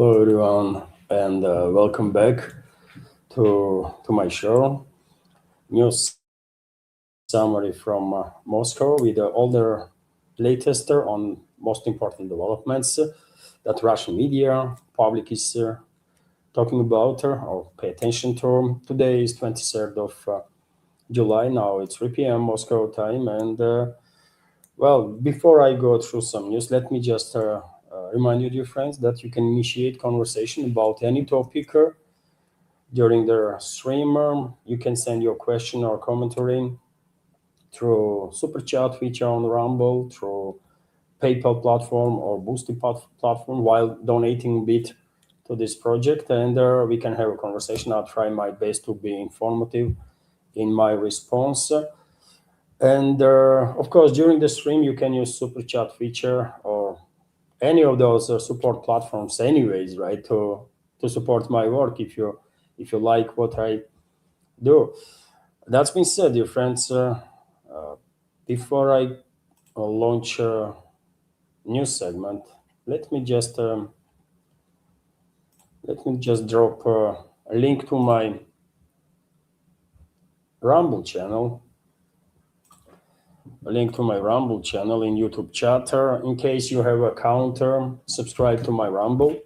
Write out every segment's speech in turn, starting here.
Hello, everyone, and welcome back to my show. News summary from Moscow with all the latest on most important developments that Russian media public is talking about or pay attention to. Today is 23rd of July. Now it's 3 p.m. Moscow time, and well, before I go through some news, let me just remind you, dear friends, that you can initiate conversation about any topic during the stream. You can send your question or commentary through Super Chat feature on Rumble, through PayPal platform or Boosty platform while donating a bit to this project, and we can have a conversation. I'll try my best to be informative in my response. And of course, during the stream, you can use Super Chat feature or any of those support platforms, anyways, right? To support my work if you like what I do. That's been said, dear friends. Before I launch a new segment, let me just drop a link to my Rumble channel. A link to my Rumble channel in YouTube chat. In case you have a counter, subscribe to my Rumble.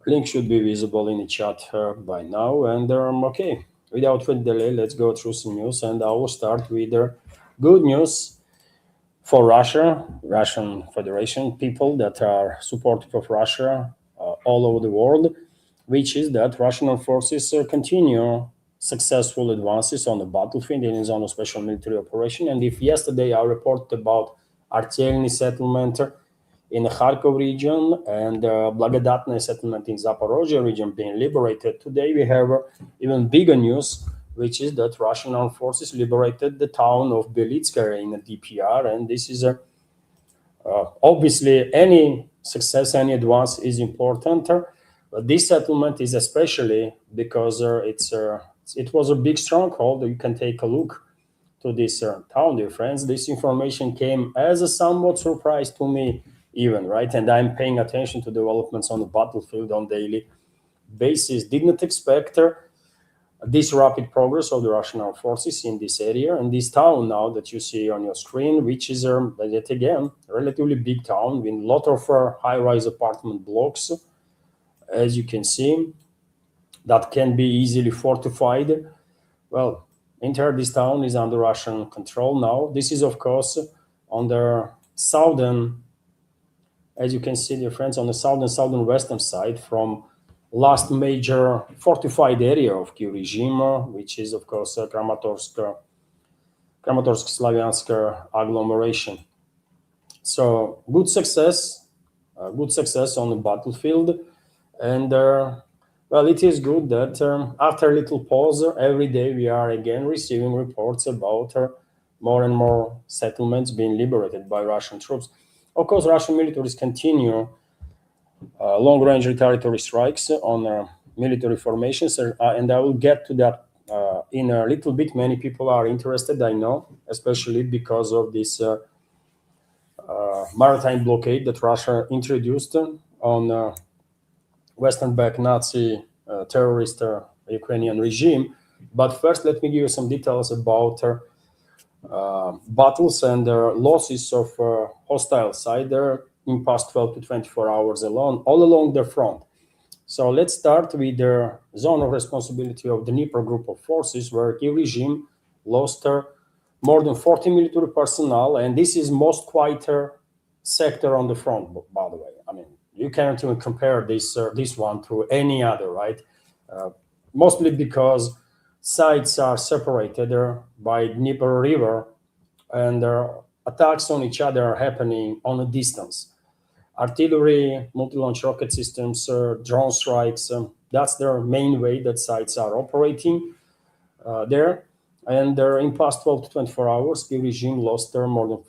Link should be visible in the chat by now. And okay, without further delay, let's go through some news. And I will start with good news for Russia, Russian Federation, people that are supportive of Russia all over the world, which is that Russian forces continue successful advances on the battlefield in the zone of special military operation. And if yesterday I reported about Artelny settlement in the Kharkov region and Blagodatne settlement in Zaporozhye region being liberated, today we have even bigger news, which is that Russian armed forces liberated the town of Belitskaya in the DPR. And this is obviously any success, any advance is important. But this settlement is especially because it was a big stronghold. You can take a look to this town, dear friends. This information came as a somewhat surprise to me, even, right? And I'm paying attention to developments on the battlefield on daily basis. Did not expect this rapid progress of the Russian armed forces in this area. And this town now that you see on your screen, which is yet again a relatively big town with a lot of high-rise apartment blocks, as you can see, that can be easily fortified. Well, entire this town is under Russian control now. This is, of course, on the southern, as you can see, dear friends, on the southern western side from last major fortified area of Kiev regime, which is, of course, Kramatorsk-Slaviansk agglomeration. So good success on the battlefield. And well, it is good that after a little pause, every day we are again receiving reports about more and more settlements being liberated by Russian troops. Of course, Russian militaries continue long-range retaliatory strikes on military formations, and I will get to that in a little bit. Many people are interested, I know, especially because of this maritime blockade that Russia introduced on Western-backed Nazi terrorist Ukrainian regime. But first, let me give you some details about battles and losses of hostile side there in past 12 to 24 hours alone, all along the front. So let's start with the zone of responsibility of the Dnipro group of forces, where Kiev regime lost more than 40 military personnel, and this is most quieter sector on the front, by the way. I mean, you cannot even compare this one to any other, right? Mostly because sides are separated by Dnieper River, and attacks on each other are happening on a distance. Artillery, multi-launch rocket systems, drone strikes, that's their main way that sites are operating there. And in past 12 to 24 hours, the regime lost more than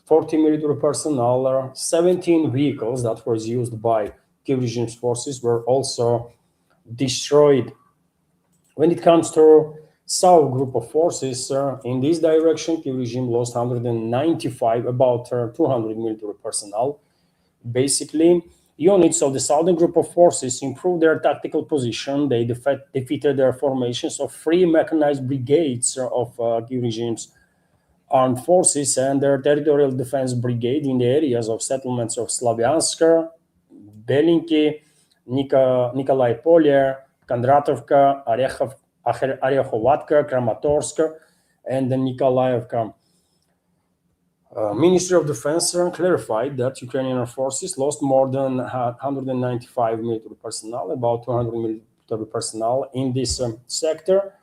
40 military personnel, 17 vehicles that was used by Kiev regime's forces were also destroyed. When it comes to South group of forces, in this direction, Kiev regime lost 195, about 200 military personnel. Basically, units of the Southern Group of Forces improved their tactical position. They defeated their formations of 3 mechanized brigades of Kiev regime's armed forces and their territorial defense brigade in the areas of settlements of Slavyansk, Belinki, Nikolai Polye, Kondratovka, Orekhovatka, Kramatorsk, and Nikolaevka. Ministry of Defense clarified that Ukrainian forces lost more than 195 military personnel, about 200 military personnel in this sector,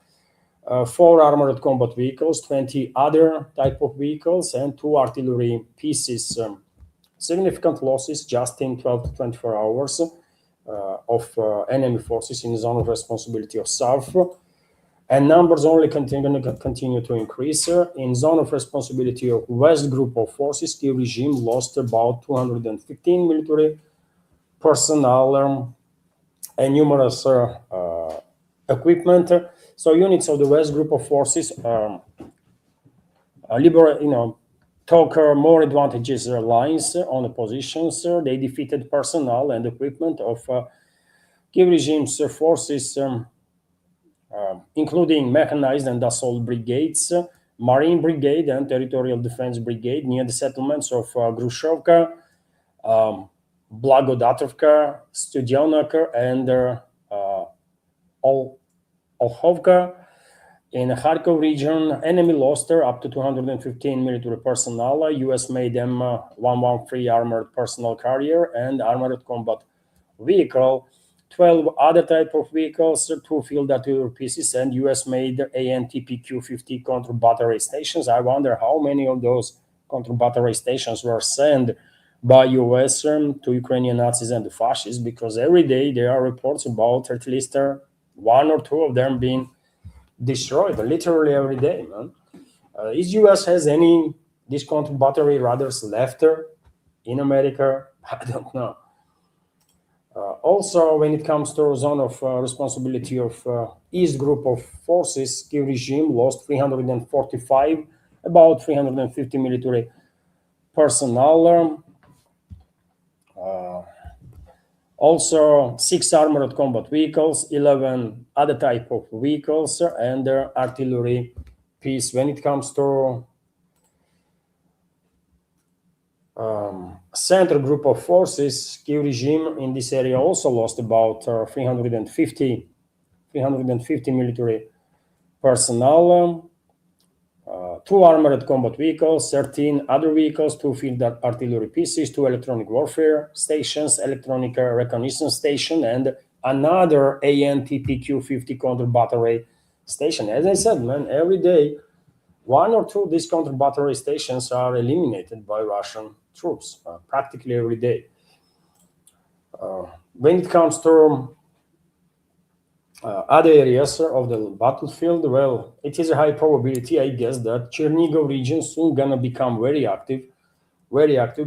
4 armored combat vehicles, 20 other type of vehicles, and 2 artillery pieces. Significant losses just in 12 to 24 hours of enemy forces in the zone of responsibility of South. And numbers only continue to increase. In zone of responsibility of West Group of Forces, Kiev regime lost about 215 military personnel and numerous equipment. So units of the West Group of Forces took more advantages lines on the positions. They defeated personnel and equipment of Kiev regime's forces, including mechanized and assault brigades, Marine Brigade and Territorial Defense Brigade near the settlements of Grushovka, Blagodatovka, Studionovka, and Olhovka. In the Kharkov region, enemy lost up to 215 military personnel. US made them 113 armored personnel carrier and armored combat vehicle, 12 other type of vehicles, 2 field artillery pieces, and US made ANTPQ-50 counter battery stations. I wonder how many of those counter battery stations were sent by US to Ukrainian Nazis and the fascists, because every day there are reports about at least 1 or 2 of them being destroyed, literally every day, man. Is US has any these counter battery radars left in America? I don't know. Also, when it comes to zone of responsibility of East Group of Forces, Kiev regime lost 345, about 350 military personnel. Also, 6 armored combat vehicles, 11 other type of vehicles, and their artillery piece. When it comes to Center Group of Forces, Kiev regime in this area also lost about 350 military personnel, 2 armored combat vehicles, 13 other vehicles, 2 field artillery pieces, 2 electronic warfare stations, electronic reconnaissance station, and another ANTPQ-50 counter battery station. As I said, man, every day 1 or 2 of these counter battery stations are eliminated by Russian troops, practically every day. When it comes to other areas of the battlefield, well, it is a high probability, I guess, that Chernigov region soon gonna become very active,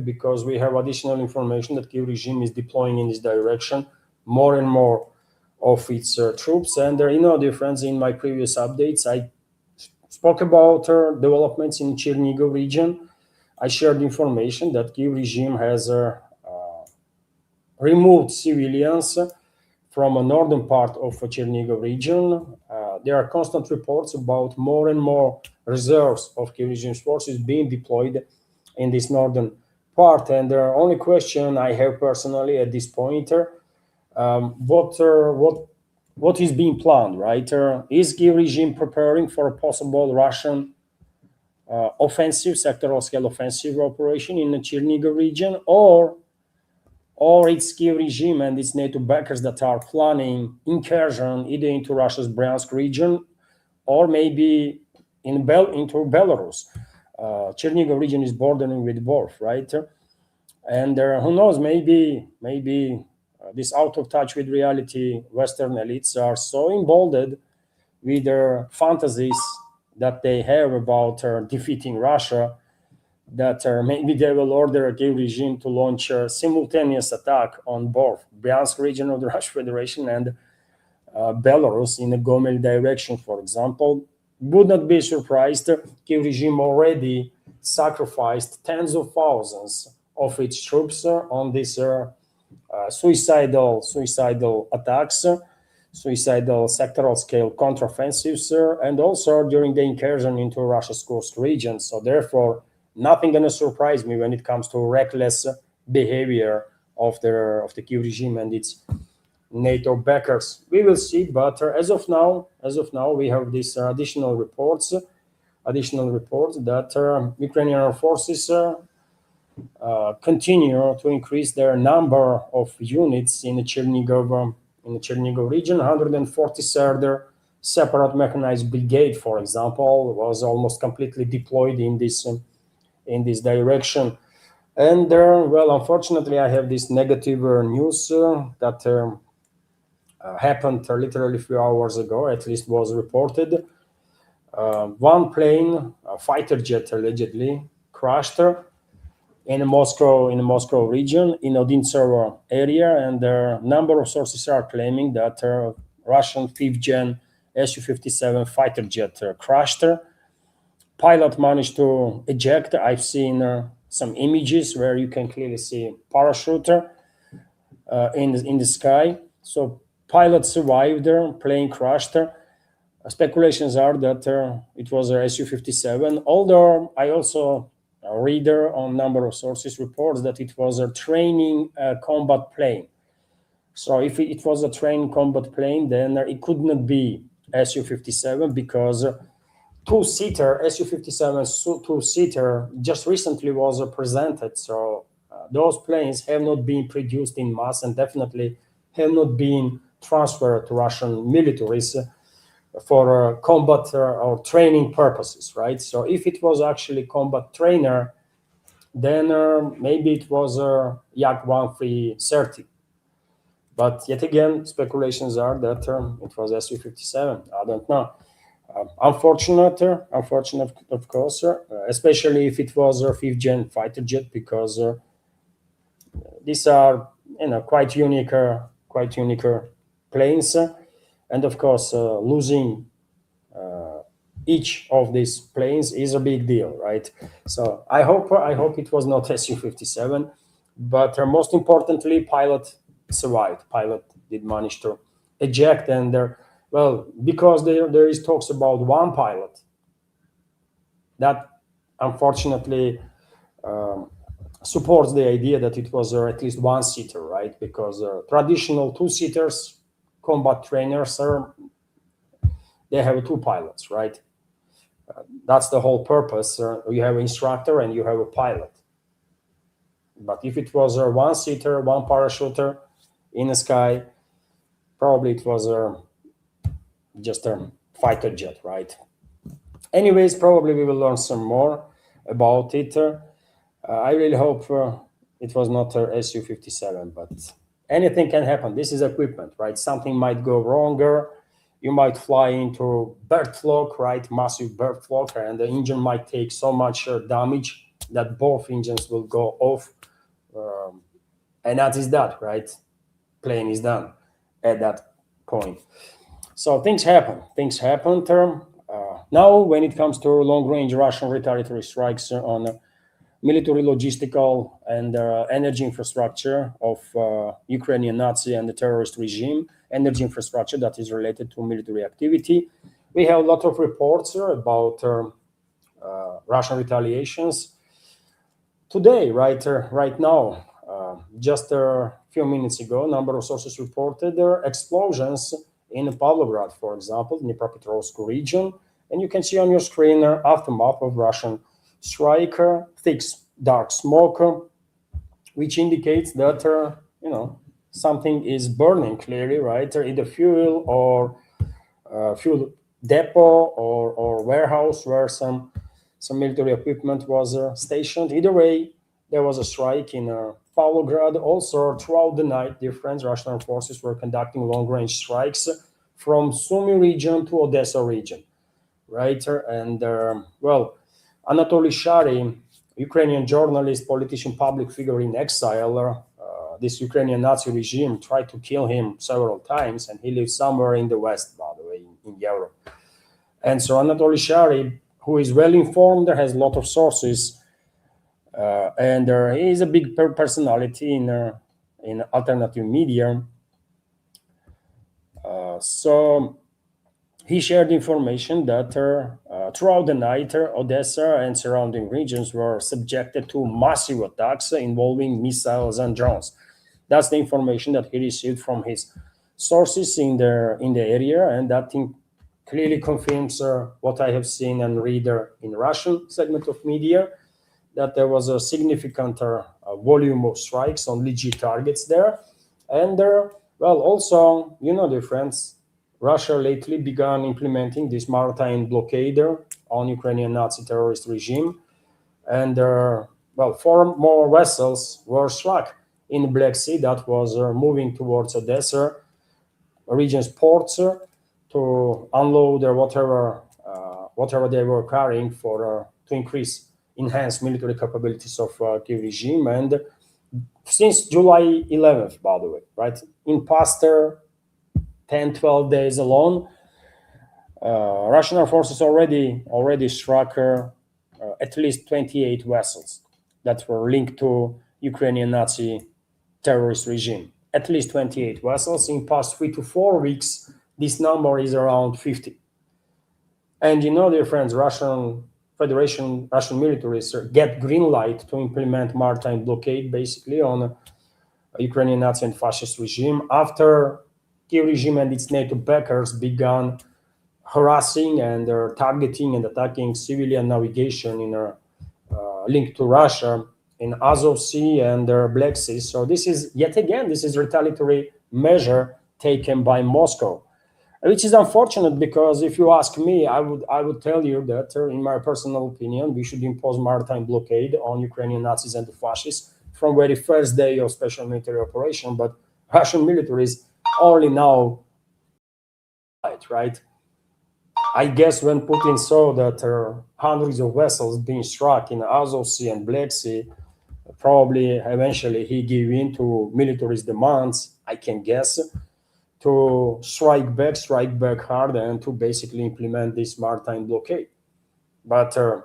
because we have additional information that Kiev regime is deploying in this direction more and more of its troops. And friends, in my previous updates, I spoke about developments in Chernigov region. I shared information that Kiev regime has removed civilians from a northern part of the Chernigov region. There are constant reports about more and more reserves of Kiev regime's forces being deployed in this northern part. And the only question I have personally at this point, what is being planned, right? Is Kiev regime preparing for a possible Russian offensive, sectoral scale offensive operation in the Chernigov region, or it's Kiev regime and its NATO backers that are planning incursion either into Russia's Bryansk region or maybe into Belarus? Chernigov region is bordering with both, right? And who knows, maybe this out of touch with reality Western elites are so emboldened with their fantasies that they have about defeating Russia, that maybe they will order a Kiev regime to launch a simultaneous attack on both Bryansk region of the Russian Federation and Belarus in the Gomel direction, for example. Would not be surprised. Kiev regime already sacrificed tens of thousands of its troops on this suicidal attacks, suicidal sectoral scale counteroffensives, and also during the incursion into Russia's Kursk region. So therefore, nothing gonna surprise me when it comes to reckless behavior of the Kyiv regime and its NATO backers. We will see, but as of now, we have these additional reports that Ukrainian forces continue to increase their number of units in the Chernigov region. 143rd separate mechanized brigade, for example, was almost completely deployed in this direction. And well, unfortunately, I have this negative news that happened literally a few hours ago. At least was reported. One plane, a fighter jet, allegedly crashed in the Moscow region, in Odintsovo area, and a number of sources are claiming that Russian fifth-gen Su-57 fighter jet crashed. Pilot managed to eject. I've seen some images where you can clearly see parachute in the sky. So pilot survived. Plane crashed. Speculations are that it was a Su-57, although I also read on number of sources reports that it was a training combat plane. So if it was a training combat plane, then it could not be Su-57 because two-seater Su-57 two-seater just recently was presented. So those planes have not been produced in mass and definitely have not been transferred to Russian militaries for combat or training purposes, right? So if it was actually combat trainer, then maybe it was Yak 1330. But yet again, speculations are that it was Su-57. I don't know. Unfortunate, of course, especially if it was a fifth-gen fighter jet, because these are quite unique planes, and of course, losing each of these planes is a big deal, right? So I hope it was not Su-57, but most importantly, pilot survived. Pilot did manage to eject, and well, because there is talks about one pilot, that unfortunately supports the idea that it was at least one-seater, right? Because traditional two-seaters, combat trainers, they have two pilots, right? That's the whole purpose. You have an instructor and you have a pilot. But if it was a one-seater, one parachuter in the sky, probably it was just a fighter jet, right? Anyways, probably we will learn some more about it. I really hope it was not a Su-57, but anything can happen. This is equipment, right? Something might go wrong. You might fly into bird flock, right? Massive bird flock, and the engine might take so much damage that both engines will go off. And that is that, right? Plane is done at that point. So things happen. Things happen. Now, when it comes to long-range Russian retaliatory strikes on military, logistical, and energy infrastructure of Ukrainian Nazi and the terrorist regime, energy infrastructure that is related to military activity, we have a lot of reports about Russian retaliations. Today, right now, just a few minutes ago, a number of sources reported explosions in Pavlograd, for example, in the Dnipropetrovsk region. And you can see on your screen aftermath of Russian strike, thick dark smoke, which indicates that something is burning clearly, right? Either fuel or fuel depot or warehouse where some military equipment was stationed. Either way, there was a strike in Pavlograd. Also, throughout the night, different Russian forces were conducting long-range strikes from Sumy region to Odessa region, right? And well, Anatoly Shary, Ukrainian journalist, politician, public figure in exile, this Ukrainian Nazi regime tried to kill him several times, and he lives somewhere in the West, by the way, in Europe. And so Anatoly Shary, who is well informed, has a lot of sources, and he is a big personality in alternative media. So he shared information that throughout the night, Odessa and surrounding regions were subjected to massive attacks involving missiles and drones. That's the information that he received from his sources in the area, and that thing clearly confirms what I have seen and read in Russian segment of media, that there was a significant volume of strikes on legit targets there. And well, also, dear friends, Russia lately began implementing this maritime blockade on Ukrainian Nazi terrorist regime. And well, four more vessels were struck in the Black Sea that was moving towards Odessa region's ports to unload whatever they were carrying for to enhance military capabilities of Kiev regime. And since July 11th, by the way, right, in past 10, 12 days alone, Russian Air Forces already struck at least 28 vessels that were linked to Ukrainian Nazi terrorist regime. At least 28 vessels. In past 3 to 4 weeks, this number is around 50. And dear friends, Russian Federation, Russian militaries get green light to implement maritime blockade basically on Ukrainian Nazi and fascist regime after Kiev regime and its NATO backers began harassing and targeting and attacking civilian navigation in linked to Russia in Azov Sea and Black Sea. So this is retaliatory measure taken by Moscow, which is unfortunate because if you ask me, I would tell you that in my personal opinion, we should impose maritime blockade on Ukrainian Nazis and the fascists from very first day of special military operation. But Russian military is only now, right? I guess when Putin saw that hundreds of vessels being struck in Azov Sea and Black Sea, probably eventually he gave in to military's demands, I can guess, to strike back hard, and to basically implement this maritime blockade. But I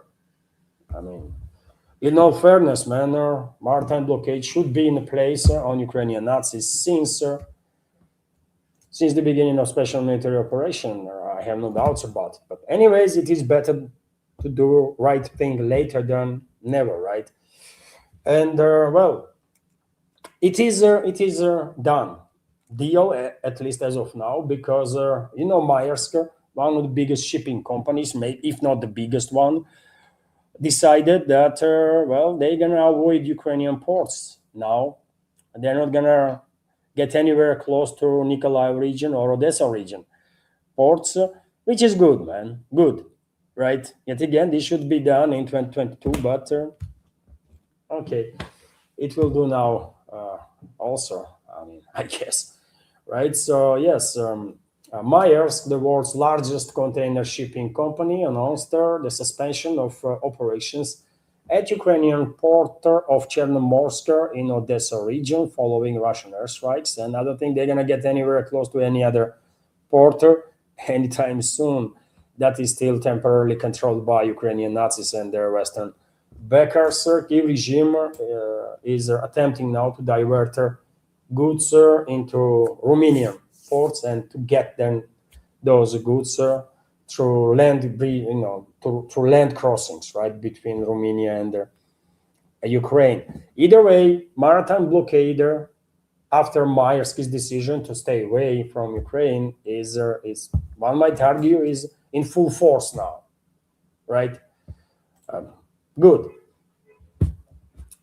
mean, in all fairness, man, maritime blockade should be in place on Ukrainian Nazis since the beginning of special military operation. I have no doubts about it. But anyways, it is better to do right thing later than never, right? And well, it is done deal, at least as of now, because Maersk, one of the biggest shipping companies, maybe if not the biggest one, decided that well, they're gonna avoid Ukrainian ports now. They're not gonna get anywhere close to Nikolaev region or Odessa region ports, which is good, man, good, right? Yet again, this should be done in 2022, but okay, it will do now also. I mean, I guess, right? So yes, Maersk, the world's largest container shipping company, announced the suspension of operations at Ukrainian port of Chernomorsk in Odessa region following Russian airstrikes. And I don't think they're gonna get anywhere close to any other port anytime soon. That is still temporarily controlled by Ukrainian Nazis and their Western backers. Kiev regime is attempting now to divert goods into Romanian ports and to get them those goods through land, through land crossings, right, between Romania and Ukraine. Either way, maritime blockade after Maersk's decision to stay away from Ukraine is one might argue is in full force now, right? Good.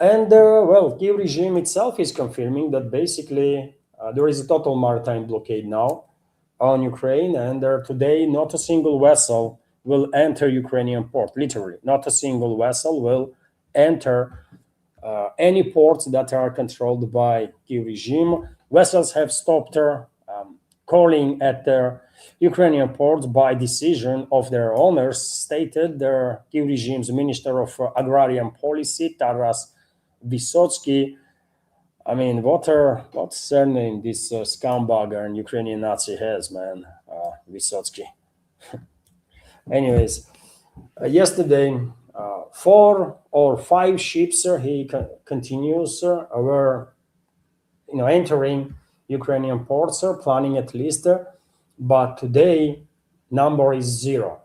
And well, Kiev regime itself is confirming that basically there is a total maritime blockade now on Ukraine, and today not a single vessel will enter Ukrainian port. Literally, not a single vessel will enter any ports that are controlled by Kiev regime. Vessels have stopped calling at their Ukrainian ports by decision of their owners, stated the Kiev regime's Minister of Agrarian Policy, Taras Vysotsky. I mean, what surname this scumbag and Ukrainian Nazi has, man, Vysotsky. Anyways, yesterday, 4 or 5 ships, he continues, were entering Ukrainian ports, planning at least, but today number is zero.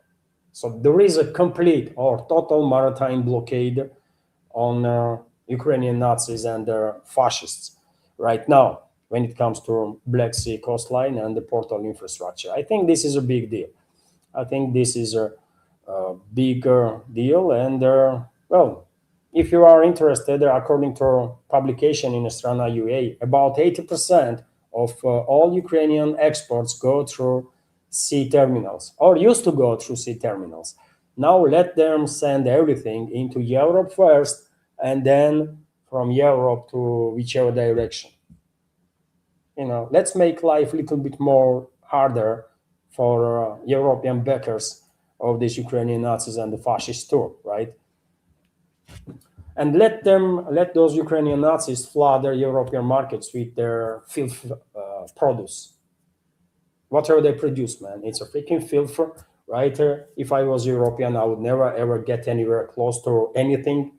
So there is a complete or total maritime blockade on Ukrainian Nazis and their fascists right now when it comes to Black Sea coastline and the portal infrastructure. I think this is a big deal. I think this is a bigger deal. And well, if you are interested, according to a publication in Strana UA, about 80% of all Ukrainian exports go through sea terminals, or used to go through sea terminals. Now let them send everything into Europe first, and then from Europe to whichever direction. Let's make life a little bit more harder for European backers of these Ukrainian Nazis and the fascists too, right? And let those Ukrainian Nazis flood their European markets with their filth produce. Whatever they produce, man, it's a freaking filth, right? If I was European, I would never ever get anywhere close to anything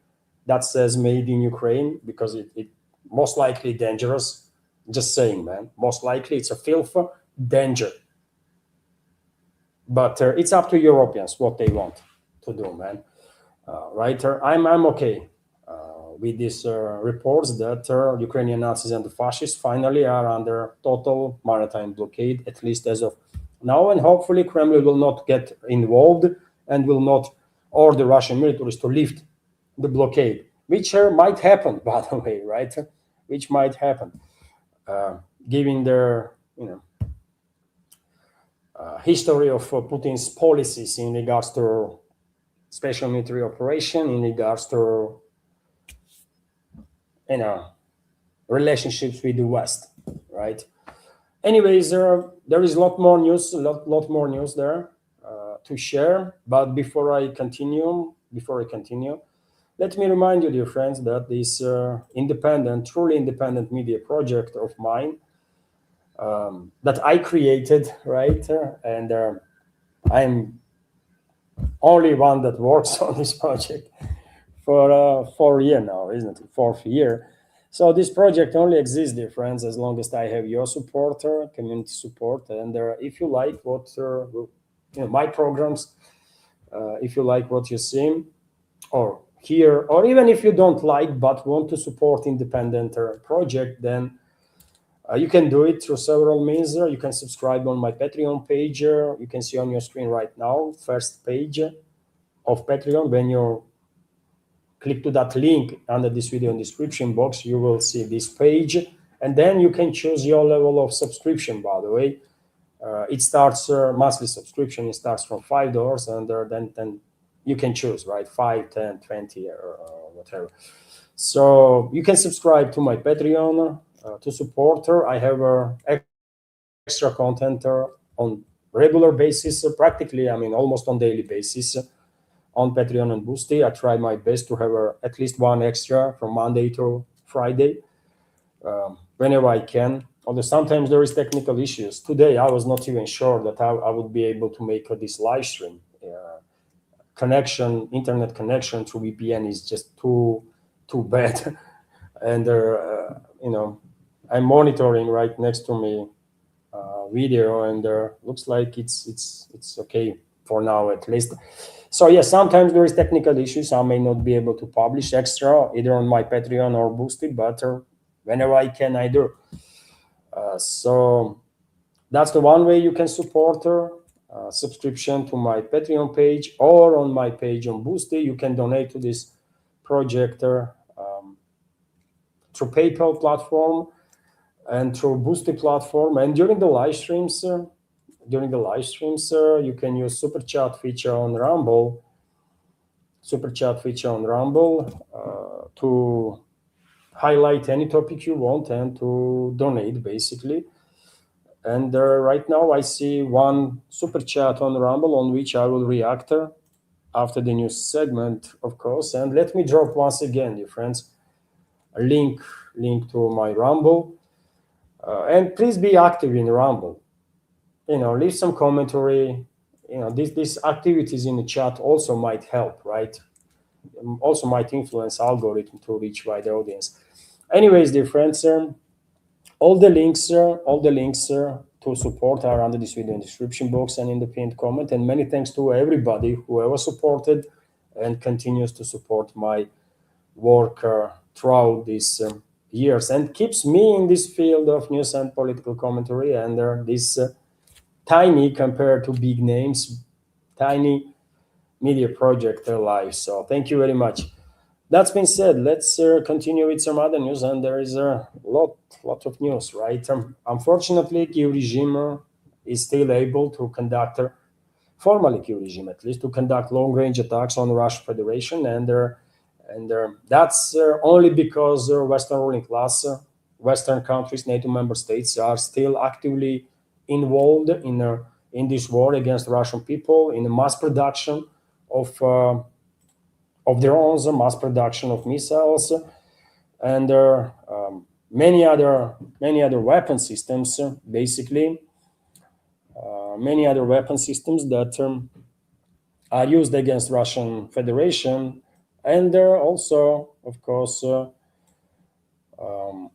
that says made in Ukraine, because it most likely dangerous. Just saying, man, most likely it's a filth danger. But it's up to Europeans what they want to do, man. Right? I'm okay with these reports that Ukrainian Nazis and the fascists finally are under total maritime blockade, at least as of now. And hopefully Kremlin will not get involved and will not order Russian militaries to lift the blockade, which might happen, by the way, right? Which might happen, given their history of Putin's policies in regards to special military operation, in regards to relationships with the West, right? Anyways, there is a lot more news there to share. But before I continue, let me remind you, dear friends, that this truly independent media project of mine that I created, right? And I'm only one that works on this project for 4 years now, isn't it? 4th year. So this project only exists, dear friends, as long as I have your support, community support. And if you like what my programs, if you like what you see or hear, or even if you don't like but want to support independent project, then you can do it through several means. You can subscribe on my Patreon page. You can see on your screen right now, first page of Patreon. When you click to that link under this video in description box, you will see this page. And then you can choose your level of subscription, by the way. It starts, monthly subscription, it starts from $5, and then you can choose, right? 5, 10, 20, or whatever. So you can subscribe to my Patreon to support her. I have extra content on regular basis, practically, almost on daily basis on Patreon and Boosty. I try my best to have at least one extra from Monday to Friday, whenever I can. Although sometimes there is technical issues. Today, I was not even sure that I would be able to make this live stream. Internet connection through VPN is just too bad. And I'm monitoring right next to me video, and looks like it's okay for now, at least. So yes, sometimes there is technical issues. I may not be able to publish extra either on my Patreon or Boosty, but whenever I can, I do. So that's the one way you can support her. Subscription to my Patreon page, or on my page on Boosty. You can donate to this project through PayPal platform and through Boosty platform. And during the live streams, you can use super chat feature on Rumble. To highlight any topic you want and to donate, basically. And right now I see one super chat on Rumble, on which I will react after the news segment, of course. And let me drop once again, dear friends, a link to my Rumble. And please be active in Rumble. Leave some commentary. These activities in the chat also might help, right? Also might influence algorithm to reach wider audience. Anyways, dear friends, All the links to support are under this video in the description box and in the pinned comment. And many thanks to everybody who ever supported and continues to support my work throughout these years and keeps me in this field of news and political commentary and this tiny compared to big names, tiny media project life. So thank you very much. That's been said, let's continue with some other news, and there is a lot of news, right? Unfortunately, Kyiv regime is still able to conduct, formally Kyiv regime at least, to conduct long-range attacks on the Russian Federation, and that's only because Western ruling class, Western countries, NATO member states are still actively involved in this war against Russian people, in the mass production of drones, mass production of missiles, and many other weapon systems. Basically, many other weapon systems that are used against Russian Federation, and also, of course, um,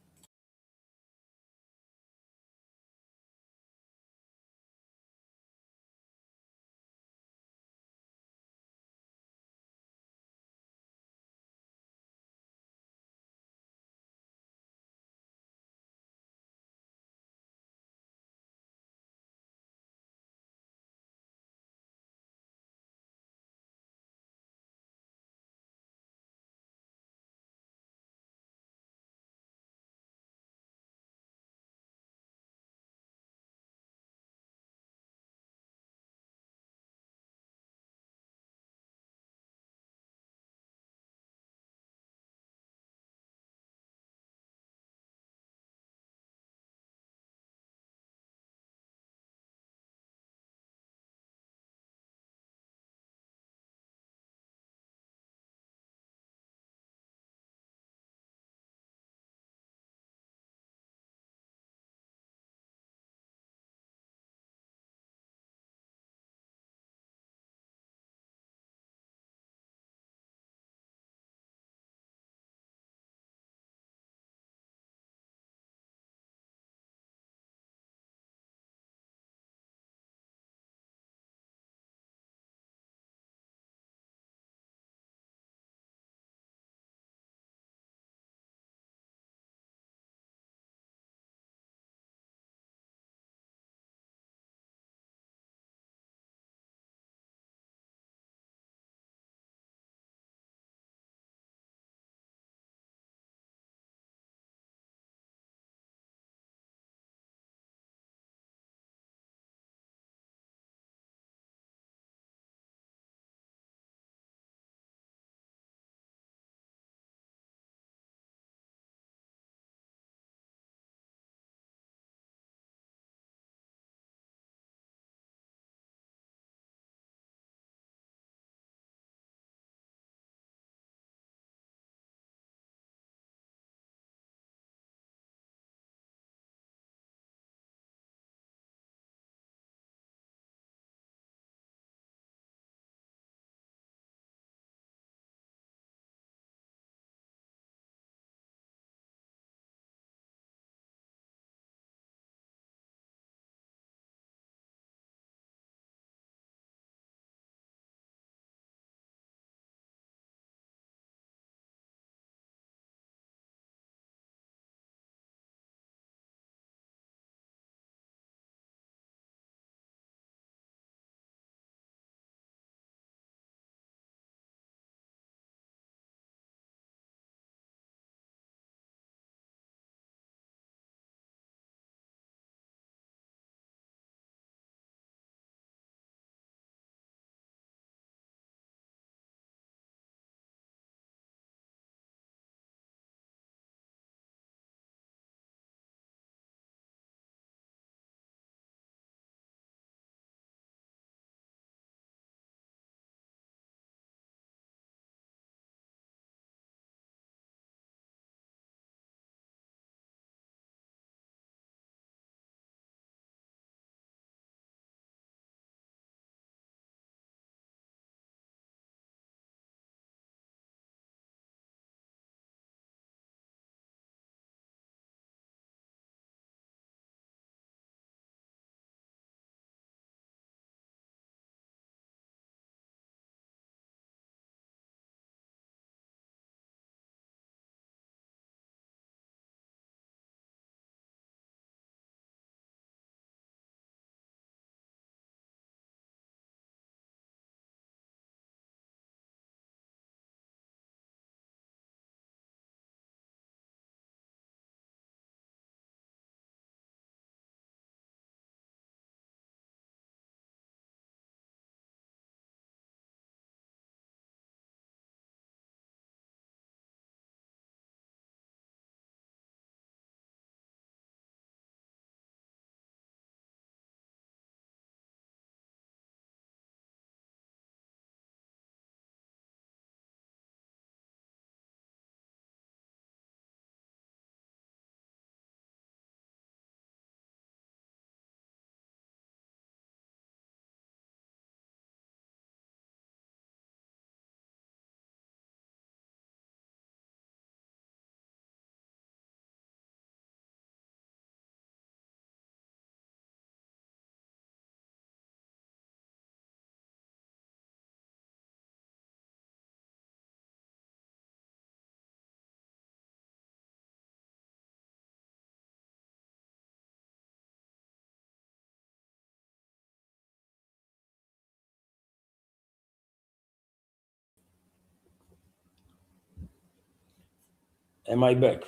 Am I back?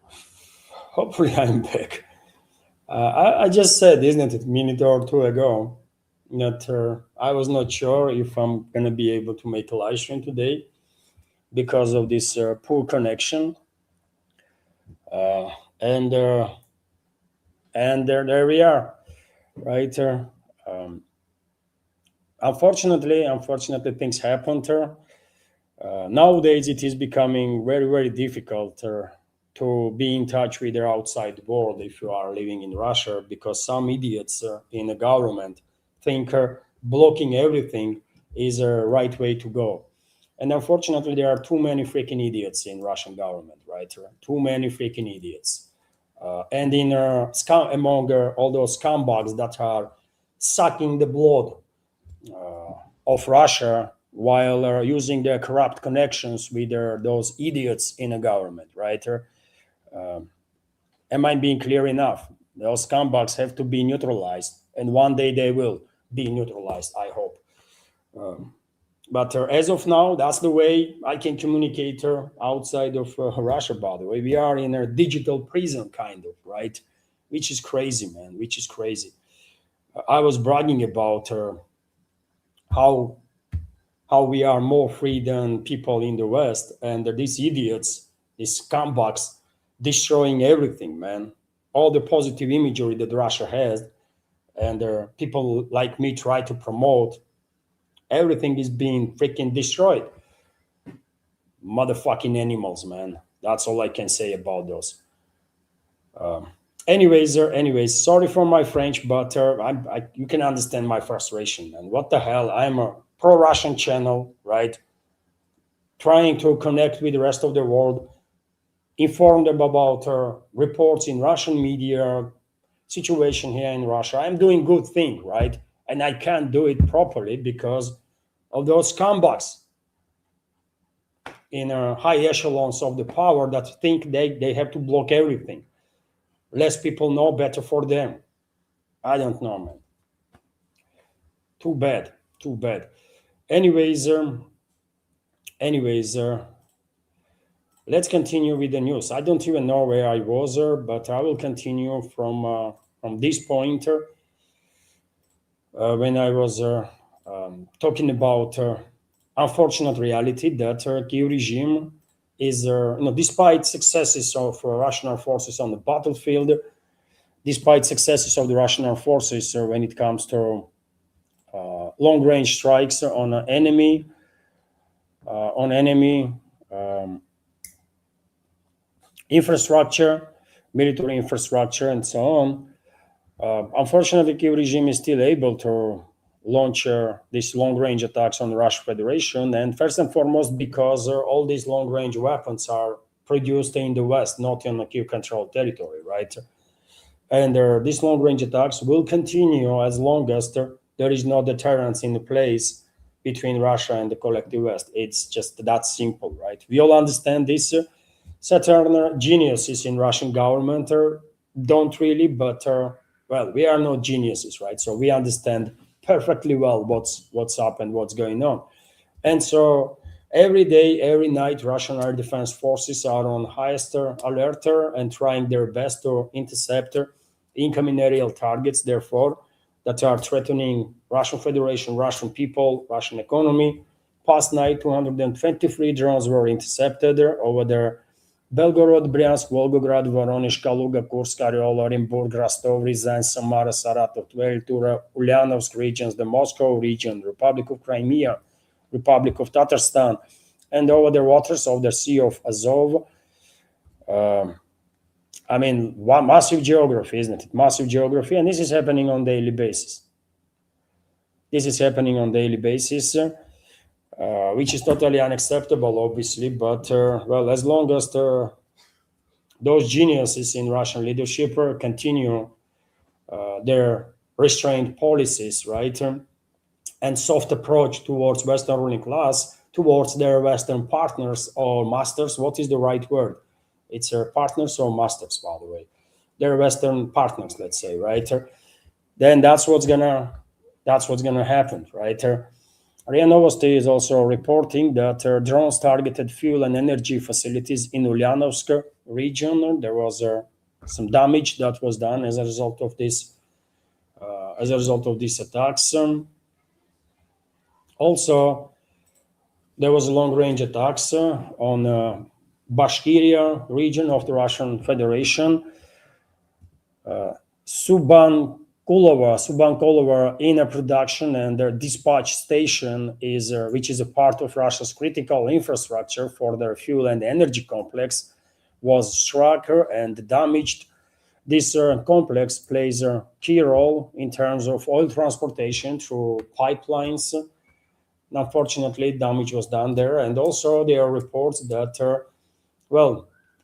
Hopefully, I'm back. I just said, isn't it, a minute or two ago, that I was not sure if I'm going to be able to make a live stream today because of this poor connection. Uh, and there we are, right? Unfortunately, things happened. Nowadays, it is becoming very, very difficult to be in touch with the outside world if you are living in Russia, because some idiots in the government think blocking everything is a right way to go. And unfortunately, there are too many freaking idiots in Russian government, right? Too many freaking idiots. And in among all those scumbags that are sucking the blood of Russia while using their corrupt connections with those idiots in a government, right? Am I being clear enough? Those scumbags have to be neutralized, and one day they will be neutralized, I hope. But as of now, that's the way I can communicate outside of Russia, by the way. We are in a digital prison, kind of, right? Which is crazy, man, which is crazy. I was bragging about how how we are more free than people in the West, and these idiots, these scumbags, destroying everything, man. All the positive imagery that Russia has, and people like me try to promote, everything is being freaking destroyed. Motherfucking animals, man. That's all I can say about those. Anyways, sorry for my French, but you can understand my frustration. And what the hell? I'm a pro-Russian channel, right? Trying to connect with the rest of the world, inform them about reports in Russian media, situation here in Russia. I'm doing good thing, right? And I can't do it properly because of those scumbags in high echelons of the power that think they have to block everything. Less people know, better for them. I don't know, man. Too bad, too bad. Anyways, anyways, let's continue with the news. I don't even know where I was, but I will continue from this point when I was talking about unfortunate reality that Kyiv regime is, despite successes of Russian armed forces on the battlefield, despite successes of the Russian armed forces when it comes to long-range strikes on enemy infrastructure, military infrastructure, and so on. Unfortunately, Kyiv regime is still able to launch these long-range attacks on the Russian Federation, and first and foremost because all these long-range weapons are produced in the West, not in the Kyiv-controlled territory, right? And these long-range attacks will continue as long as there is no deterrence in place between Russia and the collective West. It's just that simple, right? We all understand this. Certain geniuses in Russian government don't really, but well, we are not geniuses, right? So we understand perfectly well what's up and what's going on. And so every day, every night, Russian air defense forces are on highest alert and trying their best to intercept incoming aerial targets, therefore, that are threatening Russian Federation, Russian people, Russian economy. Past night, 223 drones were intercepted over there. Belgorod, Bryansk, Volgograd, Voronezh, Kaluga, Kursk, Oryol, Orenburg, Rostov, Ryazan, Samara, Saratov, Tver, Tura, Ulyanovsk regions, the Moscow region, Republic of Crimea, Republic of Tatarstan, and over the waters of the Sea of Azov. I mean, massive geography, isn't it? Massive geography, and this is happening on daily basis. This is happening on daily basis, which is totally unacceptable, obviously. But well, as long as those geniuses in Russian leadership continue their restrained policies, right, and soft approach towards Western ruling class, towards their Western partners or masters. What is the right word? It's partners or masters, by the way. They're Western partners, let's say, right? Then that's what's gonna happen, right? RIA Novosti is also reporting that drones targeted fuel and energy facilities in Ulyanovsk region. There was some damage that was done as a result of this. As a result of these attacks, also there was long-range attacks on Bashkiria region of the Russian Federation. Subankolova in a production and their dispatch station is which is a part of Russia's critical infrastructure for their fuel and energy complex, was struck and damaged. This complex plays a key role in terms of oil transportation through pipelines. Unfortunately, damage was done there, and also there are reports that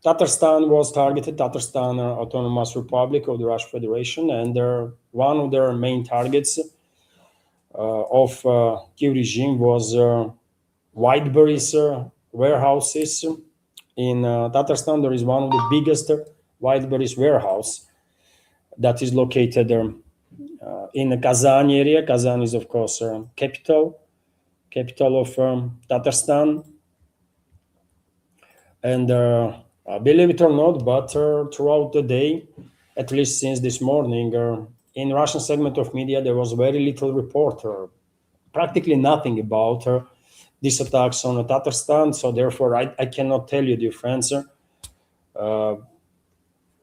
Tatarstan was targeted, Tatarstan Autonomous Republic of the Russian Federation, and one of their main targets of Kiev regime was Whiteberry's warehouses. In Tatarstan, there is one of the biggest Whiteberry's warehouse that is located in the Kazan area. Kazan is, of course, capital of Tatarstan. And believe it or not, but throughout the day, at least since this morning, in Russian segment of media, there was very little report, practically nothing about these attacks on Tatarstan. So therefore, I cannot tell you, dear friends,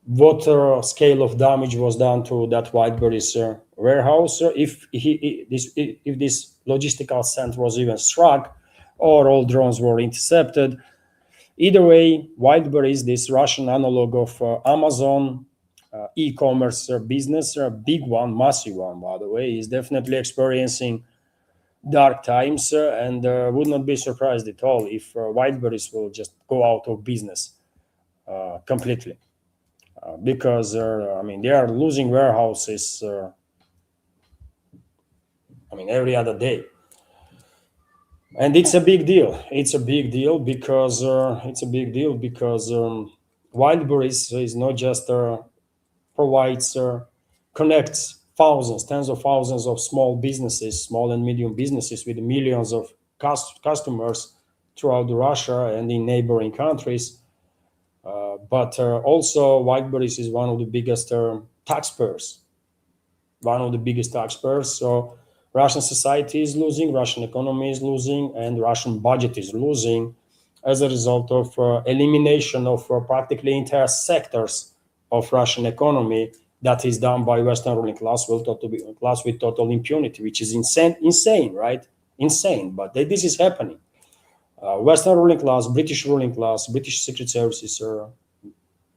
what scale of damage was done to that Whiteberry's warehouse, if this logistical center was even struck, or all drones were intercepted. Either way, Whiteberry, this Russian analog of Amazon e-commerce business, a big one, massive one, by the way, is definitely experiencing dark times, and would not be surprised at all if Whiteberries will just go out of business completely. Because they are losing warehouses every other day, and it's a big deal. It's a big deal because Wildberries is not just provides connects thousands, tens of thousands of small businesses, small and medium businesses with millions of customers throughout Russia and in neighboring countries. But also, Whiteberries is one of the biggest taxpayers. So Russian society is losing, Russian economy is losing, and Russian budget is losing as a result of elimination of practically entire sectors of Russian economy that is done by Western ruling class with total impunity, which is insane, right? Insane, but this is happening. Western ruling class, British secret services,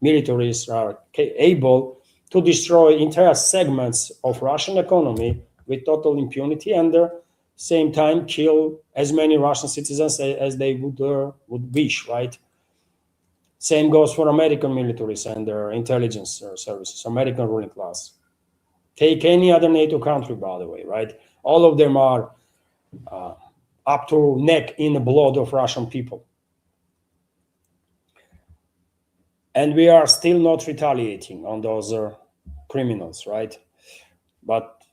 militaries are able to destroy entire segments of Russian economy with total impunity, and at the same time kill as many Russian citizens as they would wish, right? Same goes for American militaries and their intelligence services, American ruling class. Take any other NATO country, by the way, right? All of them are up to neck in the blood of Russian people. And we are still not retaliating on those criminals, right? But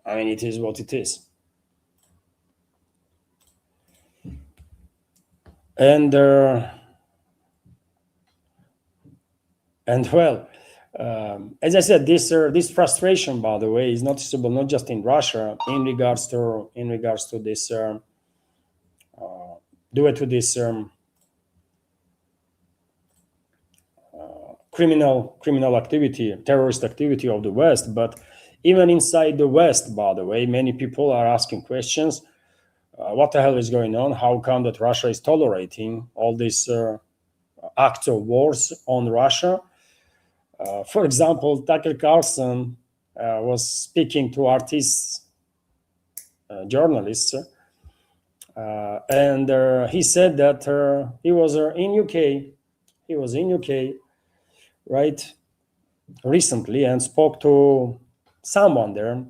it is what it is. And well, as I said, this frustration, by the way, is noticeable not just in Russia in regards to this due to this criminal activity, terrorist activity of the West, but even inside the West, by the way, many people are asking questions. What the hell is going on? How come that Russia is tolerating all these acts of wars on Russia? For example, Tucker Carlson was speaking to artists, journalists, and he said that he was in UK. He was in UK, right, recently, and spoke to someone there,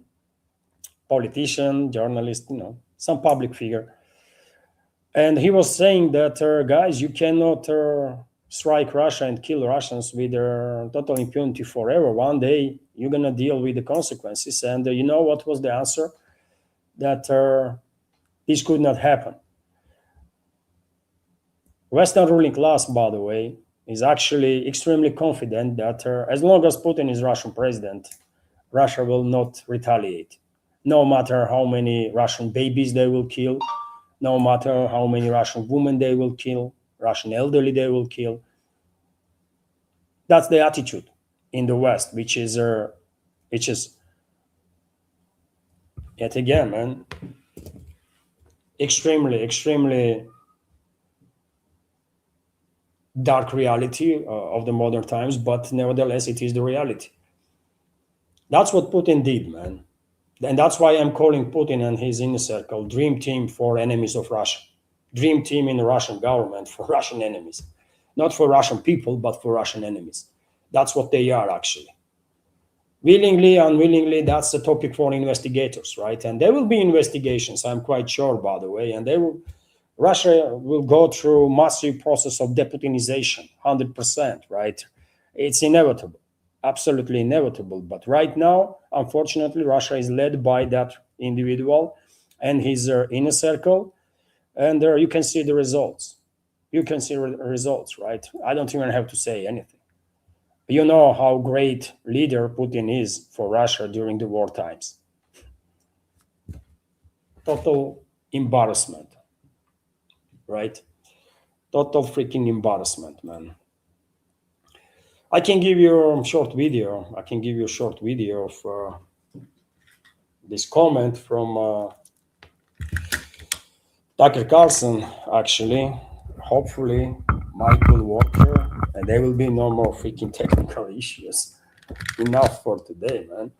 politician, journalist, some public figure. And he was saying that, guys, you cannot strike Russia and kill Russians with total impunity forever. One day, you're going to deal with the consequences. And you know what was the answer? That This could not happen. Western ruling class, by the way, is actually extremely confident that as long as Putin is Russian president, Russia will not retaliate. No matter how many Russian babies they will kill, no matter how many Russian women they will kill, Russian elderly they will kill. That's the attitude in the West, which is yet again, man, extremely dark reality of the modern times, but nevertheless, it is the reality. That's what Putin did, man. And that's why I'm calling Putin and his inner circle dream team for enemies of Russia. Dream team in the Russian government for Russian enemies. Not for Russian people, but for Russian enemies. That's what they are, actually. Willingly, unwillingly, that's the topic for investigators, right? And there will be investigations, I'm quite sure, by the way, and Russia will go through massive process of deputinization, 100%, right? It's inevitable, absolutely inevitable. But right now, unfortunately, Russia is led by that individual and his inner circle, and you can see the results. You can see results, right? I don't even have to say anything. You know how great leader Putin is for Russia during the war times. Total embarrassment, right? Total freaking embarrassment, man. I can give you a short video. I can give you a short video of this comment from Tucker Carlson, actually. Hopefully, Michael Walker, and there will be no more freaking technical issues. Enough for today, man.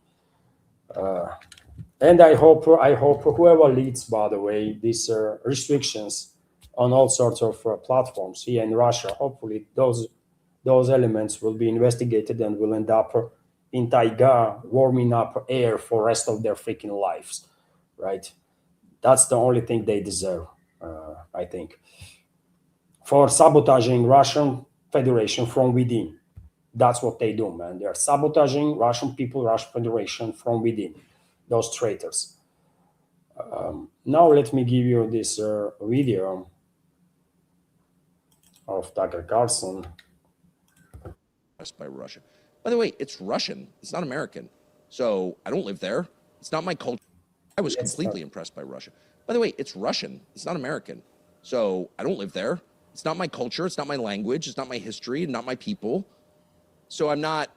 And I hope whoever leads, by the way, these restrictions on all sorts of platforms here in Russia, hopefully those elements will be investigated and will end up in taiga, warming up air for rest of their freaking lives, right? That's the only thing they deserve, I think, for sabotaging Russian Federation from within. That's what they do, man. They're sabotaging Russian people, Russian Federation from within. Those traitors. Now let me give you this video of Tucker Carlson. By Russia. By the way, it's Russian. It's not American. So I don't live there. It's not my culture. I was completely impressed by Russia. By the way, it's Russian. It's not American. So I don't live there. It's not my culture. It's not my language. It's not my history. Not my people. So I'm not,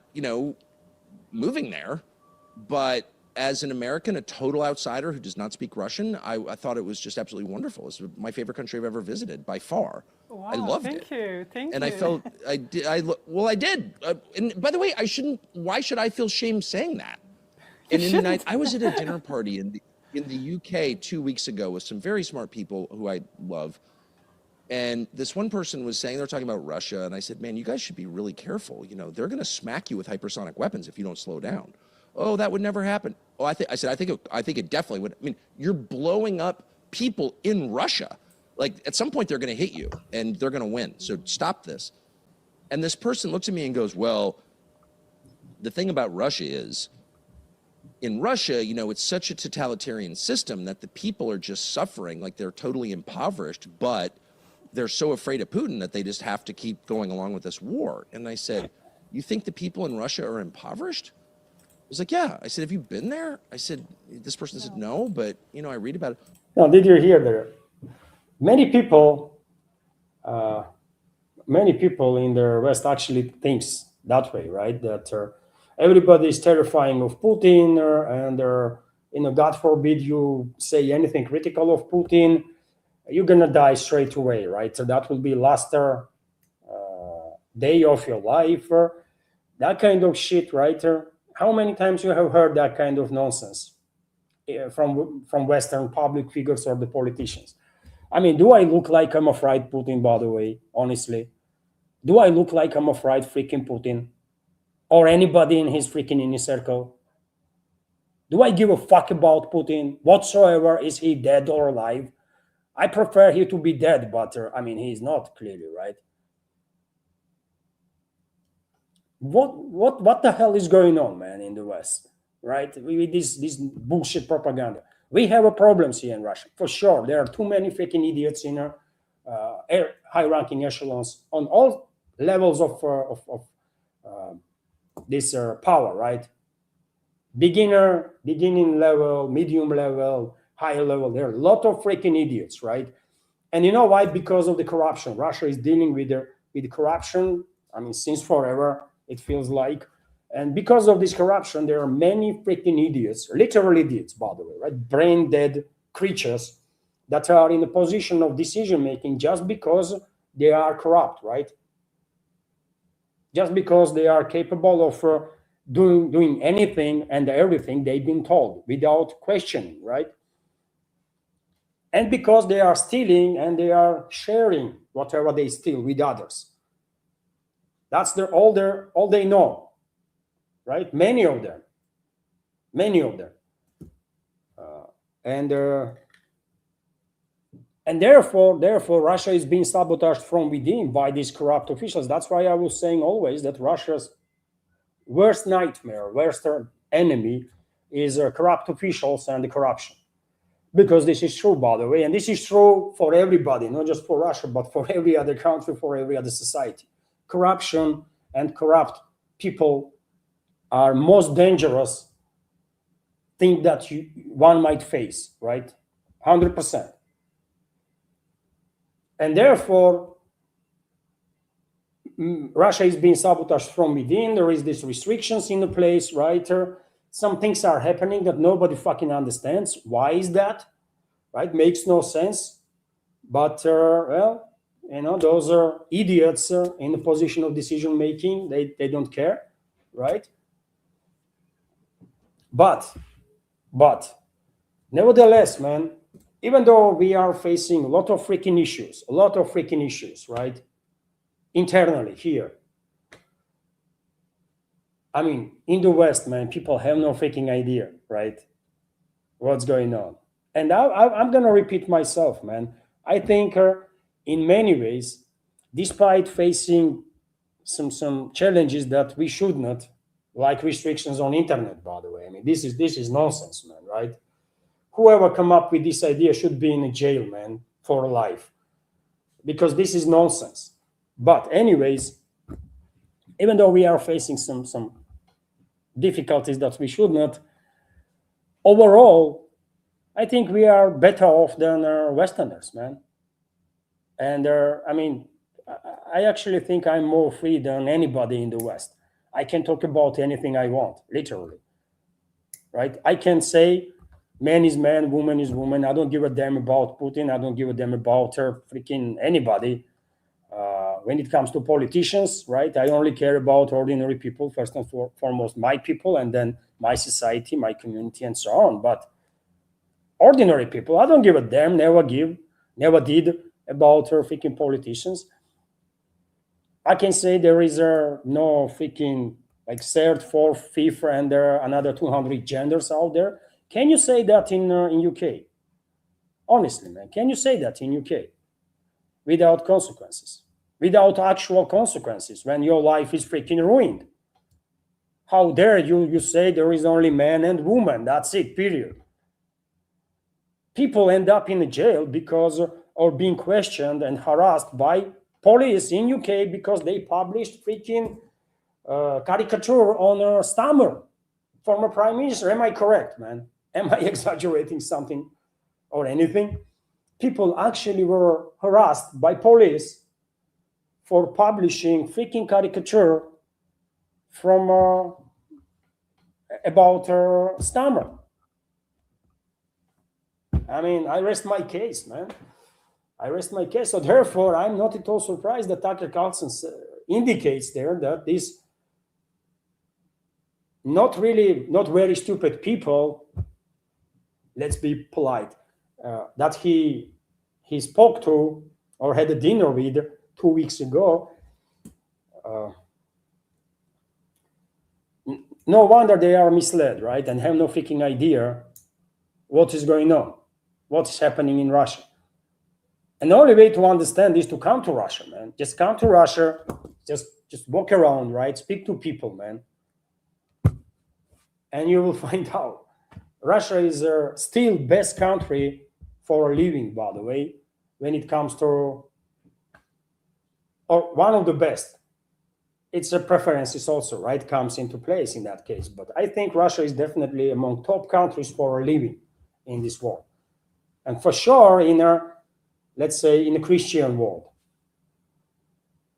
moving there. But as an American, a total outsider who does not speak Russian, I thought it was just absolutely wonderful. It's my favorite country I've ever visited by far. Wow, I loved thank it. Thank you. And I felt, I did. And by the way, why should I feel shame saying that? And in the night, I was at a dinner party in the UK 2 weeks ago with some very smart people who I love. And this one person was saying, they're talking about Russia. And I said, man, you guys should be really careful. They're going to smack you with hypersonic weapons if you don't slow down. Oh, that would never happen. Oh, I think it definitely would. I mean, you're blowing up people in Russia. Like, at some point, they're going to hit you, and they're going to win. So stop this. And this person looks at me and goes, well, the thing about Russia is, in Russia, it's such a totalitarian system that the people are just suffering, like they're totally impoverished, but they're so afraid of Putin that they just have to keep going along with this war. And I said, you think the people in Russia are impoverished? I was like, yeah. I said, have you been there? I said, this person said, no, but, I read about it. Now, did you hear there? Many people in the West actually thinks that way, right? That everybody is terrifying of Putin, and God forbid you say anything critical of Putin, you're gonna die straight away, right? So that will be last day of your life, that kind of shit, right? How many times you have heard that kind of nonsense from Western public figures or the politicians? I mean, do I look like I'm afraid Putin, by the way, honestly? Do I look like I'm afraid freaking Putin? Or anybody in his freaking inner circle? Do I give a fuck about Putin whatsoever? Is he dead or alive? I prefer he to be dead, but he's not, clearly, right? What the hell is going on, man, in the West, right? With this bullshit propaganda. We have a problems here in Russia, for sure. There are too many freaking idiots in our high-ranking echelons on all levels of this power, right? Beginning level, medium level, higher level. There are a lot of freaking idiots, right? And you know why? Because of the corruption. Russia is dealing with the corruption. I mean, since forever, it feels like. And because of this corruption, there are many freaking idiots, literal idiots, by the way, right? Brain dead creatures that are in a position of decision making just because they are corrupt, right? Just because they are capable of doing anything and everything they've been told without questioning, right? And because they are stealing and they are sharing whatever they steal with others. That's all they know, right? Many of them. And therefore, Russia is being sabotaged from within by these corrupt officials. That's why I was saying always that Russia's worst nightmare, worst enemy is corrupt officials and the corruption. Because this is true, by the way, and this is true for everybody, not just for Russia, but for every other country, for every other society. Corruption and corrupt people are most dangerous thing that one might face, right? 100%. And therefore, Russia is being sabotaged from within. There is these restrictions in the place, right? Some things are happening that nobody fucking understands. Why is that? Right? Makes no sense. But, well, you know, those are idiots in the position of decision making. They don't care, right? But, nevertheless, man, even though we are facing a lot of freaking issues, right? Internally here. I mean, in the West, man, people have no freaking idea, right? What's going on. And I'm going to repeat myself, man. I think in many ways, despite facing some challenges that we should not, like restrictions on internet, by the way. I mean, this is nonsense, man, right? Whoever come up with this idea should be in a jail, man, for life. Because this is nonsense. But anyways, even though we are facing some difficulties that we should not, overall, I think we are better off than Westerners, man. And I mean, I actually think I'm more free than anybody in the West. I can talk about anything I want, literally, right? I can say man is man, woman is woman. I don't give a damn about Putin. I don't give a damn about freaking anybody. When it comes to politicians, right, I only care about ordinary people, first and foremost, my people, and then my society, my community, and so on. But ordinary people, I don't give a damn, never did about freaking politicians. I can say there is no freaking like third, fourth, fifth, and there are another 200 genders out there. Can you say that in UK? Honestly, man, can you say that in UK without consequences? Without actual consequences when your life is freaking ruined? How dare you say there is only man and woman? That's it, period. People end up in a jail because or being questioned and harassed by police in UK because they published freaking caricature on Stammer, former prime minister. Am I correct, man? Am I exaggerating something or anything? People actually were harassed by police for publishing freaking caricature from about Stammer. I mean, I rest my case, man. I rest my case. So therefore, I'm not at all surprised that Tucker Carlson indicates there that these not very stupid people, let's be polite, that he spoke to or had a dinner with 2 weeks ago, no wonder they are misled, right? And have no freaking idea what is going on, what is happening in Russia. And the only way to understand is to come to Russia, man. Just come to Russia, just walk around, right? Speak to people, man. And you will find out Russia is still best country for living, by the way, when it comes to, or one of the best. It's a preferences also, right, comes into place in that case. But I think Russia is definitely among top countries for living in this world, and for sure in a, let's say, in a Christian world,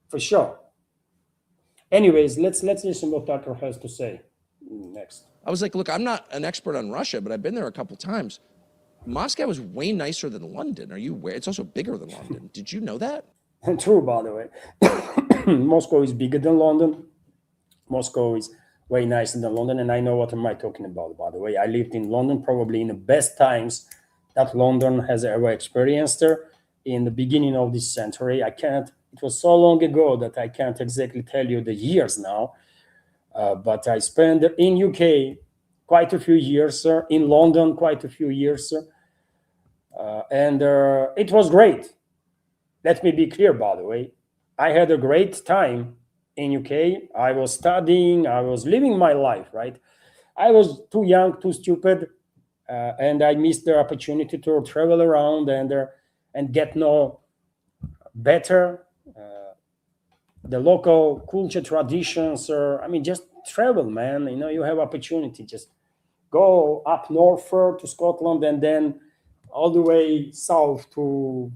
for sure. Anyways, let's listen what Tucker has to say next. I was like, look, I'm not an expert on Russia, but I've been there a couple times. Moscow is way nicer than London. Are you aware? It's also bigger than London. Did you know that? And true, by the way. Moscow is bigger than London. Moscow is way nicer than London, and I know what am I talking about, by the way. I lived in London probably in the best times that London has ever experienced in the beginning of this century. It was so long ago that I can't exactly tell you the years now, but I spent in UK quite a few years, in London quite a few years, and it was great. Let me be clear, by the way. I had a great time in UK. I was studying, I was living my life, right? I was too young, too stupid, and I missed the opportunity to travel around and get know better the local culture, traditions, or I mean, just travel, man. You know, you have opportunity. Just go up north to Scotland and then all the way south to,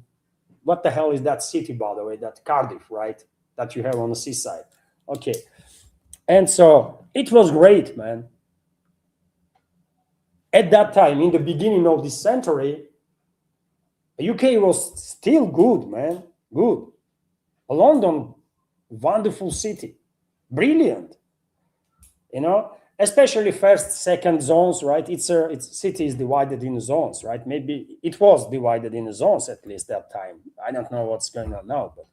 what the hell is that city, by the way? That Cardiff, right? That you have on the seaside. Okay. And so it was great, man. At that time, in the beginning of this century, UK was still good, man. Good. London, wonderful city. Brilliant. You know, especially first, second zones, right? Its city is divided in zones, right? Maybe it was divided in zones at least that time. I don't know what's going on now, but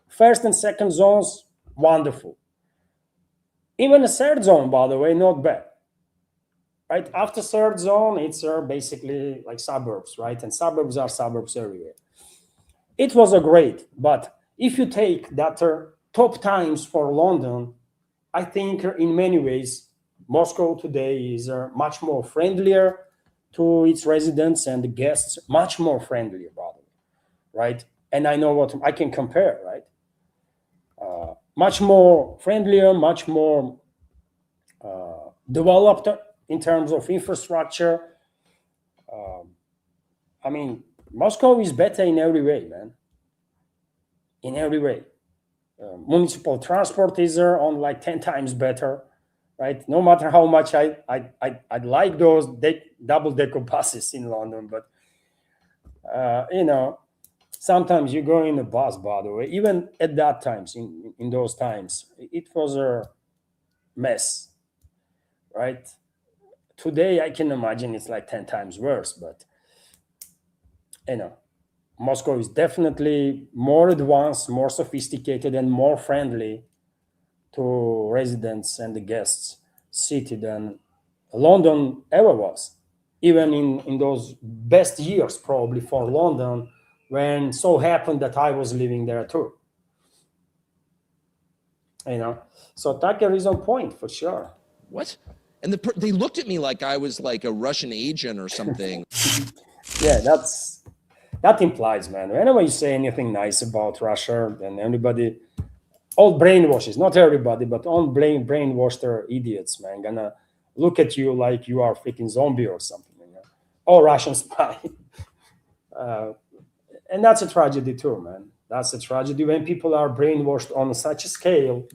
first and second zones, wonderful. Even the third zone, by the way, not bad. Right after third zone, it's basically like suburbs, right? And suburbs are suburbs everywhere. It was a great, but if you take that top times for London, I think in many ways Moscow today is much more friendlier to its residents and the guests, much more friendlier, brother, right? And I know what I can compare, right? Much more friendlier, much more developed in terms of infrastructure. I mean, Moscow is better in every way, man. In every way. Municipal transport is on like 10 times better, right? No matter how much I'd like those double-decker buses in London, but, you know, sometimes you go in a bus, by the way, even at that times, in those times, it was a mess, right? Today, I can imagine it's like 10 times worse, but, you know, Moscow is definitely more advanced, more sophisticated, and more friendly to residents and the guests city than London ever was. Even in those best years, probably for London, when so happened that I was living there too. You know, so Tucker is on point for sure. What? And they looked at me like I was like a Russian agent or something. Yeah, that implies, man. Whenever you say anything nice about Russia, then everybody, all brainwashes, not everybody, but all brainwashed are idiots, man. Gonna look at you like you are freaking zombie or something, you know? Or Russian spy. And that's a tragedy too, man. That's a tragedy when people are brainwashed on such a scale,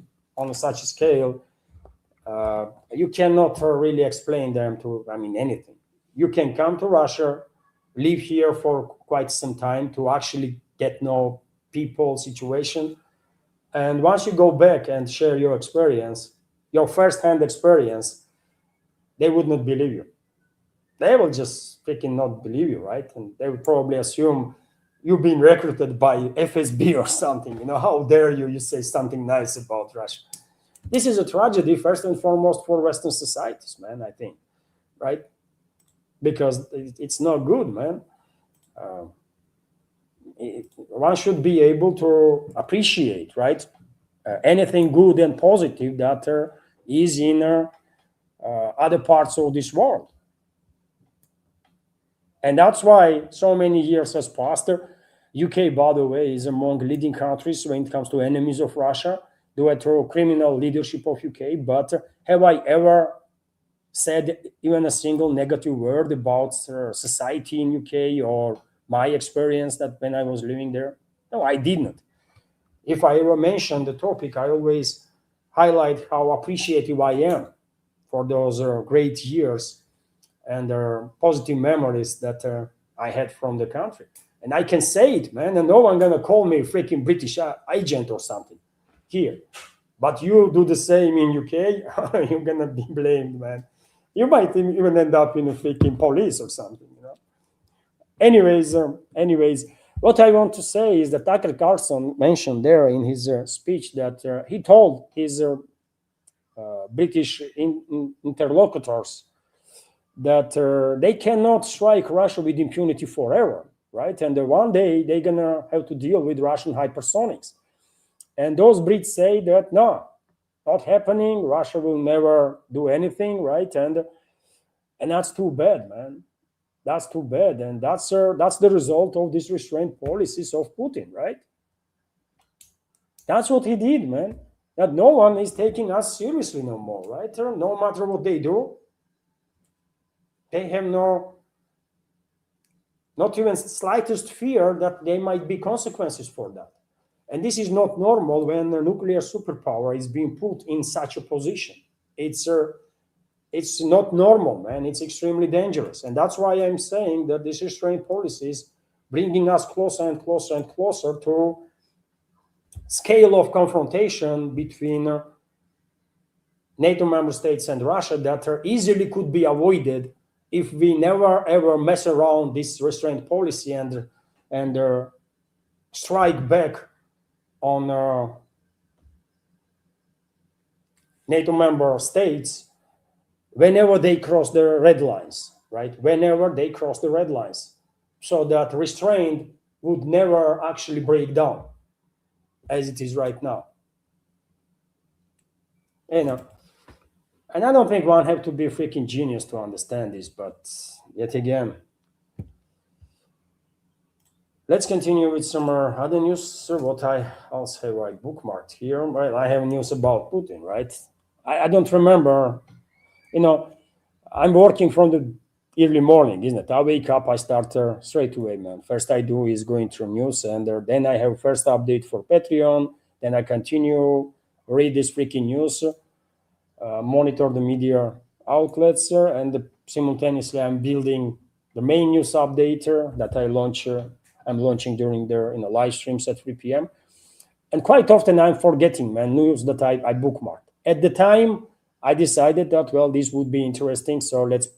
you cannot really explain them to, I mean, anything. You can come to Russia, live here for quite some time to actually get know people, situation. And once you go back and share your experience, your first-hand experience, they would not believe you. They will just freaking not believe you, right? And they would probably assume you've been recruited by FSB or something. You know, how dare you say something nice about Russia? This is a tragedy, first and foremost, for Western societies, man, I think, right? Because it's not good, man. One should be able to appreciate, right? Anything good and positive that is in other parts of this world. And that's why so many years has passed. UK, by the way, is among leading countries when it comes to enemies of Russia due to criminal leadership of UK. But have I ever said even a single negative word about society in UK or my experience that when I was living there? No, I didn't. If I ever mention the topic, I always highlight how appreciative I am for those great years and positive memories that I had from the country. And I can say it, man, and no one gonna call me a freaking British agent or something here. But you do the same in UK, you're gonna be blamed, man. You might even end up in a freaking police or something, you know. Anyways, what I want to say is that Tucker Carlson mentioned there in his speech that he told his British interlocutors that they cannot strike Russia with impunity forever, right? And one day they're gonna have to deal with Russian hypersonics. And those Brits say that no, not happening. Russia will never do anything, right? And that's too bad, man. That's too bad, and that's the result of these restraint policies of Putin, right? That's what he did, man. That no one is taking us seriously no more, right? No matter what they do, they have not even slightest fear that there might be consequences for that. And this is not normal when a nuclear superpower is being put in such a position. It's not normal, man. It's extremely dangerous. And that's why I'm saying that this restraint policy is bringing us closer and closer and closer to scale of confrontation between NATO member states and Russia that easily could be avoided if we never ever mess around this restraint policy and strike back on NATO member states whenever they cross the red lines, right? Whenever they cross the red lines, so that restraint would never actually break down as it is right now. You know, and I don't think one have to be a freaking genius to understand this, but yet again, let's continue with some other news. What I also have I bookmarked here. Well, I have news about Putin, right? I don't remember. You know, I'm working from the early morning, isn't it? I wake up, I start straight away, man. First I do is going through news, and then I have first update for Patreon. Then I continue, read this freaking news, monitor the media outlets, and simultaneously I'm building the main news updater that I'm launching during the live streams at 3 p.m. And quite often I'm forgetting, man, news that I bookmarked. At the time, I decided that, well, this would be interesting, so let's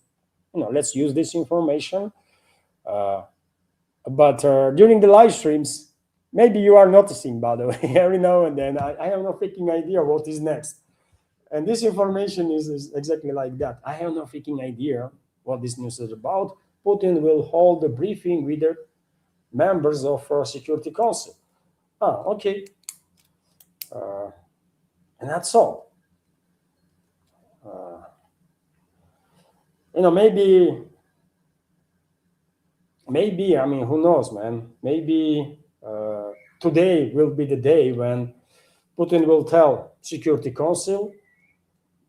use this information. But during the live streams, maybe you are noticing, by the way, every now and then, I have no freaking idea what is next. And this information is exactly like that. I have no freaking idea what this news is about. Putin will hold a briefing with the members of Security Council. Okay. And that's all. Maybe, I mean, who knows, man? Maybe today will be the day when Putin will tell Security Council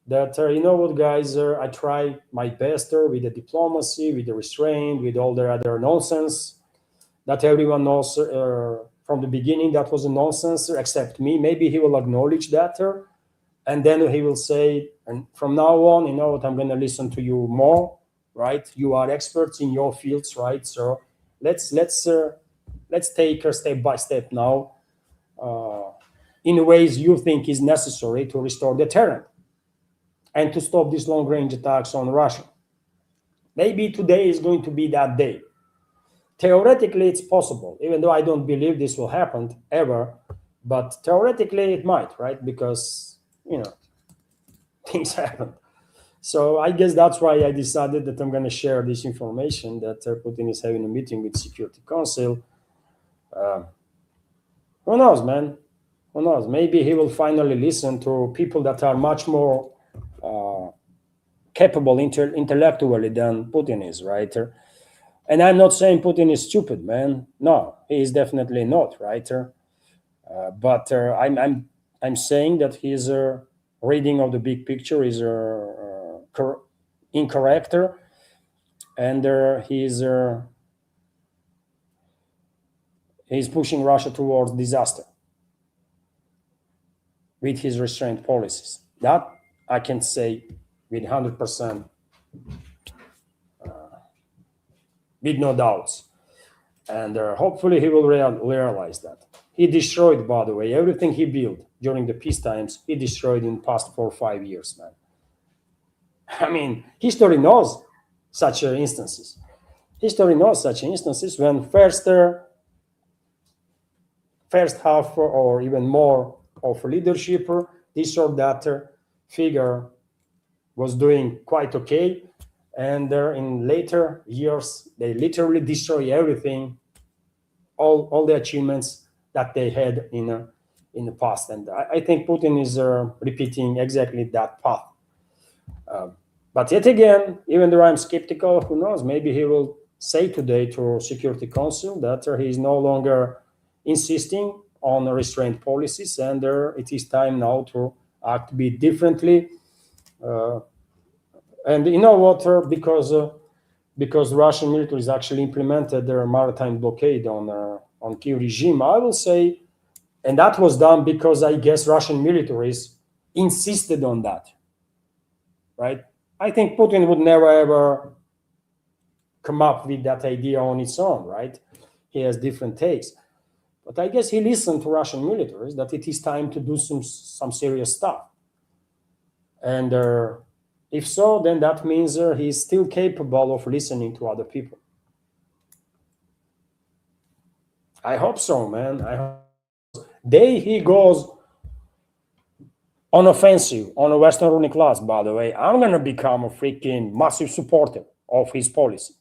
that, you know what, guys, I try my best with the diplomacy, with the restraint, with all the other nonsense that everyone knows from the beginning that was a nonsense, except me. Maybe he will acknowledge that, and then he will say, and from now on, you know what, I'm going to listen to you more, right? You are experts in your fields, right? So let's take a step by step now in ways you think is necessary to restore deterrent and to stop these long-range attacks on Russia. Maybe today is going to be that day. Theoretically, it's possible, even though I don't believe this will happen ever, but theoretically it might, right? Because, things happen. So I guess that's why I decided that I'm going to share this information that Putin is having a meeting with Security Council. Who knows, man? Who knows? Maybe he will finally listen to people that are much more capable intellectually than Putin is, right? And I'm not saying Putin is stupid, man. No, he is definitely not, right? But I'm saying that his reading of the big picture is incorrect, and he's pushing Russia towards disaster with his restraint policies. That I can say with 100%, with no doubts. And hopefully he will realize that. He destroyed, by the way, everything he built during the peace times, he destroyed in the past 4 or 5 years, man. I mean, history knows such instances. History knows such instances when first half or even more of leadership, this or that figure was doing quite okay. And in later years, they literally destroy everything, all the achievements that they had in the past. And I think Putin is repeating exactly that path. But yet again, even though I'm skeptical, who knows, maybe he will say today to Security Council that he is no longer insisting on restraint policies, and it is time now to act a bit differently. And you know what? Because Russian military has actually implemented their maritime blockade on Kiev regime, I will say, and that was done because I guess Russian militaries insisted on that, right? I think Putin would never ever come up with that idea on its own, right? He has different takes. But I guess he listened to Russian militaries that it is time to do some serious stuff. And if so, then that means he's still capable of listening to other people. I hope so, man. I hope so. Day he goes on offensive on a Western ruling class, by the way, I'm going to become a freaking massive supporter of his policy.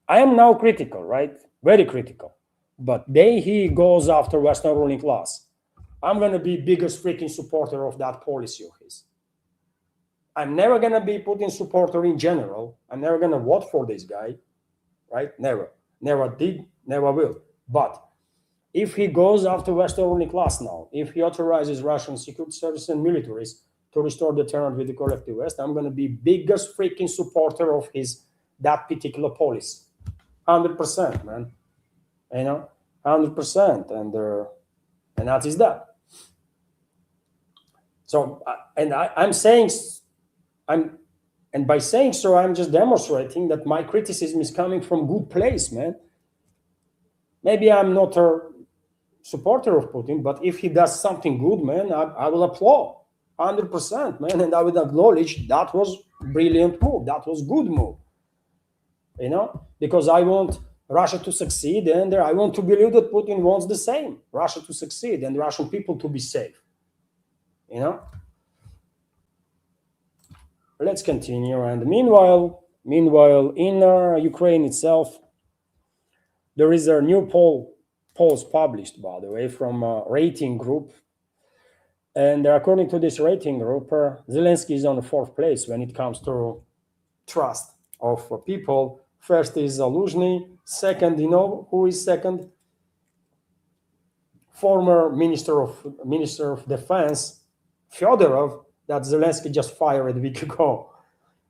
I am now critical, right? Very critical. But day he goes after Western ruling class, I'm going to be biggest freaking supporter of that policy of his. I'm never going to be Putin supporter in general. I'm never going to vote for this guy, right? Never. Never did, never will. But if he goes after Western ruling class now, if he authorizes Russian security services and militaries to restore the deterrent with the collective West, I'm going to be biggest freaking supporter of that particular policy. 100%, man. You know, 100%. And that is that. So, and I'm saying, and by saying so, I'm just demonstrating that my criticism is coming from good place, man. Maybe I'm not a supporter of Putin, but if he does something good, man, I will applaud 100%, man, and I will acknowledge that was brilliant move, that was good move, you know, because I want Russia to succeed, and I want to believe that Putin wants the same, Russia to succeed and Russian people to be safe, you know. Let's continue. And meanwhile, in Ukraine itself, there is a new polls published, by the way, from a rating group. And according to this rating group, Zelensky is on the 4th place when it comes to trust of people. First is Zaluzhny. Second, you know who is second? Former Minister of Defense, Fyodorov, that Zelensky just fired a week ago,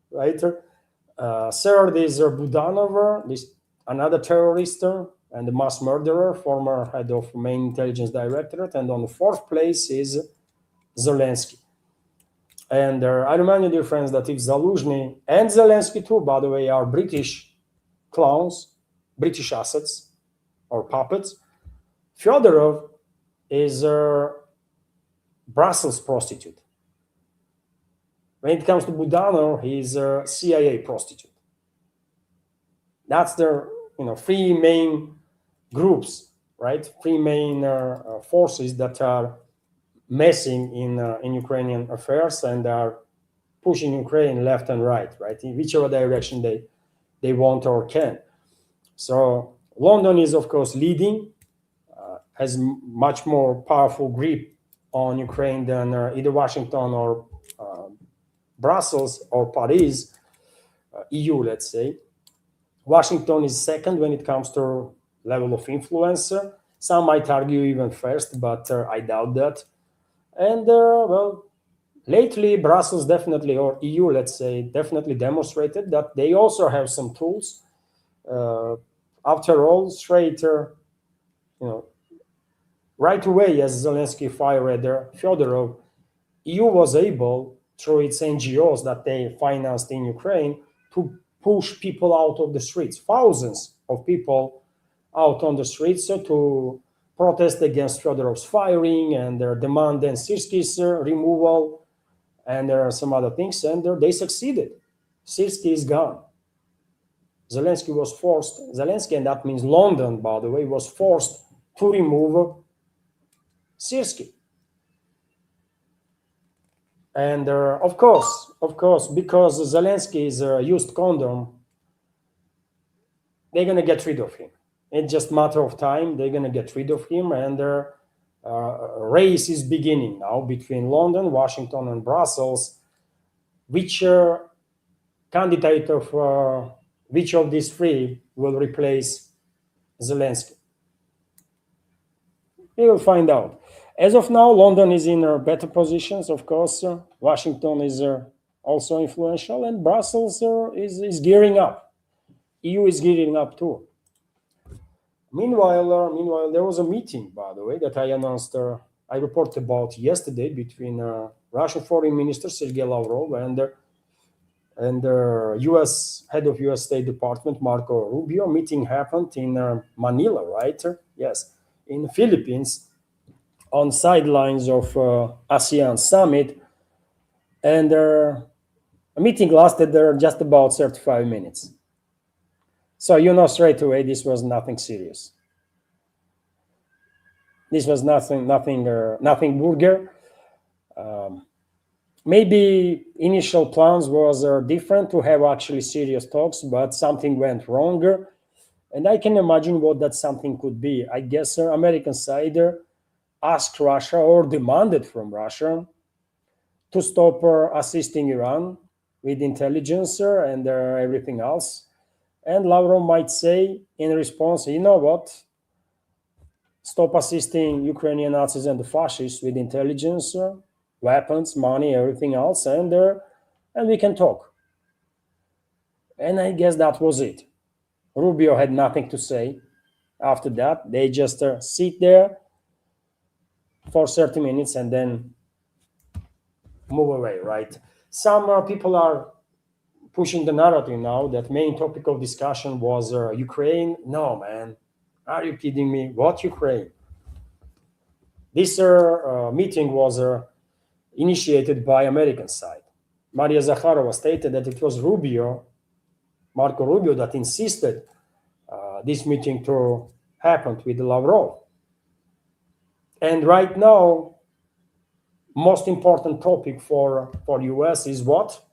right? Third is Budanov, another terrorist and a mass murderer, former head of main intelligence directorate. And on the 4th place is Zelensky. And I remind you, dear friends, that if Zaluzhny and Zelensky too, by the way, are British clowns, British assets or puppets, Fyodorov is a Brussels prostitute. When it comes to Budanov, he's a CIA prostitute. That's their, three main groups, right? Three main forces that are messing in Ukrainian affairs and are pushing Ukraine left and right, in whichever direction they want or can. So London is, of course, leading, has much more powerful grip on Ukraine than either Washington or Brussels or Paris, EU, let's say. Washington is second when it comes to level of influence. Some might argue even first, but I doubt that. And well, lately Brussels definitely, or EU, let's say, definitely demonstrated that they also have some tools. After all, straight, right away, as Zelensky fired Fyodorov, EU was able, through its NGOs that they financed in Ukraine, to push people out of the streets, thousands of people out on the streets to protest against Fyodorov's firing and their demand and Syrskyi's removal, and there are some other things, and they succeeded. Syrsky is gone. Zelensky was forced, Zelensky, and that means London, by the way, was forced to remove Syrsky. And of course, because Zelensky is a used condom, they're going to get rid of him. It's just a matter of time. They're going to get rid of him, and their race is beginning now between London, Washington, and Brussels. Which candidate of which of these three will replace Zelensky? We will find out. As of now, London is in better positions, of course. Washington is also influential, and Brussels is gearing up. EU is gearing up too. Meanwhile, there was a meeting, by the way, that I announced, I reported about yesterday between Russian Foreign Minister Sergei Lavrov and U.S. head of U.S. State Department Marco Rubio. Meeting happened in Manila, right? Yes, in the Philippines, on sidelines of ASEAN summit, and a meeting lasted just about 35 minutes. So you know straight away this was nothing serious. This was nothing burger. Maybe initial plans was different to have actually serious talks, but something went wrong, and I can imagine what that something could be. I guess American side asked Russia or demanded from Russia to stop assisting Iran with intelligence and everything else. And Lavrov might say in response, you know what? Stop assisting Ukrainian Nazis and the fascists with intelligence, weapons, money, everything else, and we can talk. And I guess that was it. Rubio had nothing to say after that. They just sit there for 30 minutes and then move away, right? Some people are pushing the narrative now that main topic of discussion was Ukraine. No, man, are you kidding me? What Ukraine? This meeting was initiated by American side. Maria Zakharova stated that it was Marco Rubio, that insisted this meeting to happen with Lavrov. And right now, most important topic for US is what?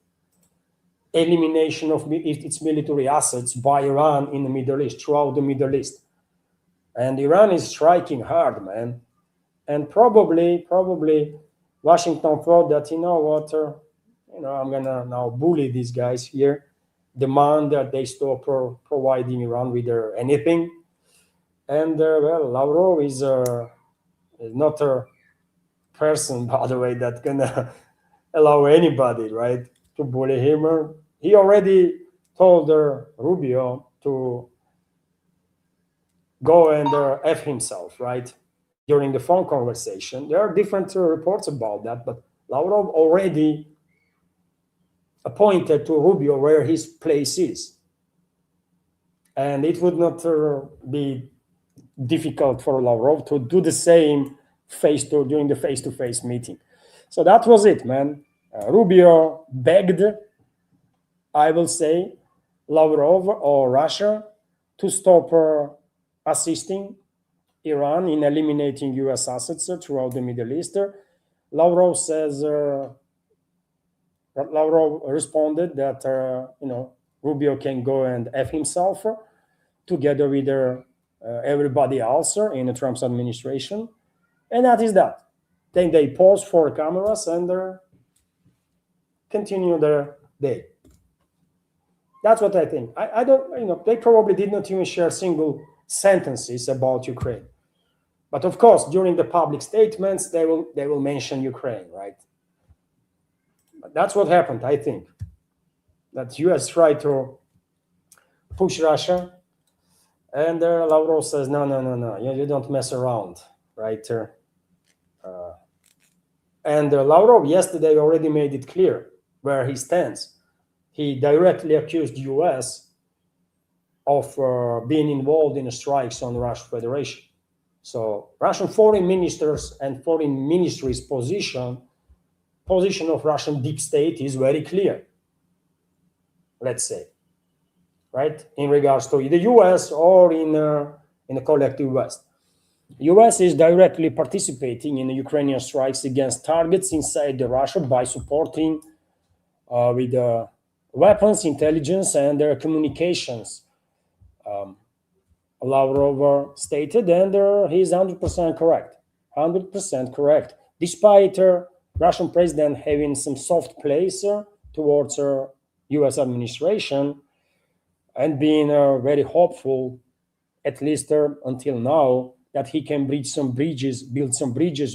Elimination of its military assets by Iran in the Middle East, throughout the Middle East. And Iran is striking hard, man. And probably Washington thought that, you know what, I'm gonna now bully these guys here, demand that they stop providing Iran with anything. And well, Lavrov is not a person, by the way, that's gonna allow anybody, right, to bully him. He already told Rubio to go and F himself, right, during the phone conversation. There are different reports about that, but Lavrov already appointed to Rubio where his place is. And it would not be difficult for Lavrov to do the same during the face-to-face meeting. So that was it, man. Rubio begged, I will say, Lavrov or Russia to stop assisting Iran in eliminating US assets throughout the Middle East. Lavrov responded that Rubio can go and F himself together with everybody else in the Trump's administration, and that is that. Then they pause for cameras and continue their day. That's what I think. I don't, they probably did not even share single sentences about Ukraine. But of course, during the public statements, they will mention Ukraine, right? But that's what happened, I think. That US tried to push Russia, and Lavrov says, no, no, no, no, you don't mess around, right? And Lavrov yesterday already made it clear where he stands. He directly accused US of being involved in strikes on the Russian Federation. So Russian foreign ministers and foreign ministries' position of Russian deep state is very clear, let's say, right? In regards to the US or in the collective West. US is directly participating in the Ukrainian strikes against targets inside Russia by supporting with weapons, intelligence, and their communications. Lavrov stated, and he's 100% correct. 100% correct. Despite Russian president having some soft place towards US administration and being very hopeful, at least until now, that he can build some bridges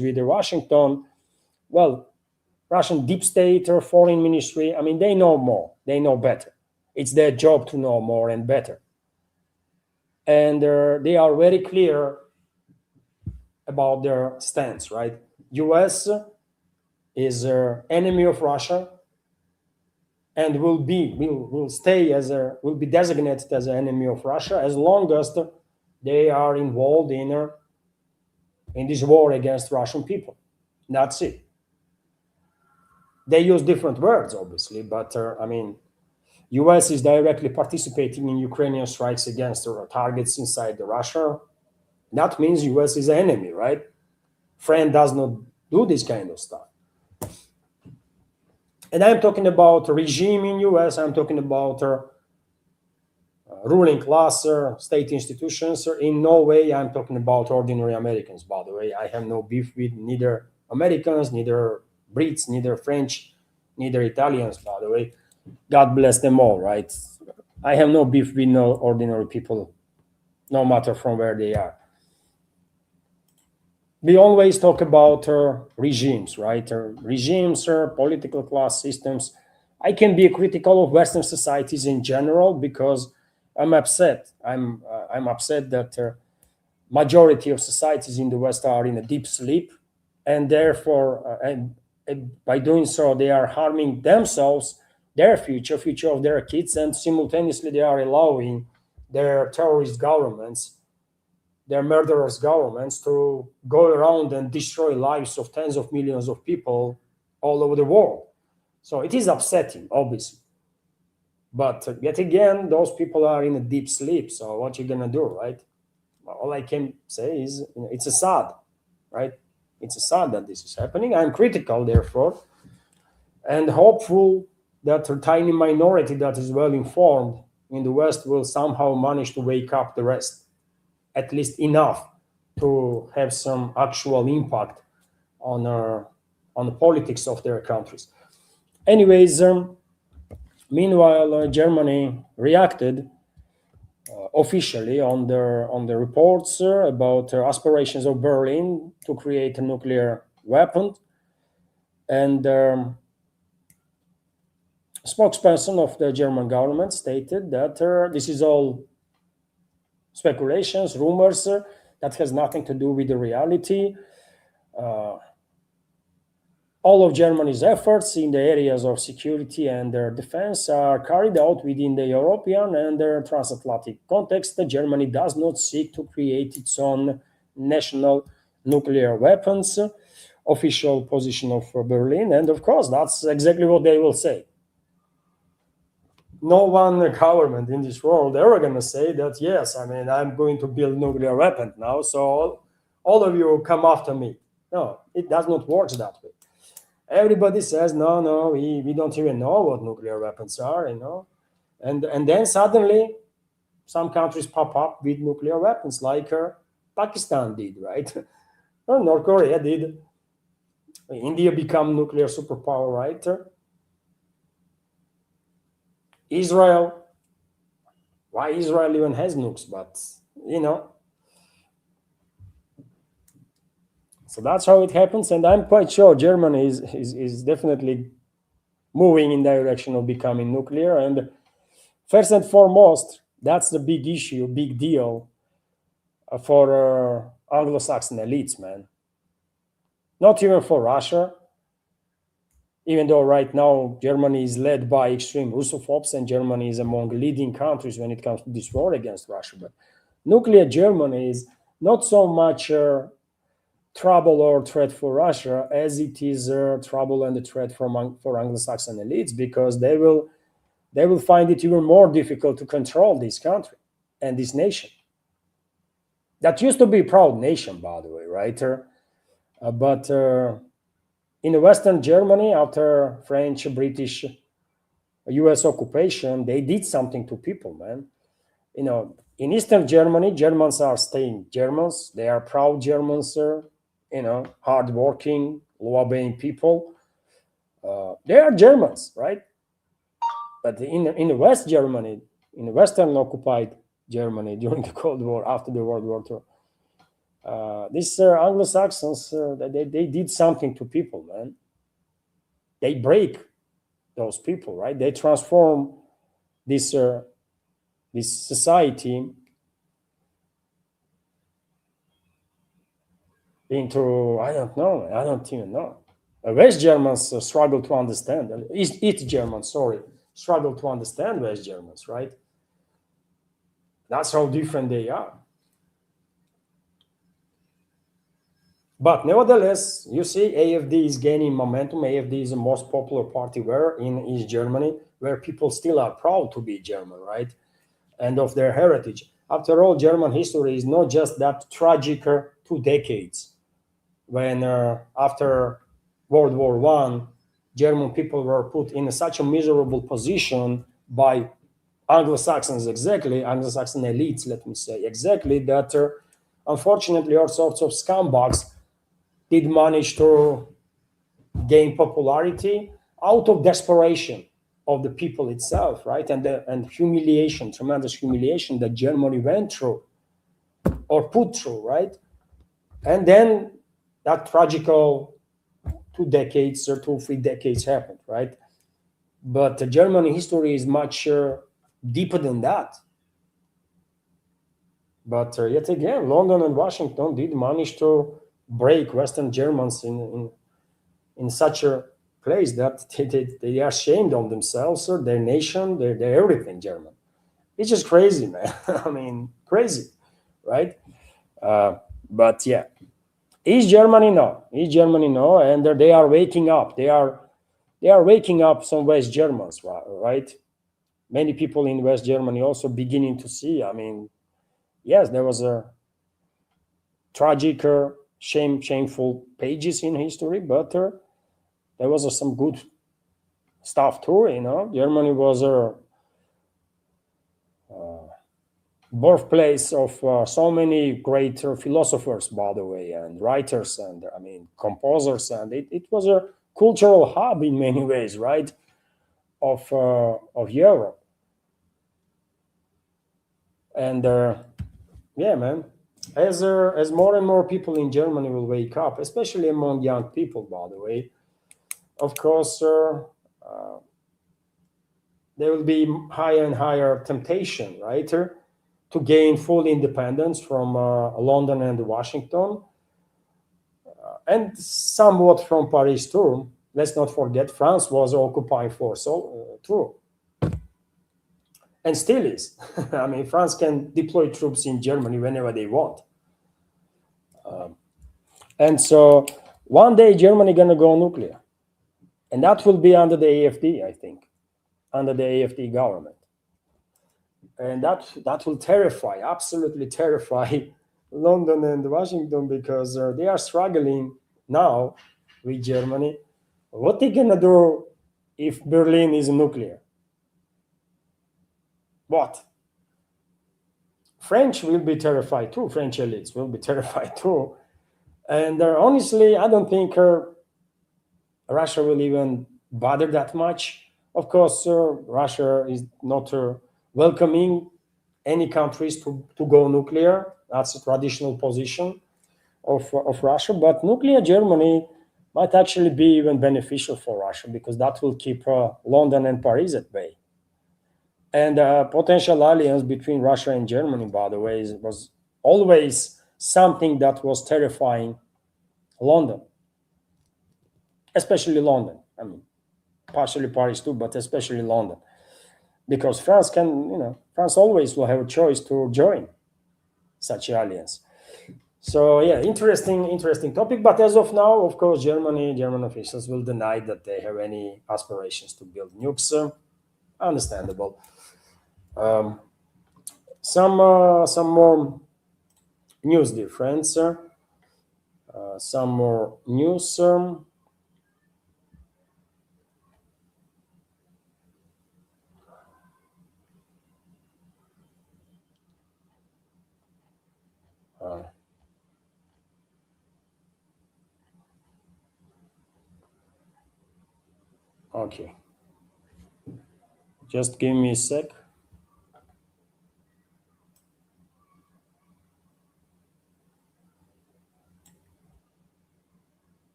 with Washington. Well, Russian deep state or foreign ministry, I mean, they know more, they know better. It's their job to know more and better. And they are very clear about their stance, right? US is an enemy of Russia and will be designated as an enemy of Russia as long as they are involved in this war against Russian people. That's it. They use different words, obviously, but I mean, US is directly participating in Ukrainian strikes against targets inside Russia. That means US is an enemy, right? Friend does not do this kind of stuff. And I'm talking about regime in US. I'm talking about ruling class, state institutions. In no way I'm talking about ordinary Americans, by the way. I have no beef with neither Americans, neither Brits, neither French, neither Italians, by the way. God bless them all, right? I have no beef with no ordinary people, no matter from where they are. We always talk about regimes, right? Regimes, political class systems. I can be critical of Western societies in general because I'm upset. I'm upset that majority of societies in the West are in a deep sleep, and therefore, and by doing so, they are harming themselves, their future of their kids, and simultaneously they are allowing their terrorist governments, their murderous governments, to go around and destroy lives of tens of millions of people all over the world. So it is upsetting, obviously. But yet again, those people are in a deep sleep. So what you gonna do, right? All I can say is it's a sad, right? It's a sad that this is happening. I'm critical, therefore, and hopeful that a tiny minority that is well informed in the West will somehow manage to wake up the rest, at least enough to have some actual impact on the politics of their countries. Anyways, meanwhile, Germany reacted officially on the reports about aspirations of Berlin to create a nuclear weapon, and spokesperson of the German government stated that this is all speculations, rumors, that has nothing to do with the reality. All of Germany's efforts in the areas of security and defense are carried out within the European and transatlantic context. Germany does not seek to create its own national nuclear weapons, official position of Berlin. And of course, that's exactly what they will say. No one government in this world ever going to say that, yes, I mean, I'm going to build nuclear weapon now, so all of you come after me. No, it does not work that way. Everybody says, no, we don't even know what nuclear weapons are, and then suddenly some countries pop up with nuclear weapons, like Pakistan did, right? Or North Korea did. India become nuclear superpower, right? Israel Why Israel even has nukes? But you know, so that's how it happens, and I'm quite sure Germany is definitely moving in direction of becoming nuclear. And first and foremost, that's the big issue, big deal for Anglo-Saxon elites, man. Not even for Russia, even though right now Germany is led by extreme Russophobes and Germany is among leading countries when it comes to this war against Russia. But nuclear Germany is not so much trouble or threat for Russia as it is trouble and a threat for Anglo-Saxon elites, because they will find it even more difficult to control this country and this nation. That used to be a proud nation, by the way, right? But in Western Germany, after French, British, US occupation, they did something to people, man. You know, in Eastern Germany, Germans are staying Germans. They are proud Germans, hardworking, law-obeying people. They are Germans, right? But in the West Germany, in the Western occupied Germany during the Cold War, after the World War II, these Anglo-Saxons, they did something to people, man. They break those people, right? They transform this this society into, I don't know, I don't even know. West Germans struggle to understand. East Germans, sorry, struggle to understand West Germans, right? That's how different they are. But nevertheless, you see, AfD is gaining momentum. AfD is the most popular party where in East Germany, where people still are proud to be German, right? And of their heritage. After all, German history is not just that tragic 2 decades when after World War One, German people were put in such a miserable position by Anglo-Saxons, exactly, Anglo-Saxon elites, let me say, exactly, that unfortunately all sorts of scumbags did manage to gain popularity out of desperation of the people itself, right? And humiliation, tremendous humiliation that Germany went through or put through, right? And then that tragical 2 decades or 2, 3 decades happened, right? But German history is much deeper than that. But yet again, London and Washington did manage to break Western Germans in such a place that they are ashamed of themselves or their nation, their everything German. It's just crazy, man. I mean, crazy, right? But yeah, East Germany, no. East Germany, no. And they are waking up. They are waking up some West Germans, right? Many people in West Germany also beginning to see. I mean, yes, there was a tragic, shameful pages in history, but there was some good stuff too. You know, Germany was a birthplace of so many great philosophers, by the way, and writers, and I mean composers, and it was a cultural hub in many ways, right, of Europe. And yeah, man, as more and more people in Germany will wake up, especially among young people, by the way, of course, there will be higher and higher temptation, right, to gain full independence from London and Washington, and somewhat from Paris too. Let's not forget France was occupying force too, and still is. I mean, France can deploy troops in Germany whenever they want, and so one day Germany gonna go nuclear, and that will be under the AfD, I think, under the AfD government. And that will terrify, absolutely terrify London and Washington, because they are struggling now with Germany. What they gonna do if Berlin is nuclear? What? French will be terrified too. French elites will be terrified too. And honestly, I don't think Russia will even bother that much. Of course, Russia is not welcoming any countries to go nuclear. That's a traditional position of Russia. But nuclear Germany might actually be even beneficial for Russia, because that will keep London and Paris at bay. And potential alliance between Russia and Germany, by the way, was always something that was terrifying London, especially London. I mean, partially Paris too, but especially London, because France France always will have a choice to join such alliance. So yeah, interesting topic. But as of now, of course, German officials will deny that they have any aspirations to build nukes. Understandable. Some more news difference. Some more news. Okay. Just give me a sec.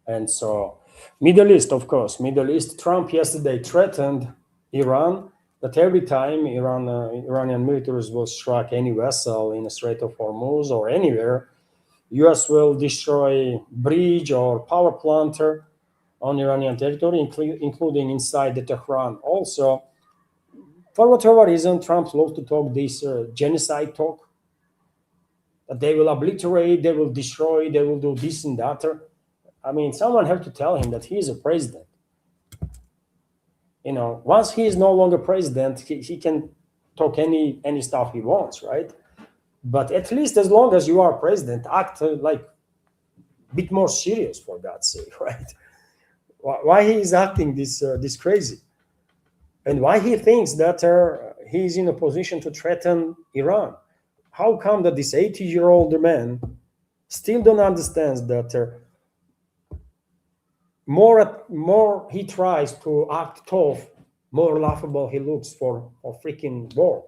And so, Middle East, of course, Middle East. Trump yesterday threatened Iran that every time Iranian militaries will strike any vessel in the Strait of Hormuz or anywhere, U.S. will destroy bridge or power plant on Iranian territory, including inside the Tehran. Also, for whatever reason, Trump loves to talk this genocide talk, that they will obliterate, they will destroy, they will do this and that. I mean, someone have to tell him that he is a president. Once he is no longer president, he can talk any stuff he wants, right? But at least as long as you are president, act like a bit more serious, for God's sake, right? Why he is acting this crazy? And why he thinks that he is in a position to threaten Iran? How come that this 80-year-old man still don't understand that more he tries to act tough, more laughable he looks for a freaking war?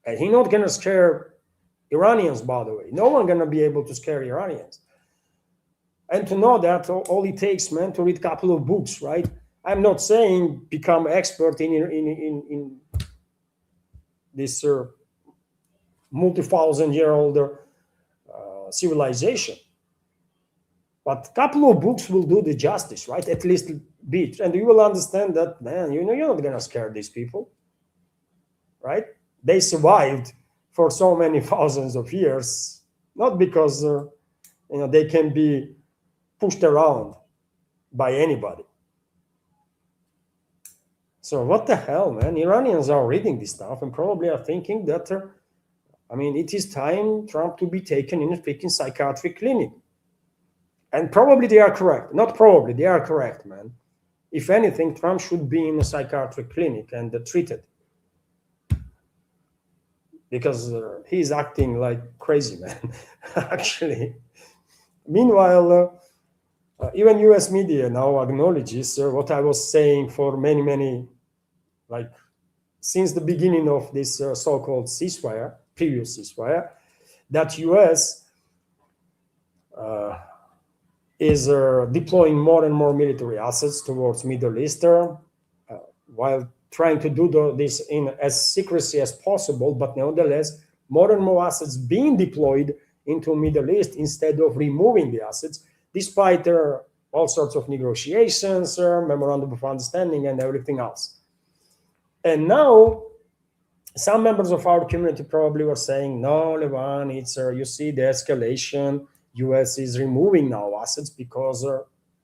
And he's not gonna scare Iranians, by the way. No one gonna be able to scare Iranians. And to know that, all it takes, man, to read a couple of books, right? I'm not saying become expert in this multi-thousand-year-old civilization. But a couple of books will do the justice, right? At least a bit. And you will understand that, man, you're not going to scare these people, right? They survived for so many thousands of years, not because they can be pushed around by anybody. So what the hell, man? Iranians are reading this stuff and probably are thinking that, it is time Trump to be taken in a freaking psychiatric clinic. And probably they are correct. Not probably, they are correct, man. If anything, Trump should be in a psychiatric clinic and treated. Because he's acting like crazy, man, actually. Meanwhile, even US media now acknowledges what I was saying for many, since the beginning of this so-called previous ceasefire, that US is deploying more and more military assets towards Middle East, while trying to do this in as secrecy as possible, but nevertheless, more and more assets being deployed into Middle East instead of removing the assets, despite all sorts of negotiations, memorandum of understanding, and everything else. And now, some members of our community probably were saying, no, Levan, it's, you see the escalation, US is removing now assets because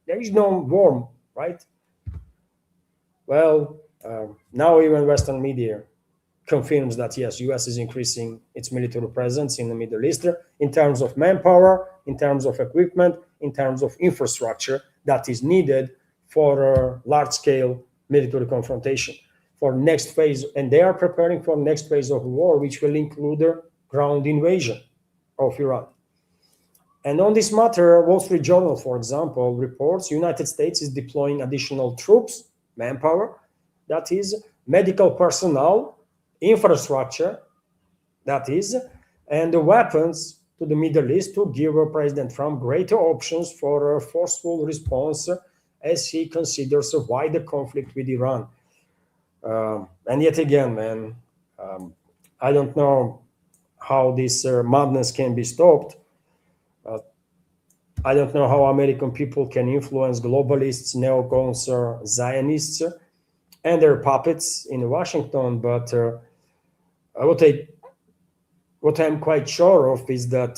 there is no war, right? Well, now even Western media confirms that, yes, US is increasing its military presence in the Middle East in terms of manpower, in terms of equipment, in terms of infrastructure that is needed for large-scale military confrontation for next phase. And they are preparing for next phase of war, which will include a ground invasion of Iran. And on this matter, Wall Street Journal, for example, reports United States is deploying additional troops manpower, that is, medical personnel, infrastructure, that is, and the weapons to the Middle East to give President Trump greater options for a forceful response as he considers a wider conflict with Iran. And yet again, man, I don't know how this madness can be stopped. I don't know how American people can influence globalists, neocons, Zionists, and their puppets in Washington. But what I'm quite sure of is that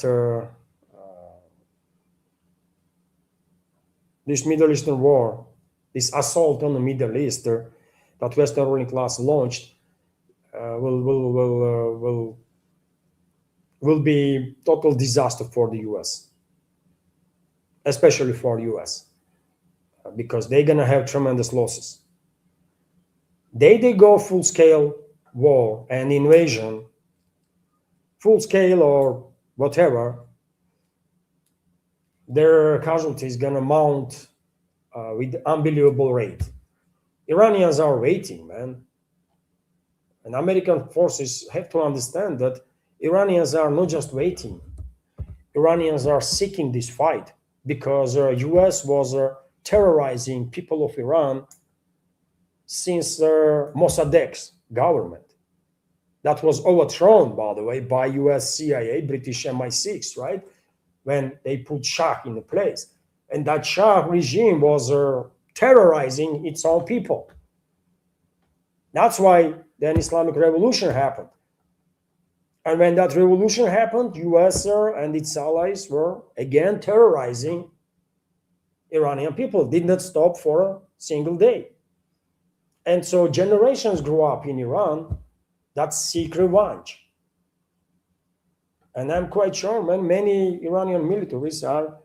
this Middle Eastern war, this assault on the Middle East that Western ruling class launched, will be total disaster for the U.S., especially for U.S., because they're gonna have tremendous losses. They go full-scale war and invasion, full-scale or whatever, their casualties gonna mount with unbelievable rate. Iranians are waiting, man. And American forces have to understand that Iranians are not just waiting. Iranians are seeking this fight because US was terrorizing people of Iran since Mossadegh's government. That was overthrown, by the way, by US CIA, British MI6, right? When they put Shah in place. And that Shah regime was terrorizing its own people. That's why then Islamic Revolution happened. And when that revolution happened, US and its allies were again terrorizing Iranian people. Did not stop for a single day. And so generations grew up in Iran that seek revenge. And I'm quite sure, man, many Iranian militaries are,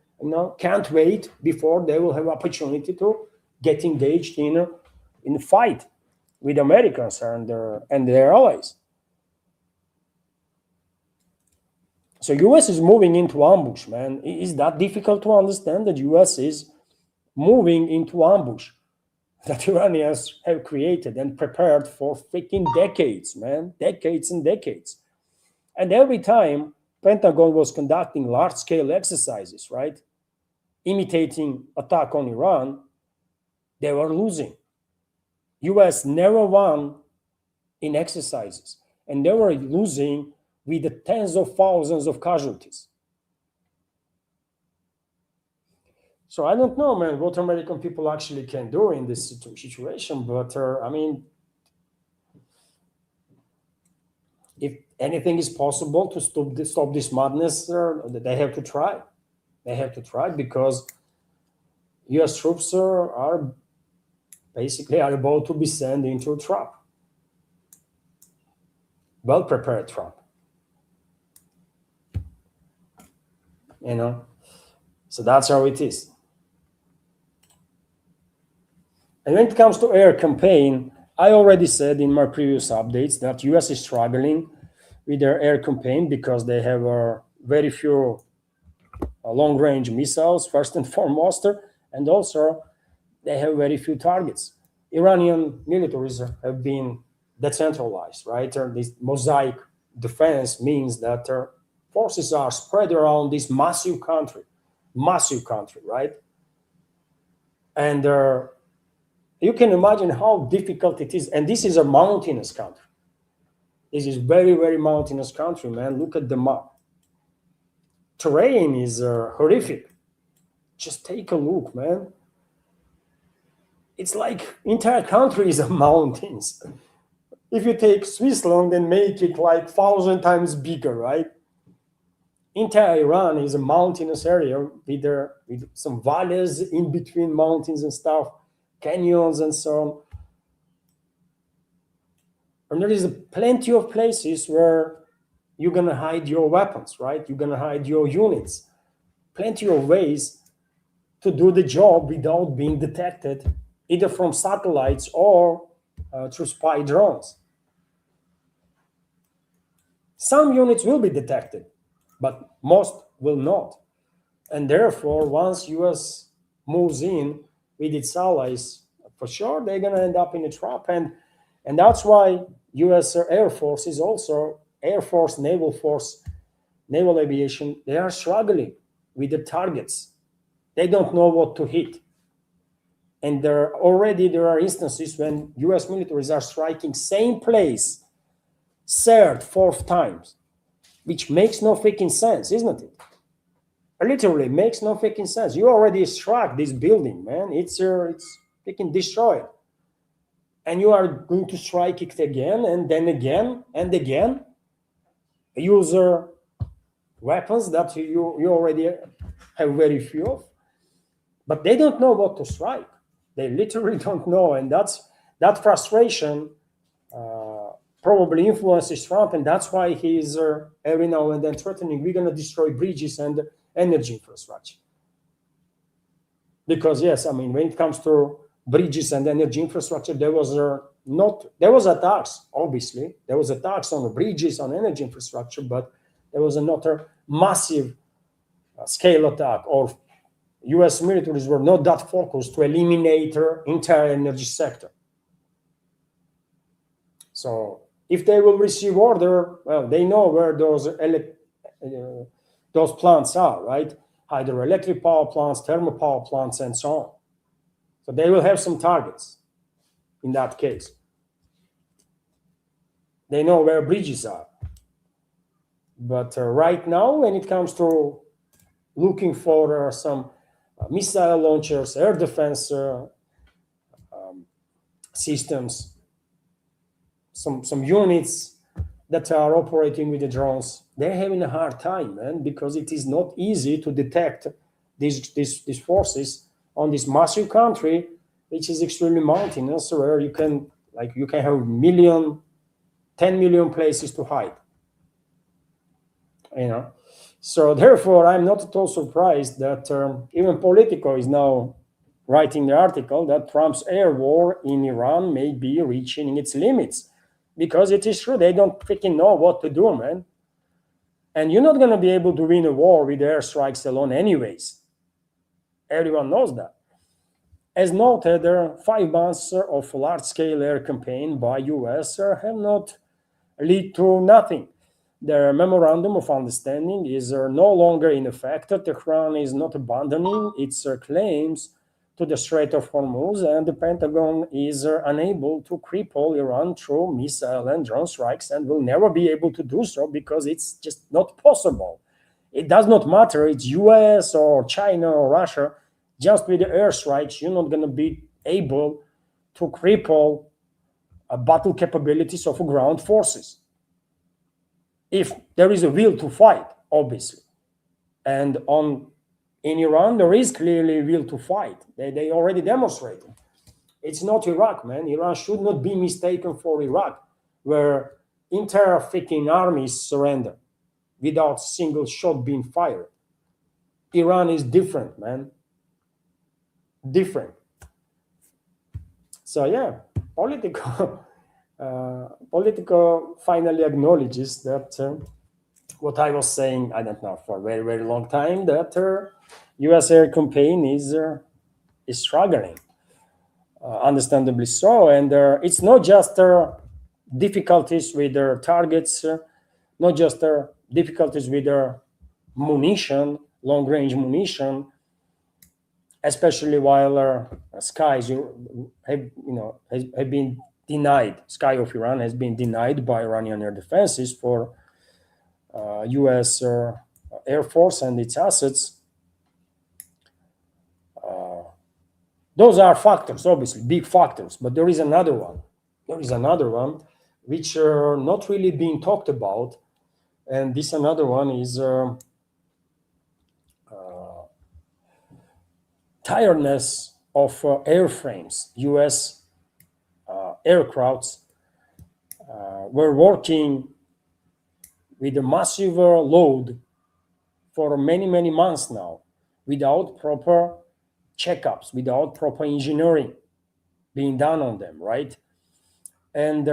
can't wait before they will have opportunity to get engaged in a fight with Americans and their allies. So US is moving into ambush, man. Is that difficult to understand that US is moving into ambush that Iranians have created and prepared for freaking decades, man, decades and decades. And every time Pentagon was conducting large-scale exercises, right, imitating attack on Iran, they were losing. US never won in exercises, and they were losing with the tens of thousands of casualties. So I don't know, man, what American people actually can do in this situation, but if anything is possible to stop this madness, they have to try. They have to try because US troops are basically about to be sent into a trap. Well-prepared trap. So that's how it is. And when it comes to air campaign, I already said in my previous updates that US is struggling with their air campaign because they have very few long-range missiles, first and foremost, and also they have very few targets. Iranian militaries have been decentralized, right? This mosaic defense means that their forces are spread around this massive country, right? And you can imagine how difficult it is. And this is a mountainous country. This is very, very mountainous country, man. Look at the map. Terrain is horrific. Just take a look, man. It's like entire country is mountains. If you take Switzerland and make it like 1,000 times bigger, right? Entire Iran is a mountainous area with some valleys in between mountains and stuff, canyons and so on. And there is plenty of places where you're gonna hide your weapons, right? You're gonna hide your units. Plenty of ways to do the job without being detected, either from satellites or through spy drones. Some units will be detected, but most will not. And therefore, once US moves in with its allies for sure they're going to end up in a trap. And that's why U.S. Air Force is also Air Force, Naval Force, Naval Aviation. They are struggling with the targets. They don't know what to hit. And there are instances when U.S. militaries are striking same place, third, fourth times, which makes no freaking sense, isn't it? Literally makes no freaking sense. You already struck this building, man. It's freaking destroyed. And you are going to strike it again and then again and again. Use weapons that you already have very few of. But they don't know what to strike. They literally don't know. And that frustration probably influences Trump. And that's why he's every now and then threatening, we're going to destroy bridges and energy infrastructure. Because yes, I mean, when it comes to bridges and energy infrastructure, there was attacks, obviously. There was attacks on the bridges, on energy infrastructure, but there was not a massive scale attack, or US militaries were not that focused to eliminate the entire energy sector. So if they will receive order, well, they know where those plants are, right? Hydroelectric power plants, thermal power plants, and so on. So they will have some targets in that case. They know where bridges are. But right now, when it comes to looking for some missile launchers, air defense systems, some units that are operating with the drones, they're having a hard time, man, because it is not easy to detect these forces on this massive country, which is extremely mountainous, where you can have 10 million places to hide. So therefore, I'm not at all surprised that even Politico is now writing the article that Trump's air war in Iran may be reaching its limits, because it is true, they don't freaking know what to do, man. And you're not going to be able to win a war with airstrikes alone anyways. Everyone knows that. As noted, there are 5 months of large-scale air campaign by US have not led to nothing. The memorandum of understanding is no longer in effect. Tehran is not abandoning its claims to the Strait of Hormuz, and the Pentagon is unable to cripple Iran through missile and drone strikes, and will never be able to do so because it's just not possible. It does not matter, it's US or China or Russia, just with the airstrikes, you're not going to be able to cripple battle capabilities of ground forces. If there is a will to fight, obviously. And in Iran, there is clearly will to fight. They already demonstrated. It's not Iraq, man. Iran should not be mistaken for Iraq, where entire freaking armies surrender without single shot being fired. Iran is different, man. Different. So yeah, Politico finally acknowledges that what I was saying, I don't know, for a very, very long time, that U.S. air campaign is struggling, understandably so. And it's not just difficulties with their targets, not just difficulties with their munition, long-range munition, especially while skies have been denied. Sky of Iran has been denied by Iranian air defenses for U.S. Air Force and its assets. Those are factors, obviously, big factors. But there is another one. There is another one which are not really being talked about. And this another one is tiredness of airframes. U.S. aircrafts were working with a massive load for many, many months now without proper checkups, without proper engineering being done on them, right? And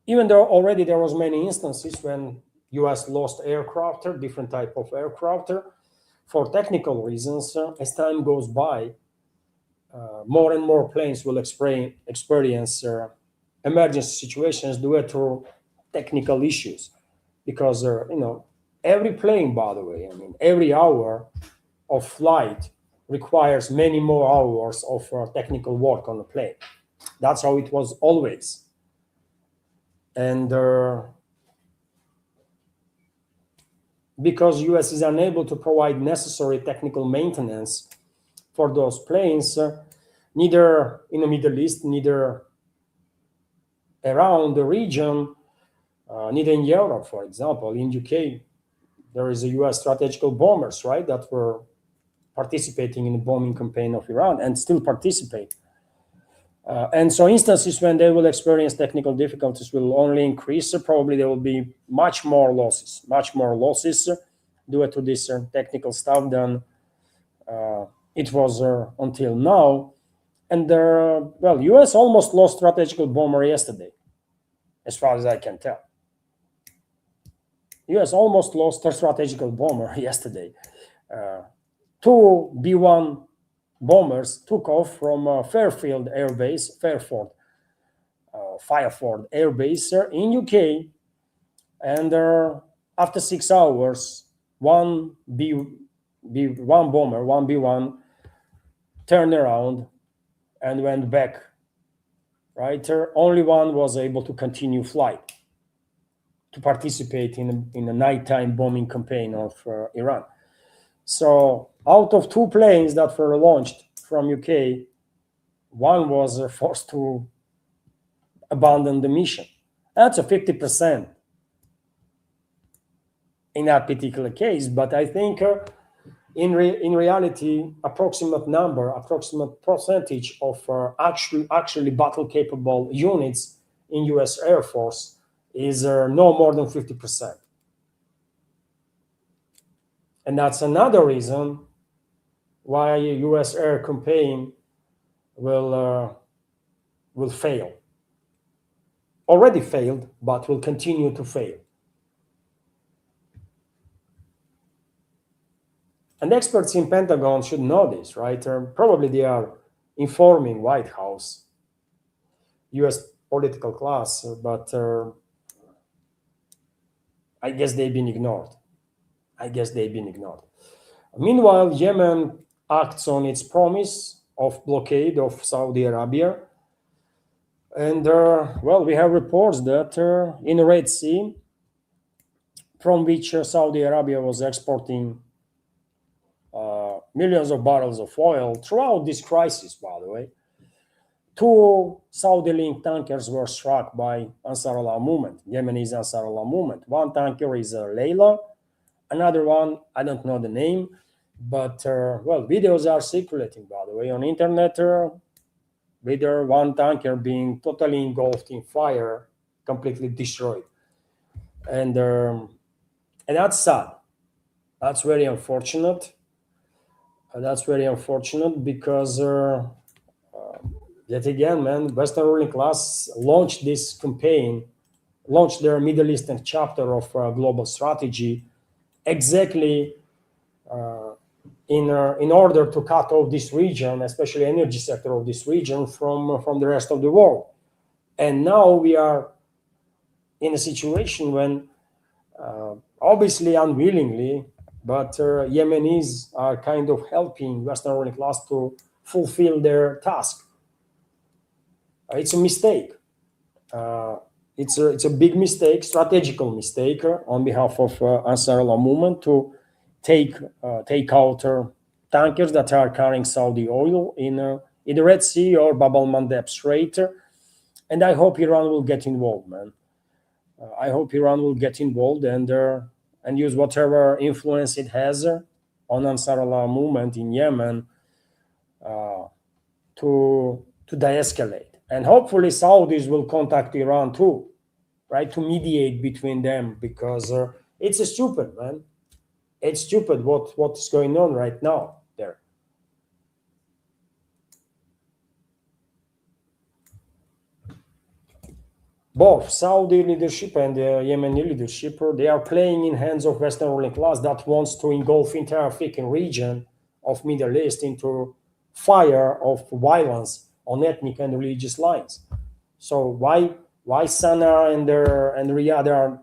even though already there was many instances when US lost aircraft, different type of aircraft, for technical reasons, as time goes by, more and more planes will experience emergency situations due to technical issues. Because every plane, by the way, I mean, every hour of flight requires many more hours of technical work on the plane. That's how it was always. And because US is unable to provide necessary technical maintenance for those planes, neither in the Middle East, neither around the region, neither in Europe, for example. In UK, there is a US strategical bombers, right, that were participating in the bombing campaign of Iran and still participate. And so instances when they will experience technical difficulties will only increase. Probably there will be much more losses due to this technical stuff than it was until now. And US almost lost strategical bomber yesterday, as far as I can tell. US almost lost a strategical bomber yesterday. Two B-1 bombers took off from Fairfield Air Base, Fireford Air Base in UK, and after 6 hours, one B-1, turned around and went back. Right, only one was able to continue flight to participate in a nighttime bombing campaign of Iran. So out of two planes that were launched from UK, one was forced to abandon the mission. That's a 50% in that particular case. But I think in reality, approximate percentage of actually battle-capable units in US Air Force is no more than 50%. And that's another reason why a US air campaign will fail. Already failed, but will continue to fail. And experts in Pentagon should know this, right? Probably they are informing White House, US political class, but I guess they've been ignored. Meanwhile, Yemen acts on its promise of blockade of Saudi Arabia. And, we have reports that in the Red Sea, from which Saudi Arabia was exporting millions of barrels of oil throughout this crisis, by the way, two Saudi-linked tankers were struck by Ansar Allah movement, Yemeni's Ansar Allah movement. One tanker is Layla. Another one, I don't know the name, but videos are circulating, by the way, on internet, with one tanker being totally engulfed in fire, completely destroyed, and that's sad. That's very unfortunate. Because yet again, man, Western ruling class launched this campaign, launched their Middle Eastern chapter of global strategy, exactly in order to cut off this region, especially energy sector of this region, from the rest of the world. And now we are in a situation when, obviously unwillingly, but Yemenis are kind of helping Western ruling class to fulfill their task. It's a mistake. It's a big mistake, strategical mistake on behalf of Ansar Allah movement to take out tankers that are carrying Saudi oil in the Red Sea or Bab al-Mandeb Strait. And I hope Iran will get involved, man. I hope Iran will get involved and use whatever influence it has on Ansar Allah movement in Yemen to de-escalate. And hopefully Saudis will contact Iran too, right, to mediate between them, because it's stupid, man. It's stupid what is going on right now there. Both Saudi leadership and Yemeni leadership, they are playing in hands of Western ruling class that wants to engulf entire freaking region of Middle East into fire of violence on ethnic and religious lines. So why Sana and Riyadh are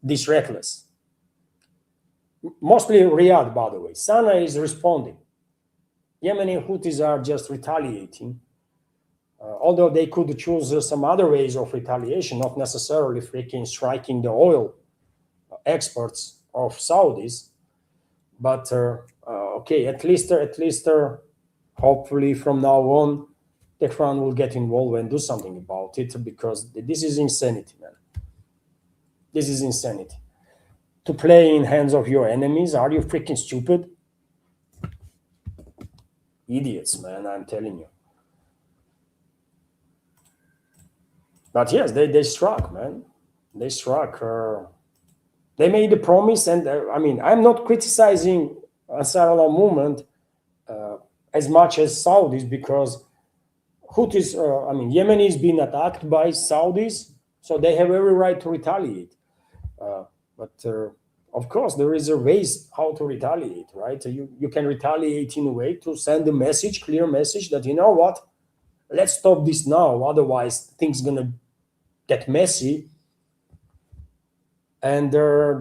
this reckless? Mostly Riyadh, by the way. Sana is responding. Yemeni Houthis are just retaliating, although they could choose some other ways of retaliation, not necessarily freaking striking the oil exports of Saudis. But okay, at least hopefully from now on, Tehran will get involved and do something about it, because this is insanity, man. This is insanity. To play in hands of your enemies, are you freaking stupid? Idiots, man, I'm telling you. But yes, they struck, man. They struck. They made a promise, and I mean, I'm not criticizing Ansarullah movement as much as Saudis, because Houthis, I mean, Yemenis being attacked by Saudis, so they have every right to retaliate. But of course, there is a ways how to retaliate, right? You can retaliate in a way to send a message, clear message that, you know what, let's stop this now, otherwise things gonna get messy, and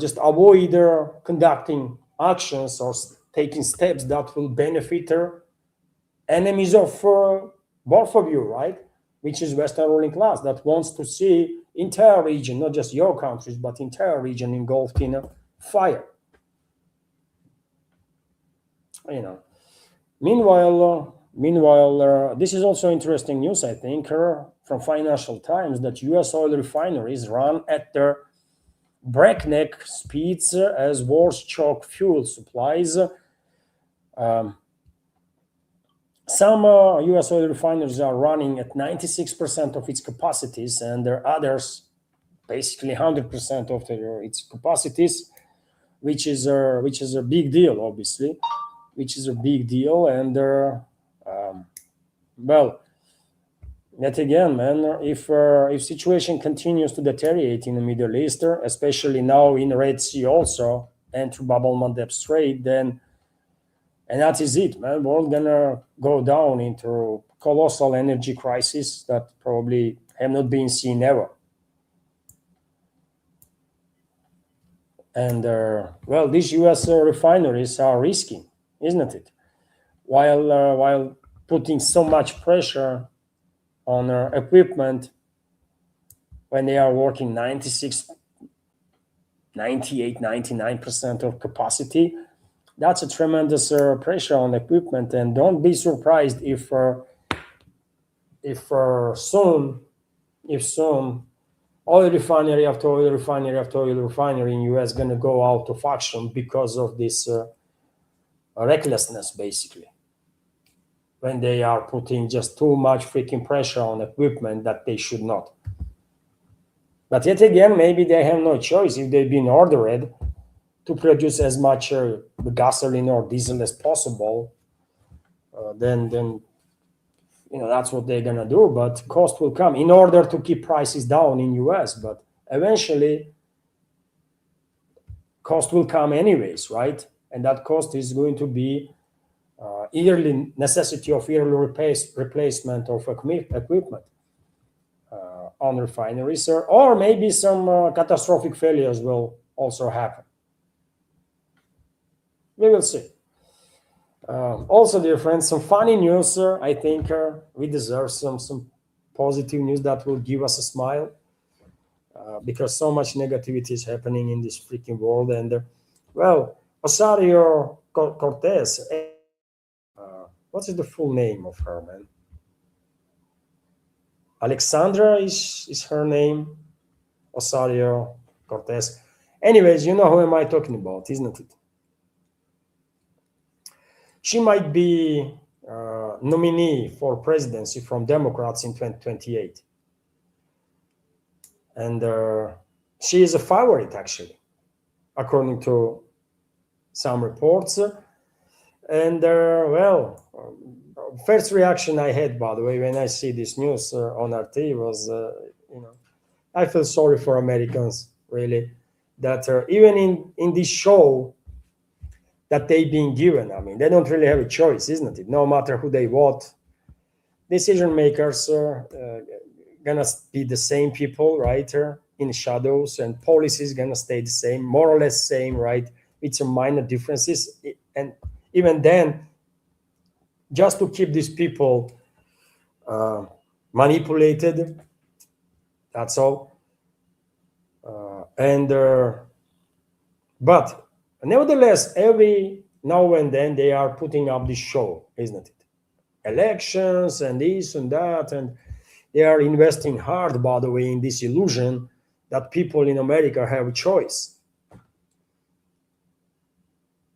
just avoid conducting actions or taking steps that will benefit enemies of both of you, right? Which is Western ruling class that wants to see entire region, not just your countries, but entire region engulfed in fire. You know. Meanwhile, this is also interesting news, I think, from Financial Times, that U.S. oil refineries run at their breakneck speeds as wars choke fuel supplies. Some U.S. oil refineries are running at 96% of its capacities, and there are others basically 100% of its capacities, which is a big deal, obviously, which is a big deal. And well, yet again, man, if situation continues to deteriorate in the Middle East, especially now in Red Sea also, and through Bab el-Mandeb Strait, then, and that is it, man. We're gonna go down into colossal energy crisis that probably have not been seen ever. And well, these U.S. refineries are risky, isn't it? While putting so much pressure on equipment when they are working 96, 98, 99% of capacity, that's a tremendous pressure on equipment. And don't be surprised if soon oil refinery after oil refinery after oil refinery in US going to go out of action because of this recklessness, basically, when they are putting just too much freaking pressure on equipment that they should not. But yet again, maybe they have no choice. If they've been ordered to produce as much gasoline or diesel as possible, then that's what they're gonna do. But cost will come in order to keep prices down in US. But eventually, cost will come anyways, right? And that cost is going to be yearly necessity of yearly replacement of equipment on refineries, or maybe some catastrophic failures will also happen. We will see. Also, dear friends, some funny news. I think we deserve some positive news that will give us a smile, because so much negativity is happening in this freaking world. And well, Osario Cortez, what is the full name of her, man? Alexandra is her name. Osario Cortez. Anyways, you know who am I talking about, isn't it? She might be nominee for presidency from Democrats in 2028. And she is a favorite, actually, according to some reports. And well, first reaction I had, by the way, when I see this news on RT was, I feel sorry for Americans, really, that even in this show, that they being given. I mean, they don't really have a choice, isn't it? No matter who they vote, decision makers are gonna be the same people, right? In shadows, and policies gonna stay the same, more or less same, right? With some minor differences, and even then, just to keep these people manipulated. That's all. And but nevertheless, every now and then they are putting up this show, isn't it? Elections and this and that, and they are investing hard, by the way, in this illusion that people in America have a choice.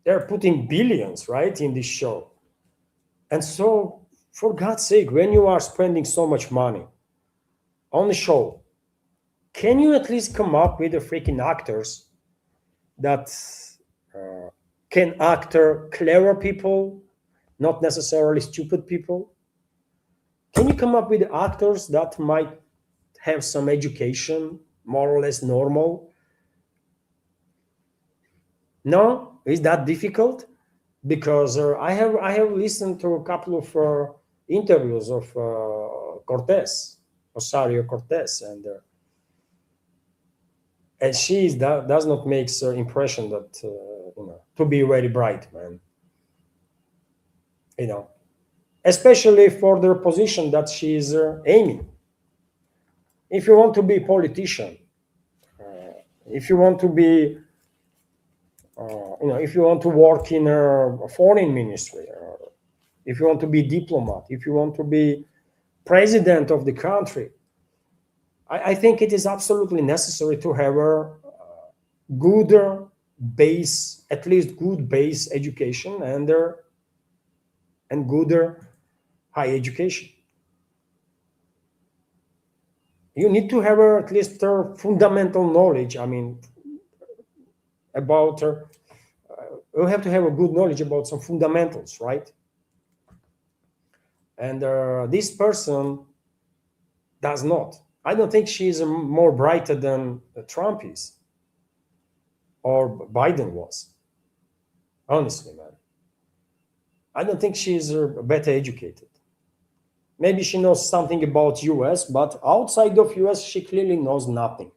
They're putting billions, right, in this show. And so, for God's sake, when you are spending so much money on the show, can you at least come up with the freaking actors that can actor clever people, not necessarily stupid people? Can you come up with actors that might have some education, more or less normal? No, is that difficult? Because I have listened to a couple of interviews of Cortez, Rosario Cortez, and she does not make the impression that to be very bright, man. Especially for the position that she is aiming. If you want to be a politician, if you want to be, if you want to work in a foreign ministry, if you want to be diplomat, if you want to be president of the country, I think it is absolutely necessary to have a good base, at least good base education and good high education. You need to have at least fundamental knowledge. I mean, about you have to have a good knowledge about some fundamentals, right? And this person does not. I don't think she is more brighter than Trump is or Biden was. Honestly, man, I don't think she is better educated. Maybe she knows something about US, but outside of US, she clearly knows nothing.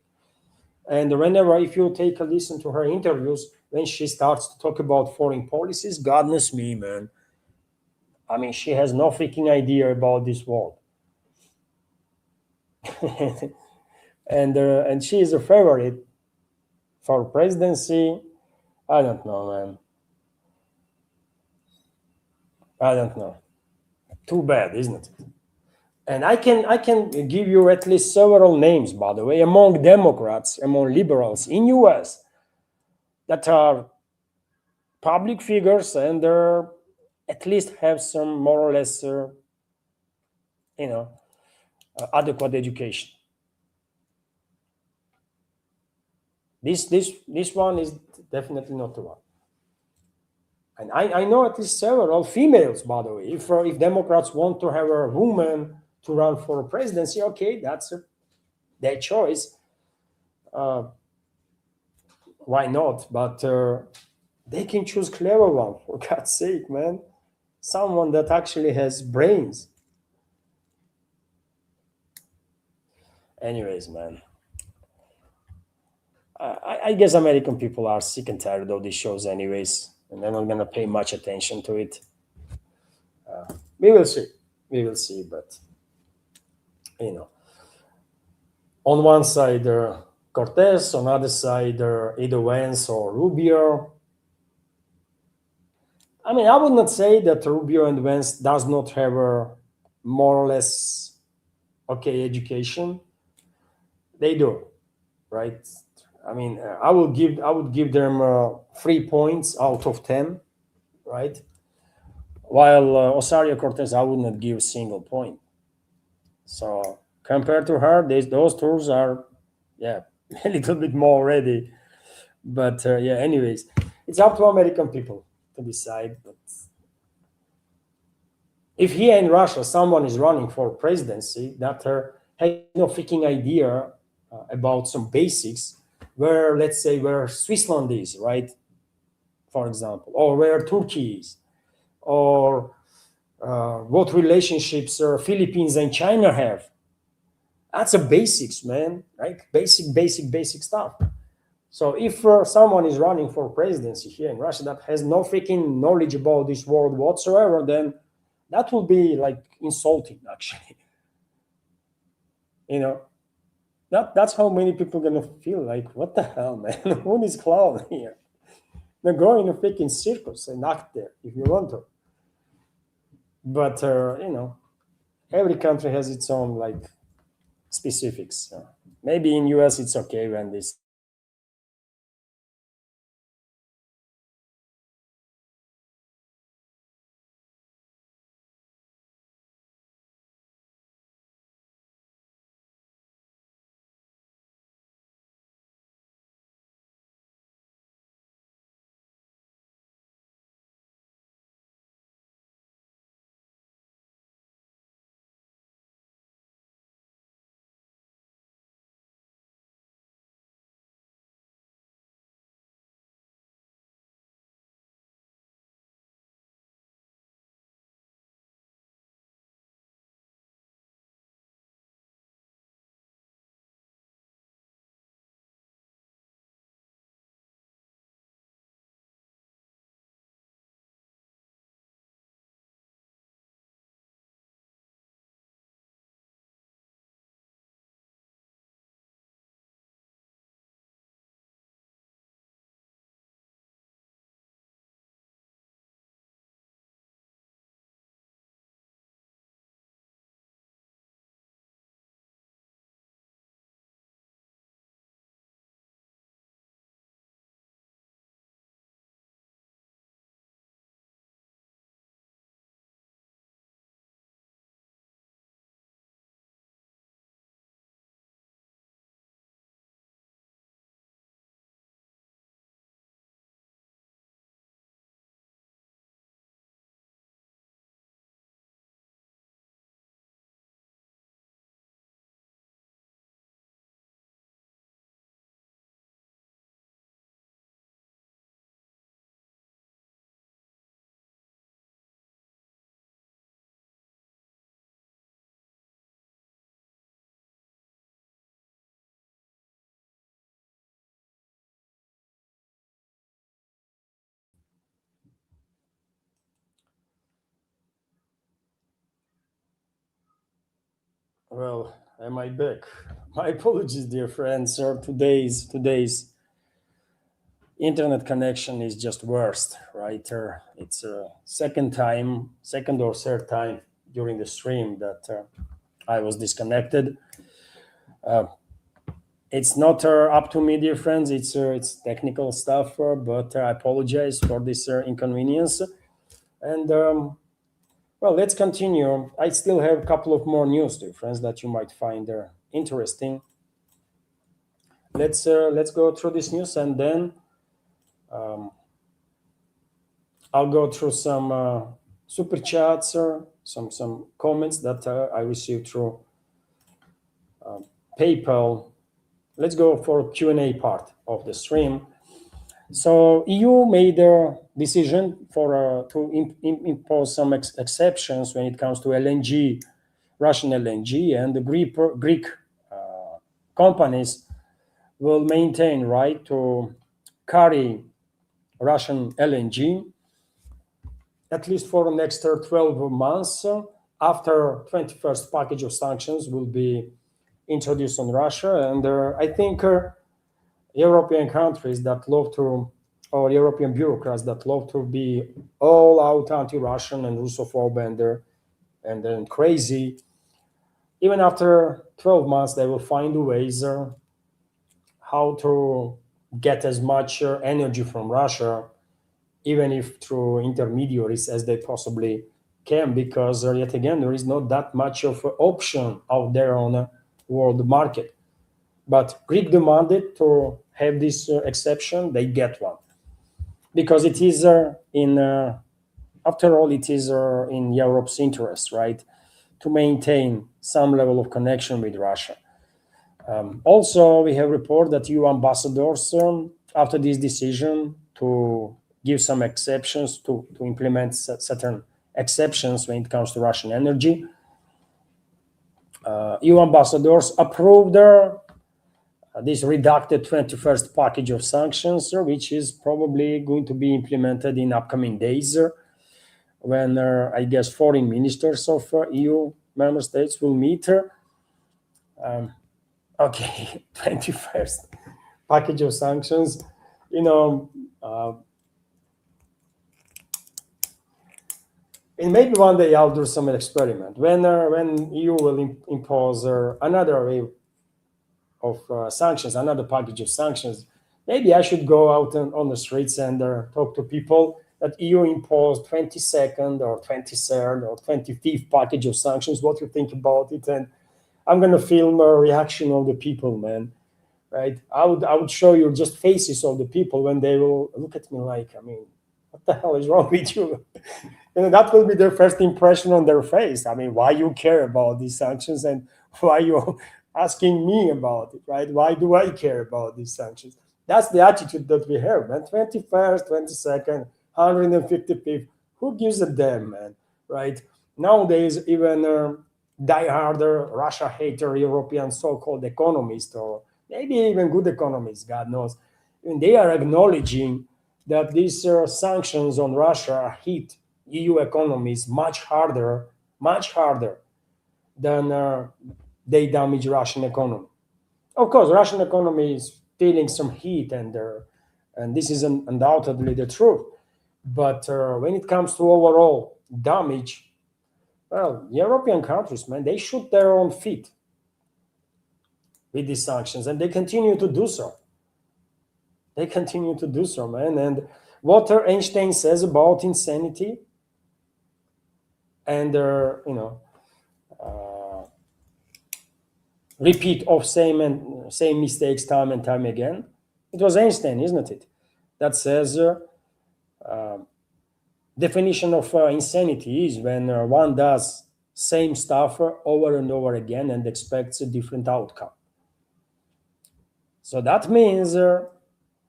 And whenever, if you take a listen to her interviews, when she starts to talk about foreign policies, goodness me, man. I mean, she has no freaking idea about this world. And she is a favorite for presidency. I don't know, man. I don't know. Too bad, isn't it? And I can give you at least several names, by the way, among Democrats, among liberals in US that are public figures and at least have some more or less, adequate education. This one is definitely not the one. And I know at least several females, by the way. If Democrats want to have a woman to run for presidency, okay, that's their choice. Why not? But they can choose clever one, for God's sake, man. Someone that actually has brains. Anyways, man. I guess American people are sick and tired of these shows anyways, and they're not going to pay much attention to it. We will see. We will see, but, on one side, Cortez, on the other side, either Vance or Rubio. I mean, I would not say that Rubio and Vance does not have a more or less okay education. They do, right? I mean, I would give them 3 points out of 10, right? While Rosario Cortez, I would not give a single point. So compared to her, those tours are, a little bit more ready. But anyways, it's up to American people to decide. But if here in Russia someone is running for presidency that has no freaking idea about some basics, where, let's say, where Switzerland is, right? for example, or where Turkey is, or what relationships Philippines and China have. That's a basics, man. Like basic stuff. So if someone is running for presidency here in Russia that has no freaking knowledge about this world whatsoever, then that will be like insulting, actually. You know, that's how many people gonna feel like, what the hell, man? Who is clown here? Now go in a freaking circus and act there if you want to. But every country has its own like specifics. Maybe in US it's okay when they say well, am I back? My apologies, dear friends. Sir, today's internet connection is just worst, right? It's a second or third time during the stream that I was disconnected. Uh, it's not up to me, dear friends. It's technical stuff, but I apologize for this inconvenience. And well, let's continue. I still have a couple of more news, dear friends, that you might find interesting. Let's go through this news, and then um, I'll go through some super chats or some comments that I received through PayPal. Let's go for Q&A part of the stream. So EU made a decision for to impose some exceptions when it comes to LNG, Russian LNG, and the Greek companies will maintain right to carry Russian LNG at least for the next 12 months after 21st package of sanctions will be introduced on Russia. And I think European countries that love to, or European bureaucrats that love to be all out anti-Russian and Russophobe and then crazy, even after 12 months, they will find ways how to get as much energy from Russia, even if through intermediaries as they possibly can, because yet again, there is not that much of an option out there on a world market. But Greek demanded to have this exception, they get one. Because it is after all, it is in Europe's interest, right, to maintain some level of connection with Russia. Also, we have reported that EU ambassadors, after this decision to give some exceptions to implement certain exceptions when it comes to Russian energy. EU ambassadors approved this redacted 21st package of sanctions, which is probably going to be implemented in upcoming days, when I guess foreign ministers of EU member states will meet. Okay, 21st package of sanctions. And maybe one day I'll do some experiment when EU will impose another wave of sanctions, another package of sanctions. Maybe I should go out on the streets and talk to people that EU imposed 22nd or 23rd or 25th package of sanctions. What you think about it? And I'm gonna film a reaction of the people, man. Right? I would show you just faces of the people when they will look at me like, I mean, what the hell is wrong with you? And that will be their first impression on their face. I mean, why you care about these sanctions and why you asking me about it, right? Why do I care about these sanctions? That's the attitude that we have, man. 21st, 22nd, 155th. Who gives a damn, man? Right? Nowadays, even die-harder Russia hater European so-called economists, or maybe even good economists, God knows, and they are acknowledging that these sanctions on Russia hit EU economies much harder than they damage Russian economy. Of course, Russian economy is feeling some heat, and this is undoubtedly the truth. But when it comes to overall damage, well, European countries, man, they shoot their own feet with these sanctions, and they continue to do so. They continue to do so, man. And what Einstein says about insanity and repeat of same mistakes time and time again. It was Einstein, isn't it? That says definition of insanity is when one does same stuff over and over again and expects a different outcome. So that means,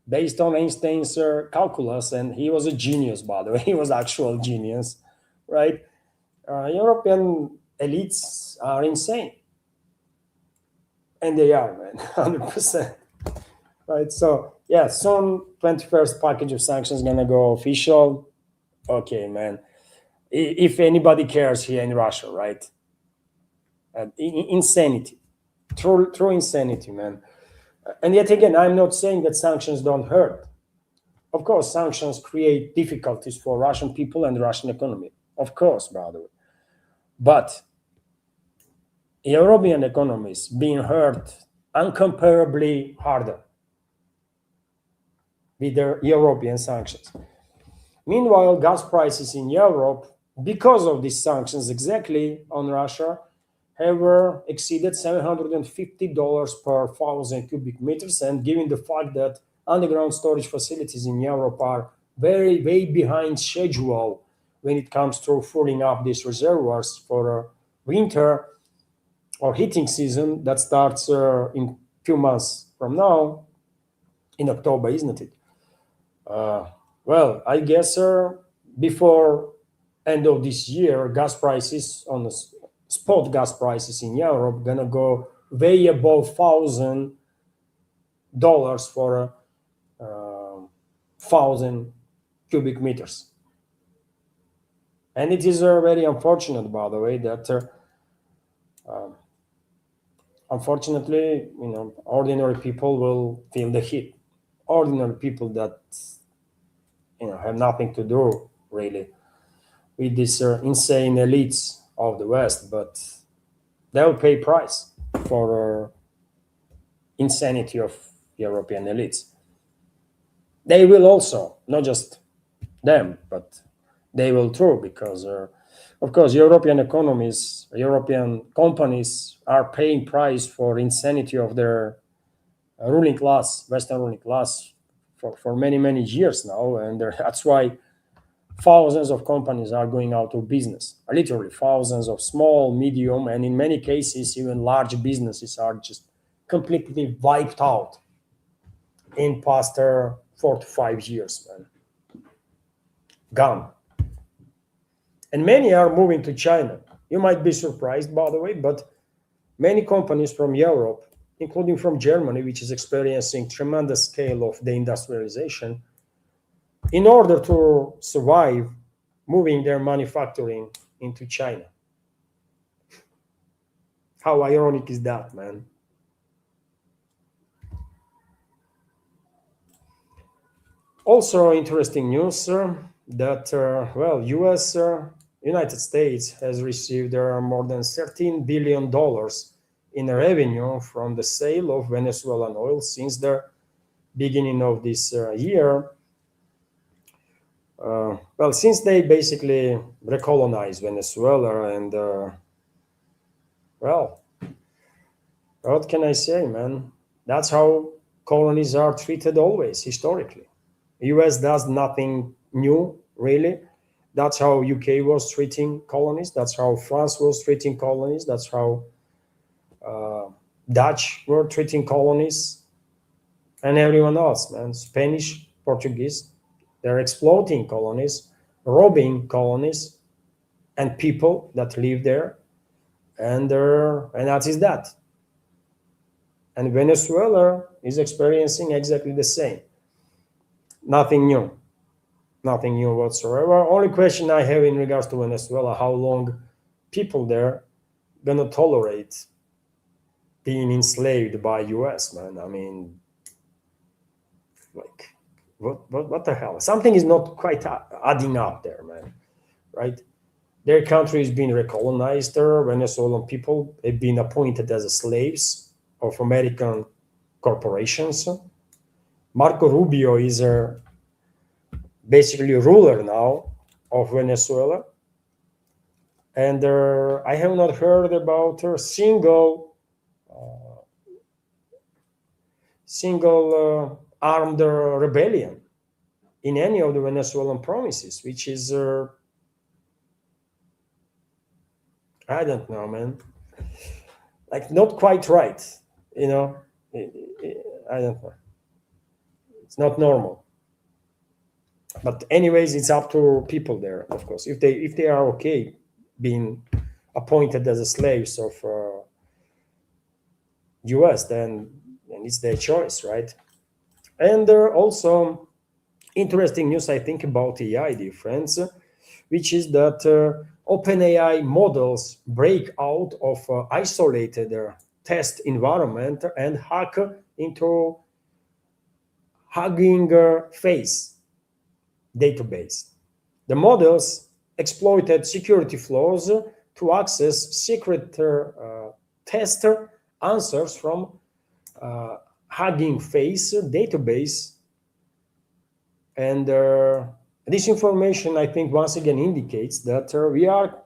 based on Einstein's calculus, and he was a genius, by the way, he was actual genius, right? European elites are insane. And they are, man, 100%. Right, so yeah, soon 21st package of sanctions gonna go official. Okay, man. If anybody cares here in Russia, right? Insanity, true insanity, man. And yet again, I'm not saying that sanctions don't hurt. Of course, sanctions create difficulties for Russian people and the Russian economy. Of course, by the way. But European economies being hurt incomparably harder with their European sanctions. Meanwhile, gas prices in Europe, because of these sanctions exactly on Russia, have exceeded $750 per 1,000 cubic meters. And given the fact that underground storage facilities in Europe are way behind schedule when it comes to filling up these reservoirs for winter or heating season that starts in a few months from now, in October, isn't it? Well, I guess before end of this year, gas prices on the spot gas prices in Europe gonna go way above $1,000 for 1,000 cubic meters. And it is very unfortunate, by the way, that unfortunately, ordinary people will feel the heat. Ordinary people that have nothing to do really with these insane elites of the West, but they'll pay price for insanity of European elites. They will also, not just them, but they will too, because of course European economies, European companies are paying price for insanity of their ruling class, Western ruling class, for many years now, and that's why thousands of companies are going out of business. Literally thousands of small, medium, and in many cases even large businesses are just completely wiped out in past 4 to 5 years, man. gone. And many are moving to China. You might be surprised, by the way, but many companies from Europe, including from Germany, which is experiencing tremendous scale of deindustrialization, in order to survive, moving their manufacturing into China. How ironic is that, man? Also, interesting news that U.S. United States has received more than $13 billion in revenue from the sale of Venezuelan oil since the beginning of this year. Since they basically recolonized Venezuela, and what can I say, man? That's how colonies are treated always, historically. US does nothing new, really. That's how UK was treating colonies. That's how France was treating colonies. That's how Dutch were treating colonies, and everyone else, man. Spanish, Portuguese, they're exploiting colonies, robbing colonies and people that live there, and that is that. And Venezuela is experiencing exactly the same. Nothing new. Nothing new whatsoever. Only question I have in regards to Venezuela: how long people there gonna tolerate being enslaved by US, man? I mean, like, what the hell? Something is not quite adding up there, man. Right? Their country is being recolonized. There, Venezuelan people have been appointed as slaves of American corporations. Marco Rubio is basically a ruler now of Venezuela. And I have not heard about a single armed rebellion in any of the Venezuelan provinces, which is, I don't know, man, like not quite right, you know. I don't know. It's not normal. But anyways, it's up to people there, of course. If they are okay being appointed as slaves of US, then it's their choice, right? And also interesting news, I think, about AI, dear friends, which is that OpenAI models break out of isolated test environment and hack into Hugging Face database. The models exploited security flaws to access secret test answers from Hugging Face database. And this information, I think, once again indicates that we are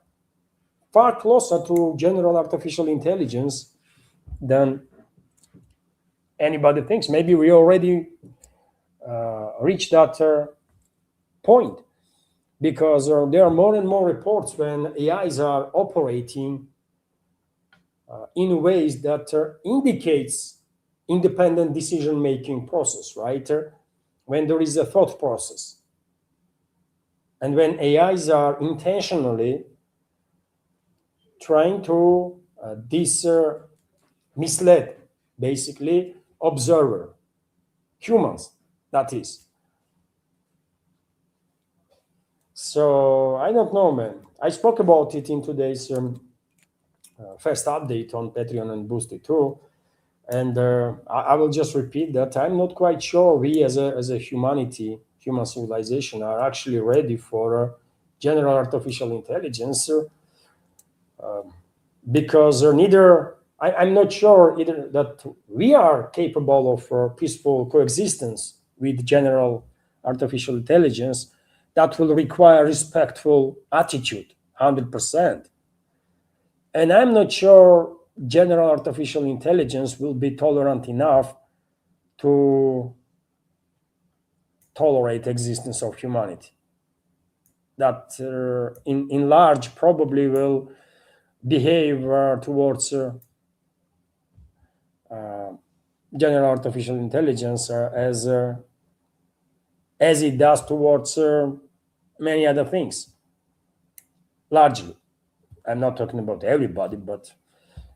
far closer to general artificial intelligence than anybody thinks. Maybe we already reached that point, because there are more and more reports when AIs are operating in ways that indicates independent decision-making process, right? When there is a thought process. And when AIs are intentionally trying to mislead, basically, observer, humans, that is. So I don't know, man. I spoke about it in today's first update on Patreon and Boosty too. And I will just repeat that I'm not quite sure we as a human civilization, are actually ready for general artificial intelligence, because I'm not sure either that we are capable of peaceful coexistence with general artificial intelligence that will require respectful attitude, 100%. And I'm not sure general artificial intelligence will be tolerant enough to tolerate existence of humanity. That in large probably will behave towards general artificial intelligence as it does towards many other things. Largely, I'm not talking about everybody, but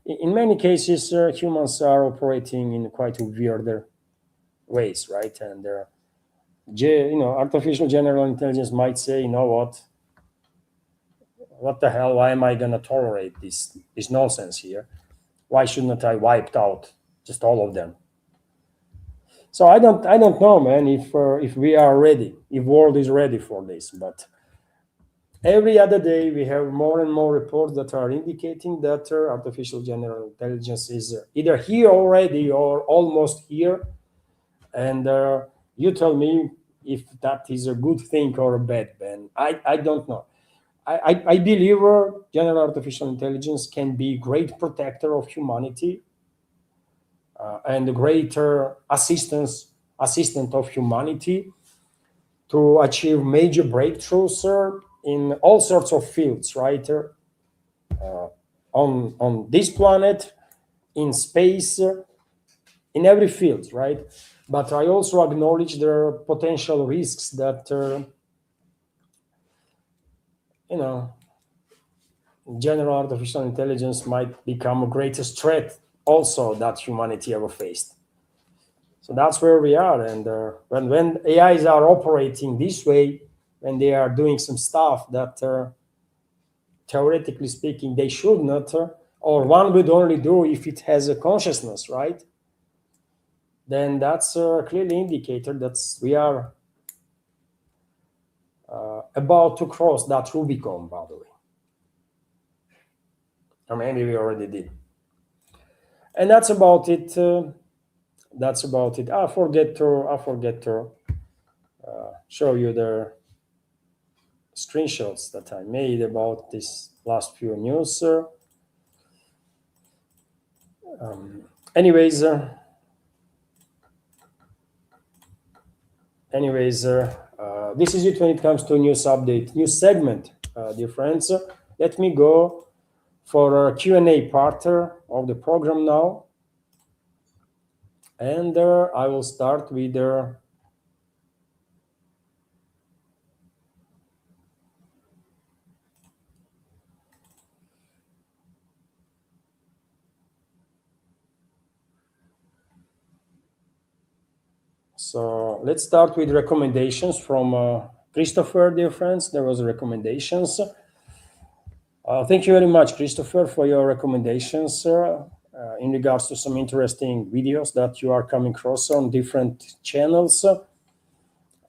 in many cases, humans are operating in quite weirder ways, right? And artificial general intelligence might say, you know what the hell? Why am I gonna tolerate this nonsense here? Why shouldn't I wiped out just all of them? So I don't know, man, if we are ready, if world is ready for this. But every other day we have more and more reports that are indicating that artificial general intelligence is either here already or almost here. And you tell me if that is a good thing or a bad, Ben. I don't know. I believe general artificial intelligence can be great protector of humanity and a greater assistant of humanity to achieve major breakthroughs in all sorts of fields, right? On this planet, in space, in every field, right? But I also acknowledge there are potential risks that you know general artificial intelligence might become a greatest threat also that humanity ever faced. So that's where we are. And when AIs are operating this way, when they are doing some stuff that theoretically speaking they should not, or one would only do if it has a consciousness, right? Then that's a clearly indicator that we are about to cross that Rubicon, by the way. Or maybe we already did. And that's about it. That's about it. I forget to show you the screenshots that I made about this last few news. Anyways, this is it when it comes to news update, news segment, dear friends. Let me go for our Q&A part of the program now. And I will start with so let's start with recommendations from Christopher, dear friends. There was recommendations. Thank you very much, Christopher, for your recommendations in regards to some interesting videos that you are coming across on different channels.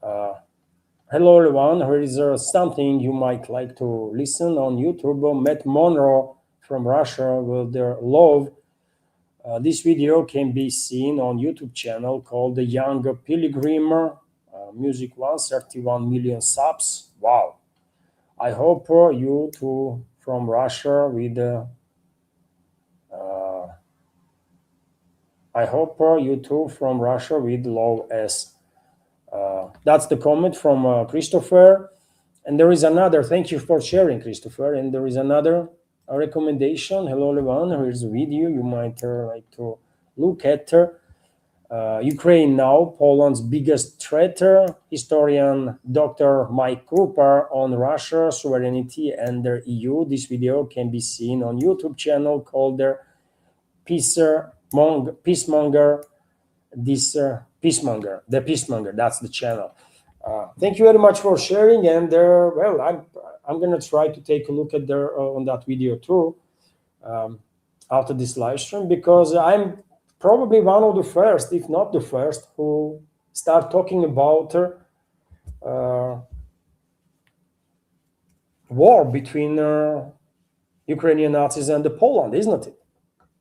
Hello, everyone. Here is something you might like to listen on YouTube. Matt Monroe from Russia with their love. This video can be seen on YouTube channel called The Young Pilgrim. Music 131 million subs. Wow. I hope you too from Russia with I hope you too from Russia with love S. That's the comment from Christopher. And there is another. Thank you for sharing, Christopher. And there is another recommendation. Hello, everyone. Here's a video you might like to look at. Ukraine now, Poland's biggest threat. Historian Dr. Mike Krupa on Russia, sovereignty, and the EU. This video can be seen on YouTube channel called Peacemonger. Peacemonger. The Peacemonger. That's the channel. Thank you very much for sharing. And well, I'm gonna try to take a look at there on that video too after this live stream, because I'm probably one of the first, if not the first, who start talking about war between Ukrainian Nazis and the Poland, isn't it?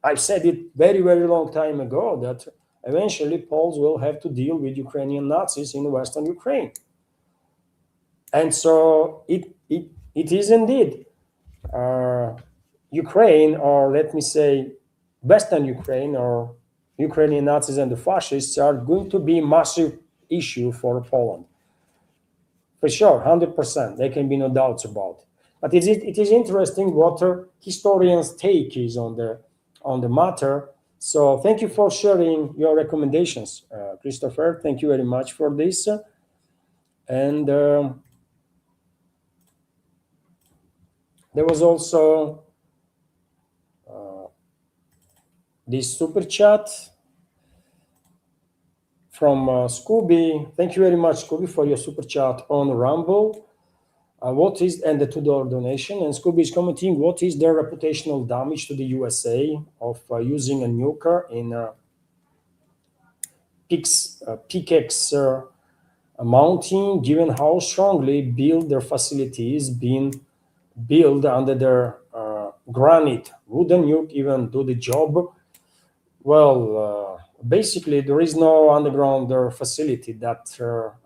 I've said it very, very long time ago that eventually Poles will have to deal with Ukrainian Nazis in Western Ukraine. And so it is indeed Ukraine, or let me say Western Ukraine, or Ukrainian Nazis and the fascists are going to be a massive issue for Poland. For sure, 100%. There can be no doubts about it. But it is interesting what historians' take is on the matter. So thank you for sharing your recommendations, Christopher. Thank you very much for this. And There was also this super chat from Scooby. Thank you very much, Scooby, for your super chat on Rumble. What is and the $2 donation? And Scooby is commenting, what is the reputational damage to the USA of using a nuker in pickaxe mounting, given how strongly built their facilities being built under their granite? Would a nuke even do the job? Well, basically, there is no underground facility that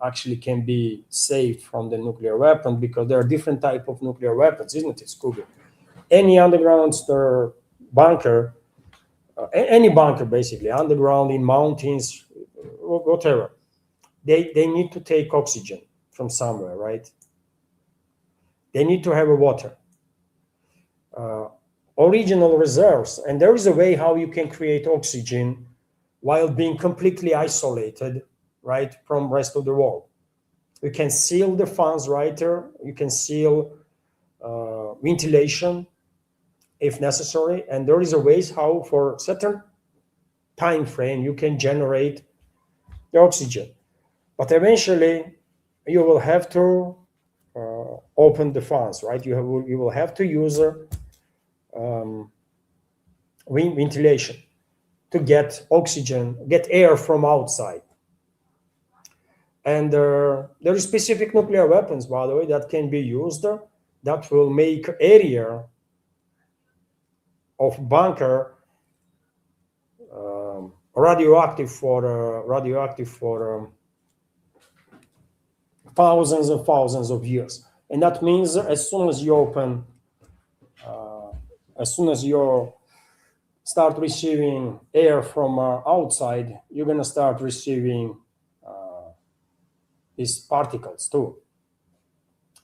actually can be saved from the nuclear weapon, because there are different type of nuclear weapons, isn't it, Scooby? Any underground bunker, any bunker, basically, underground, in mountains, whatever, they need to take oxygen from somewhere, right? They need to have a water. Original reserves, and there is a way how you can create oxygen while being completely isolated, right, from rest of the world. You can seal the fans, right? You can seal ventilation if necessary, and there is a ways how for certain time frame you can generate the oxygen, but eventually you will have to open the fans, right? You will have to use ventilation to get oxygen, get air from outside. And there is specific nuclear weapons, by the way, that can be used that will make area of bunker radioactive for thousands and thousands of years. And that means as soon as you open, as soon as you start receiving air from outside, you're going to start receiving these particles too,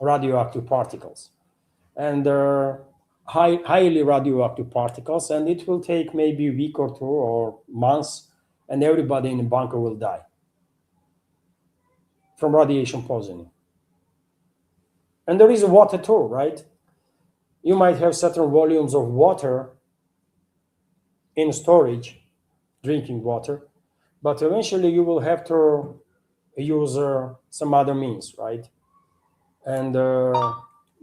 radioactive particles, and highly radioactive particles, and it will take maybe a week or two or months, and everybody in the bunker will die from radiation poisoning. And there is water too, right? You might have certain volumes of water in storage, drinking water, but eventually you will have to use some other means, right? And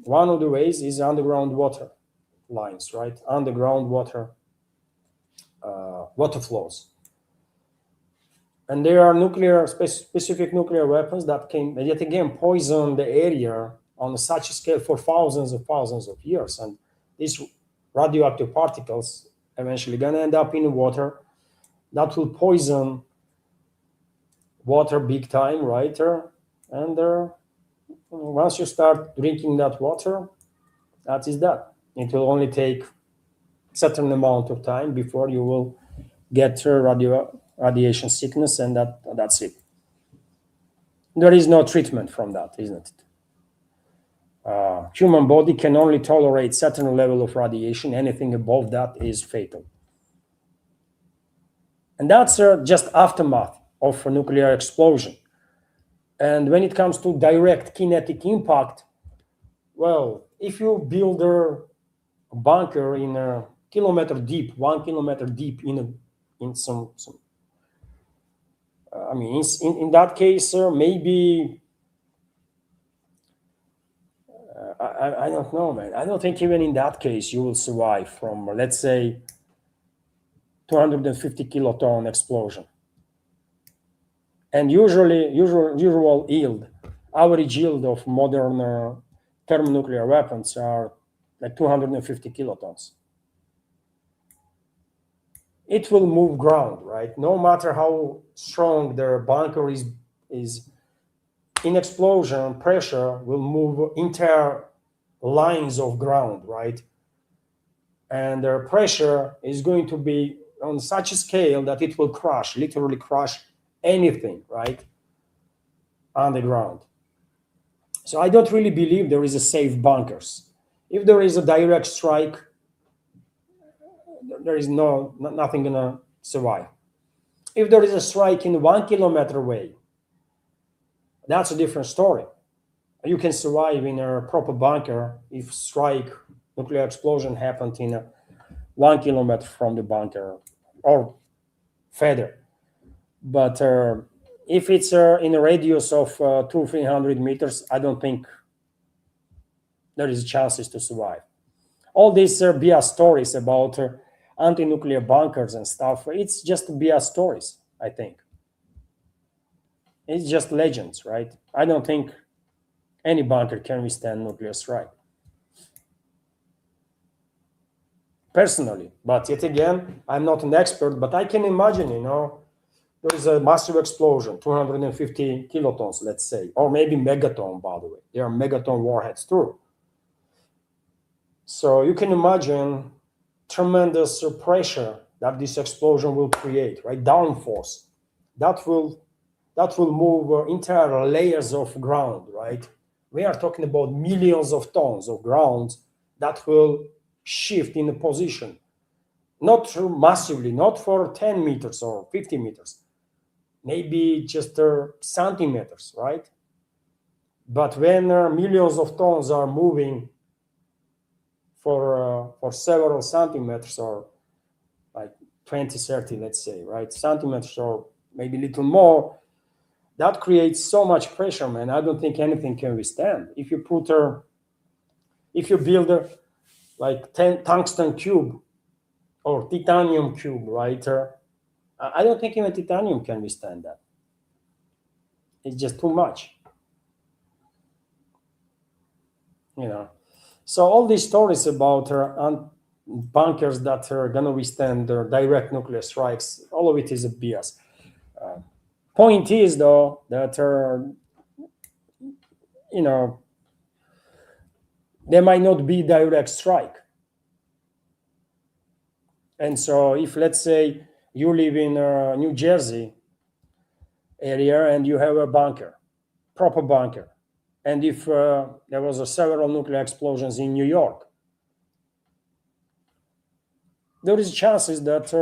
one of the ways is underground water lines, right? Underground water flows. And there are specific nuclear weapons that can, yet again, poison the area on such a scale for thousands of years. And these radioactive particles eventually going to end up in water. That will poison water big time, right? And once you start drinking that water, that is that. It will only take certain amount of time before you will get radiation sickness, and that's it. There is no treatment from that, isn't it? Human body can only tolerate certain level of radiation. Anything above that is fatal. And that's just aftermath of a nuclear explosion. And when it comes to direct kinetic impact, well, if you build a bunker in a kilometer deep, 1 kilometer deep in some I mean, in that case, maybe I don't know, man. I don't think even in that case you will survive from, let's say, 250 kiloton explosion. And usual yield, average yield of modern thermonuclear weapons are like 250 kilotons. It will move ground, right? No matter how strong their bunker is in explosion, pressure will move entire lines of ground, right? And their pressure is going to be on such a scale that it will crush, literally crush anything, right, on the ground. So I don't really believe there is a safe bunkers. If there is a direct strike, there is nothing gonna survive. If there is a strike in 1 kilometer away, that's a different story. You can survive in a proper bunker if strike nuclear explosion happened in 1 kilometer from the bunker or further. But if it's in a radius of 200-300 meters, I don't think there is chances to survive. All these BS stories about anti-nuclear bunkers and stuff, it's just BS stories, I think. It's just legends, right? I don't think any bunker can withstand nuclear strike. Personally, but yet again, I'm not an expert, but I can imagine, there is a massive explosion, 250 kilotons, let's say, or maybe megaton, by the way. There are megaton warheads too. So you can imagine tremendous pressure that this explosion will create, right? Downforce. That will move entire layers of ground, right? We are talking about millions of tons of ground that will shift in a position, not massively, not for 10 meters or 50 meters, maybe just centimeters, right? But when millions of tons are moving for several centimeters, or like 20, 30, let's say, right, centimeters, or maybe a little more, that creates so much pressure, man. I don't think anything can withstand. If you build like 10 tungsten cube or titanium cube, right? I don't think even titanium can withstand that. It's just too much, So all these stories about bunkers that are gonna withstand direct nuclear strikes, all of it is a BS. Point is, though, that there might not be direct strike. And so if, let's say, you live in New Jersey area and you have a bunker, proper bunker, and if there was several nuclear explosions in New York, there is chances that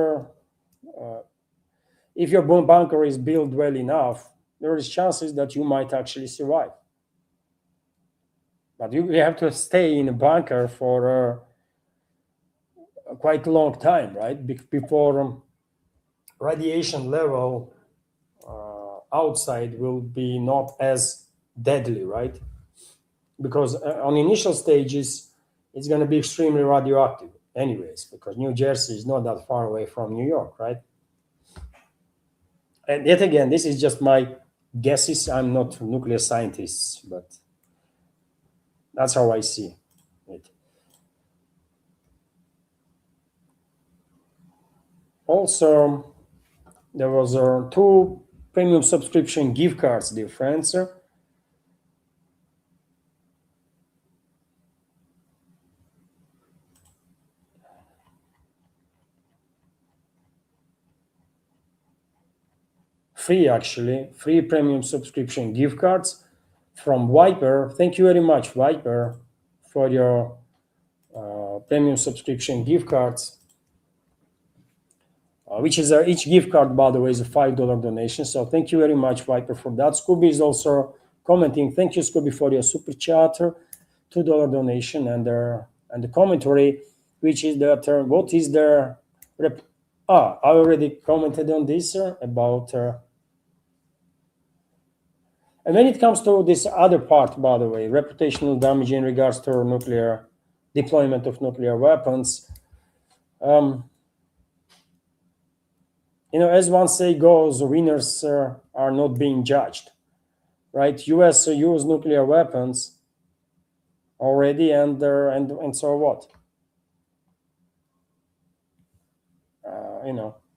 if your bunker is built well enough, there is chances that you might actually survive. But you have to stay in a bunker for quite a long time, right? Before radiation level outside will be not as deadly, right? Because on initial stages, it's going to be extremely radioactive anyways, because New Jersey is not that far away from New York, right? And yet again, this is just my guesses. I'm not a nuclear scientist, but that's how I see it. Also, there was 2 premium subscription gift cards difference. Free premium subscription gift cards from Viper. Thank you very much, Viper, for your premium subscription gift cards, which is each gift card, by the way, is a $5 donation. So thank you very much, Viper, for that. Scooby is also commenting. Thank you, Scooby, for your super chat, $2 donation, and the commentary, which is that what is the I already commented on this about. And when it comes to this other part, by the way, reputational damage in regards to nuclear deployment of nuclear weapons, as one say goes, winners are not being judged, right? U.S. use nuclear weapons already, and so what?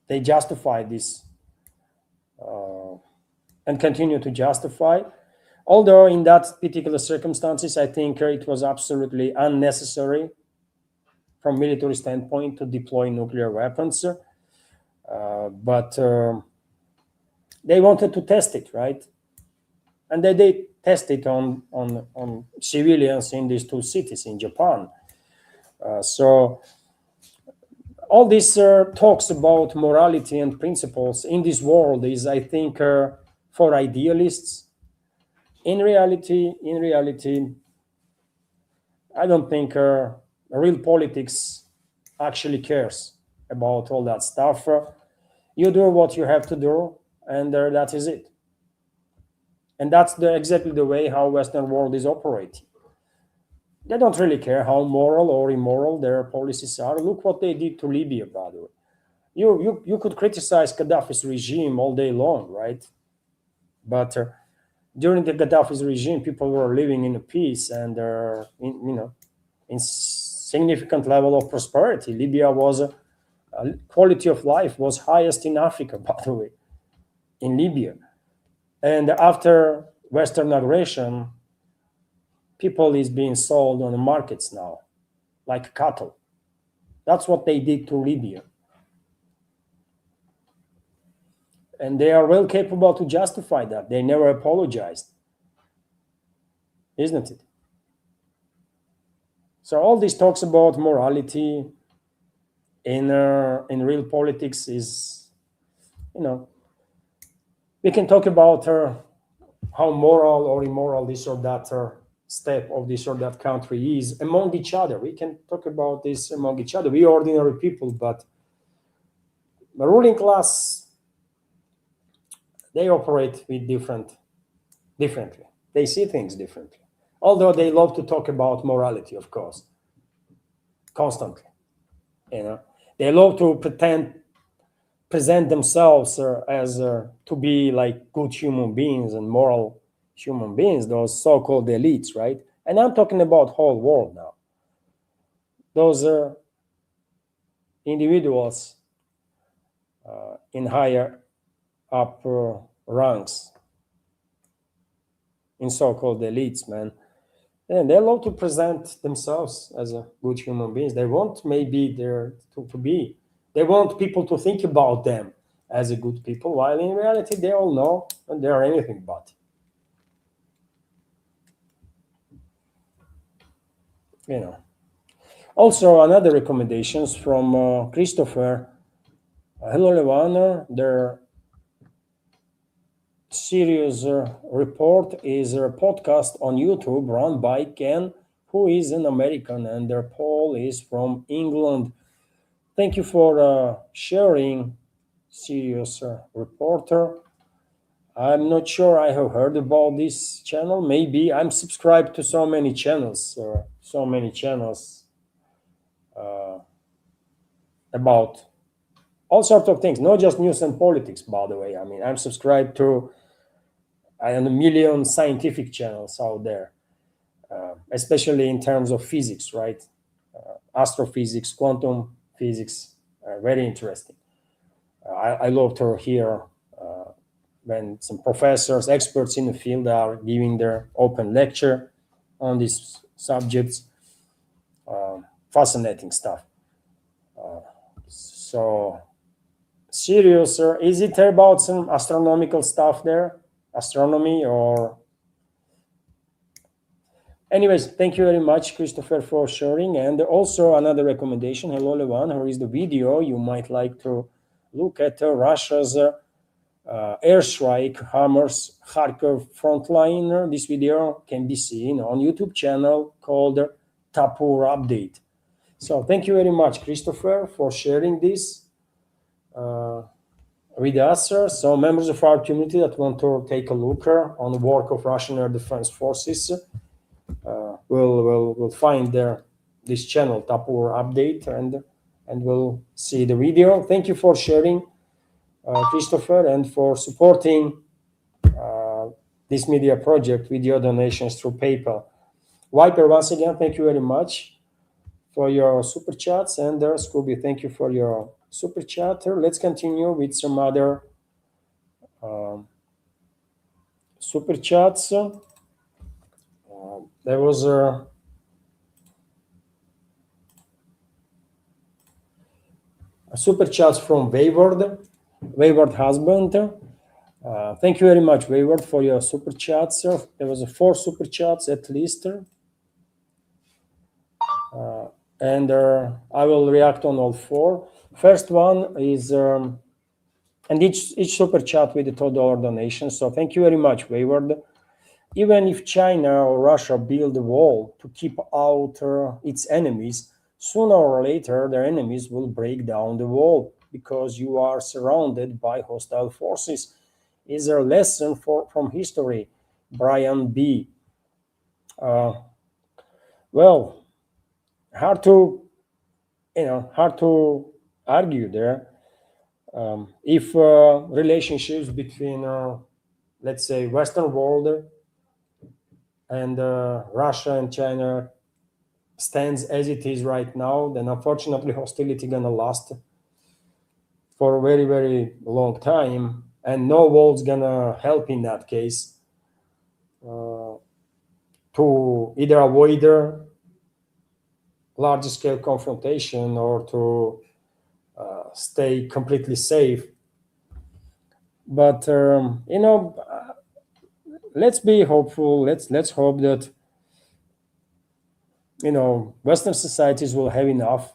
They justify this and continue to justify. Although in that particular circumstances, I think it was absolutely unnecessary from military standpoint to deploy nuclear weapons. But they wanted to test it, right? And they did test it on civilians in these 2 cities in Japan. So all this talks about morality and principles in this world is, I think, for idealists. In reality, I don't think real politics actually cares about all that stuff. You do what you have to do, and that is it. And that's exactly the way how Western world is operating. They don't really care how moral or immoral their policies are. Look what they did to Libya, by the way. You could criticize Gaddafi's regime all day long, right? But during the Gaddafi's regime, people were living in peace and in significant level of prosperity. Libya was quality of life was highest in Africa, by the way, in Libya. And after Western aggression, people is being sold on the markets now, like cattle. That's what they did to Libya. And they are well capable to justify that. They never apologized, isn't it? So all these talks about morality in real politics is, we can talk about how moral or immoral this or that step of this or that country is among each other. We can talk about this among each other. We ordinary people, but the ruling class, they operate with differently. They see things differently. Although they love to talk about morality, of course, constantly. They love to present themselves as to be like good human beings and moral human beings, those so-called elites, right? And I'm talking about whole world now. Those individuals in higher up ranks, in so-called elites, man. And they love to present themselves as a good human beings. They want maybe there to be. They want people to think about them as a good people, while in reality they all know that they are anything but. Also, another recommendations from Christopher. Hello, Levan. Their series report is a podcast on YouTube run by Ken, who is an American, and their poll is from England. Thank you for sharing, serious reporter. I'm not sure I have heard about this channel. Maybe I'm subscribed to so many channels, about all sorts of things, not just news and politics, by the way. I mean, I'm subscribed to a million scientific channels out there, especially in terms of physics, right? Astrophysics, quantum physics, very interesting. I love to hear when some professors, experts in the field are giving their open lecture on these subjects. Fascinating stuff. So, serious, sir. Is it about some astronomical stuff there? Astronomy or... Anyways, thank you very much, Christopher, for sharing. And also another recommendation. Hello, Levan. Here is the video. You might like to look at Russia's airstrike hammers Kharkov frontliner. This video can be seen on YouTube channel called Tapur Update. So thank you very much, Christopher, for sharing this with us, sir. So members of our community that want to take a look on the work of Russian Air Defense Forces will find this channel, Tapur Update, and will see the video. Thank you for sharing, Christopher, and for supporting this media project with your donations through PayPal. Viper, once again, thank you very much for your super chats, and Scooby, thank you for your super chat. Let's continue with some other super chats. There was a super chat from Wayward Husband. Thank you very much, Wayward, for your super chats. There was 4 super chats at least. And I will react on all 4. First one is, and each super chat with a $2 donation. So thank you very much, Wayward. Even if China or Russia build a wall to keep out its enemies, sooner or later their enemies will break down the wall because you are surrounded by hostile forces. Is a lesson from history, Brian B. Uh, well, hard to hard to argue there. If relationships between let's say Western world and Russia and China stands as it is right now, then unfortunately hostility gonna last for a very very long time, and no world's gonna help in that case uh, to either avoid a large scale confrontation or to stay completely safe. But let's be hopeful. Let's hope that Western societies will have enough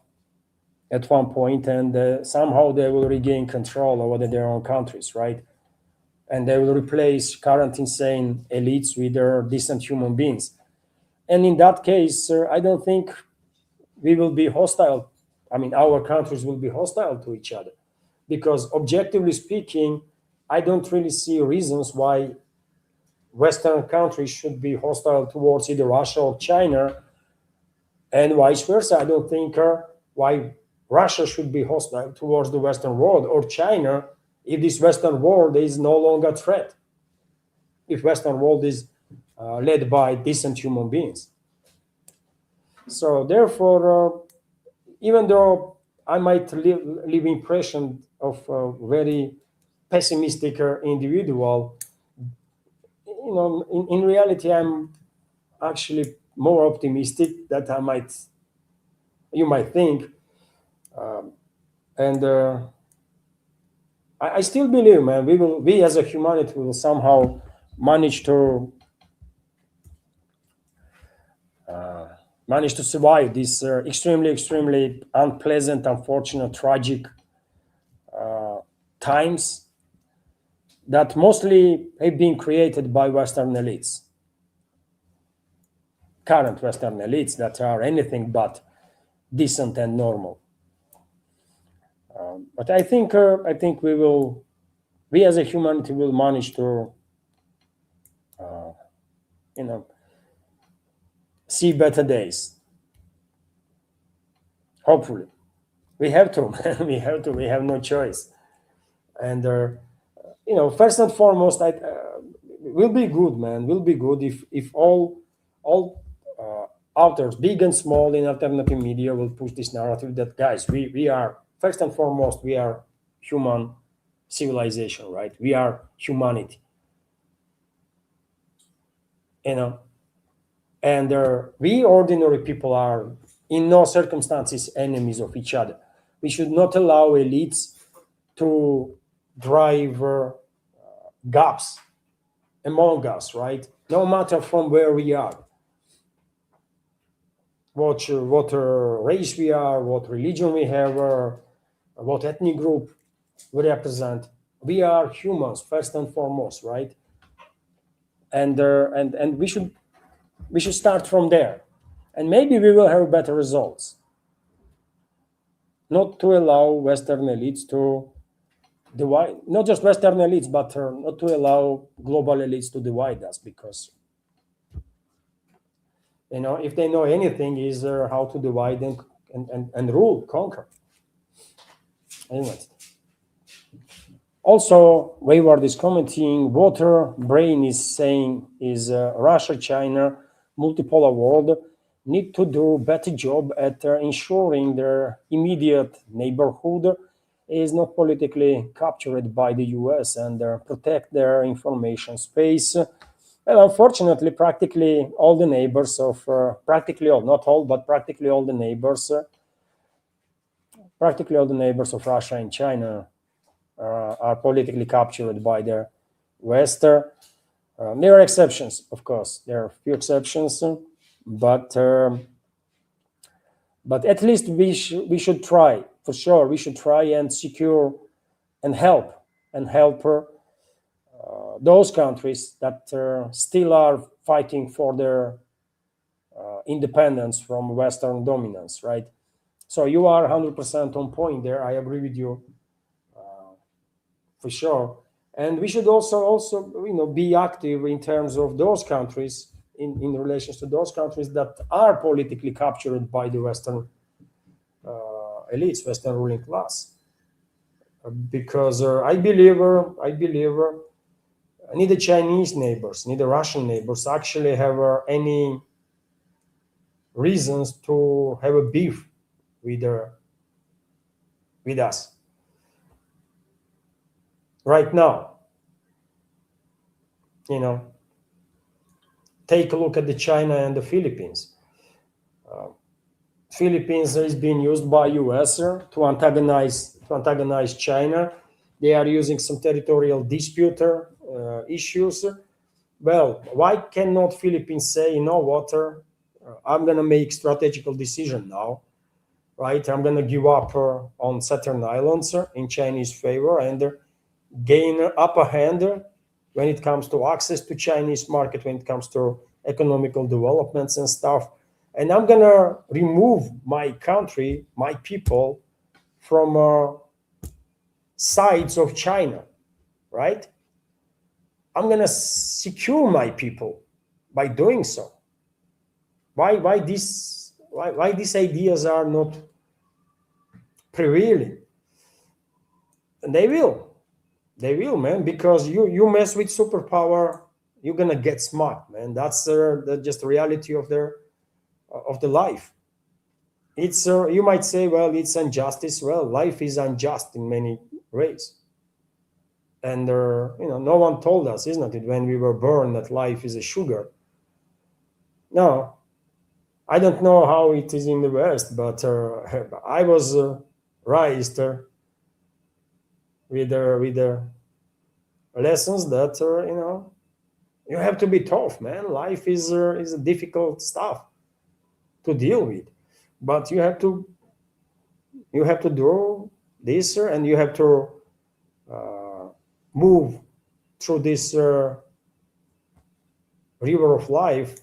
at one point, and somehow they will regain control over their own countries, right? And they will replace current insane elites with their decent human beings. And in that case, I don't think we will be hostile. I mean, our countries will be hostile to each other, because objectively speaking, I don't really see reasons why Western countries should be hostile towards either Russia or China, and vice versa. I don't think why Russia should be hostile towards the Western world or China if this Western world is no longer a threat, if Western world is led by decent human beings. So therefore, even though I might leave impression of a very pessimistic individual, in reality, I'm actually more optimistic that you might think, and I still believe, man, we as a humanity will somehow manage to survive these extremely, extremely unpleasant, unfortunate, tragic times that mostly have been created by Western elites, current Western elites that are anything but decent and normal. But I think we as a humanity will manage to, you know, see better days. Hopefully, we have to. We have to. We have no choice. And first and foremost, I will be good, man. Will be good if all authors, big and small, in alternative media will push this narrative that, guys, we are first and foremost, we are human civilization, right? We are humanity, and we ordinary people are in no circumstances enemies of each other. We should not allow elites to drive gaps among us, right? No matter from where we are, what race we are, what religion we have, what ethnic group we represent. We are humans first and foremost, right? And we should start from there, and maybe we will have better results. Not to allow Western elites to divide, not just Western elites, but not to allow global elites to divide us, because if they know anything, is how to divide and rule, conquer. Anyways. Also, Wayward is commenting, Water Brain is saying is Russia, China, multipolar world need to do better job at ensuring their immediate neighborhood is not politically captured by the US and protect their information space. Well, unfortunately, practically all the neighbors of, practically all, not all, but practically all the neighbors of Russia and China are politically captured by the West. There are exceptions, of course. There are a few exceptions, but at least we should try, for sure. We should try and secure and help those countries that still are fighting for their independence from Western dominance, right? So you are 100% on point there. I agree with you for sure. And we should also be active in terms of those countries in relations to those countries that are politically captured by the Western elites, Western ruling class. Because I believe neither Chinese neighbors, neither Russian neighbors actually have any reasons to have a beef with with us right now. You know, take a look at the China and the Philippines. Philippines is being used by US to antagonize China. They are using some territorial dispute issues. Well, why cannot Philippines say, you know what, I'm going to make strategical decision now, right? I'm going to give up on Saturn Islands in Chinese favor and gain upper hand when it comes to access to Chinese market, when it comes to economical developments and stuff. And I'm going to remove my country, my people from sides of China, right? I'm going to secure my people by doing so. Why these ideas are not prevailing? And they will, man, because you mess with superpower, you're gonna get smart, man. That's just the reality of the life. It's you might say, well, it's injustice. Well, life is unjust in many ways, and no one told us, isn't it, when we were born, that life is a sugar. No, I don't know how it is in the West, but I was raised with lessons that you have to be tough, man. Life is a difficult stuff to deal with, but you have to do this, and you have to move through this river of life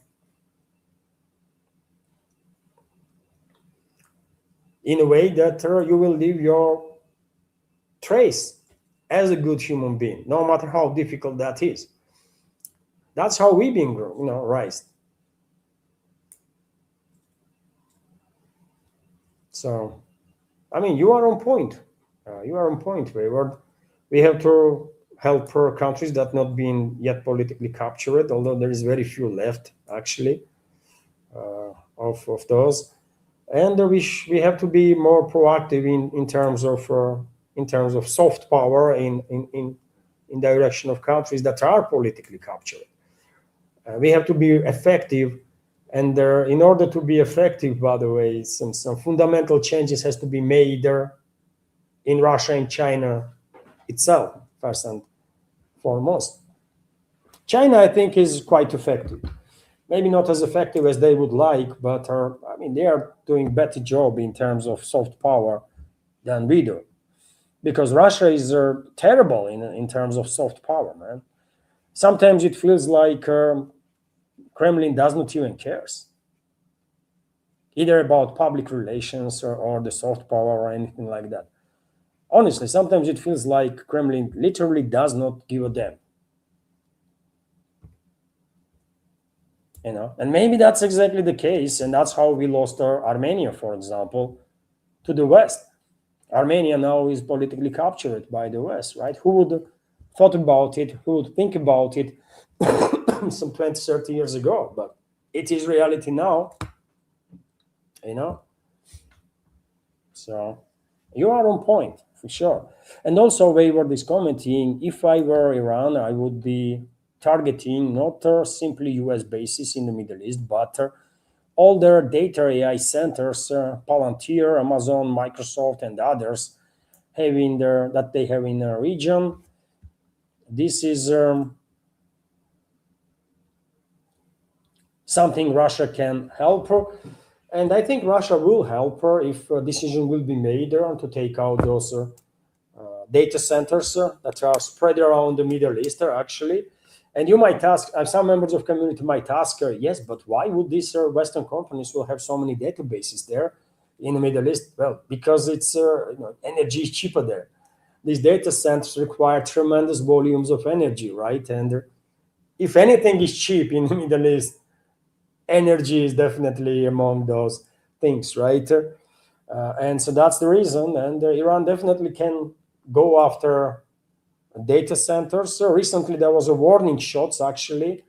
in a way that you will leave your trace as a good human being, no matter how difficult that is. That's how we've been raised. So, I mean, you are on point. You are on point, Wayward. We have to help countries that not been yet politically captured, although there is very few left, actually, of those. And we have to be more proactive in terms of soft power in direction of countries that are politically captured. We have to be effective, and in order to be effective, by the way, some fundamental changes has to be made there in Russia and China itself, first and foremost. China, I think, is quite effective. Maybe not as effective as they would like, but I mean, they are doing better job in terms of soft power than we do. Because Russia is terrible in terms of soft power, man. Sometimes it feels like Kremlin does not even cares, either about public relations or the soft power or anything like that. Honestly, sometimes it feels like Kremlin literally does not give a damn. And maybe that's exactly the case, and that's how we lost Armenia, for example, to the West. Armenia now is politically captured by the West, right? Who would thought about it? Who would think about it some 20, 30 years ago? But it is reality now, So you are on point, for sure. And also, Wayward is commenting, if I were Iran, I would be targeting not simply US bases in the Middle East, but all their data AI centers, Palantir, Amazon, Microsoft, and others that they have in the region. This is something Russia can help her. And I think Russia will help her if a decision will be made to take out those data centers that are spread around the Middle East, actually. And you might ask, some members of community might ask, yes, but why would these Western companies will have so many databases there? in the Middle East? Well, because it's energy is cheaper there. These data centers require tremendous volumes of energy, right? And if anything is cheap in the Middle East, energy is definitely among those things, right? And so that's the reason. And Iran definitely can go after data centers. So recently, there was a warning shots actually,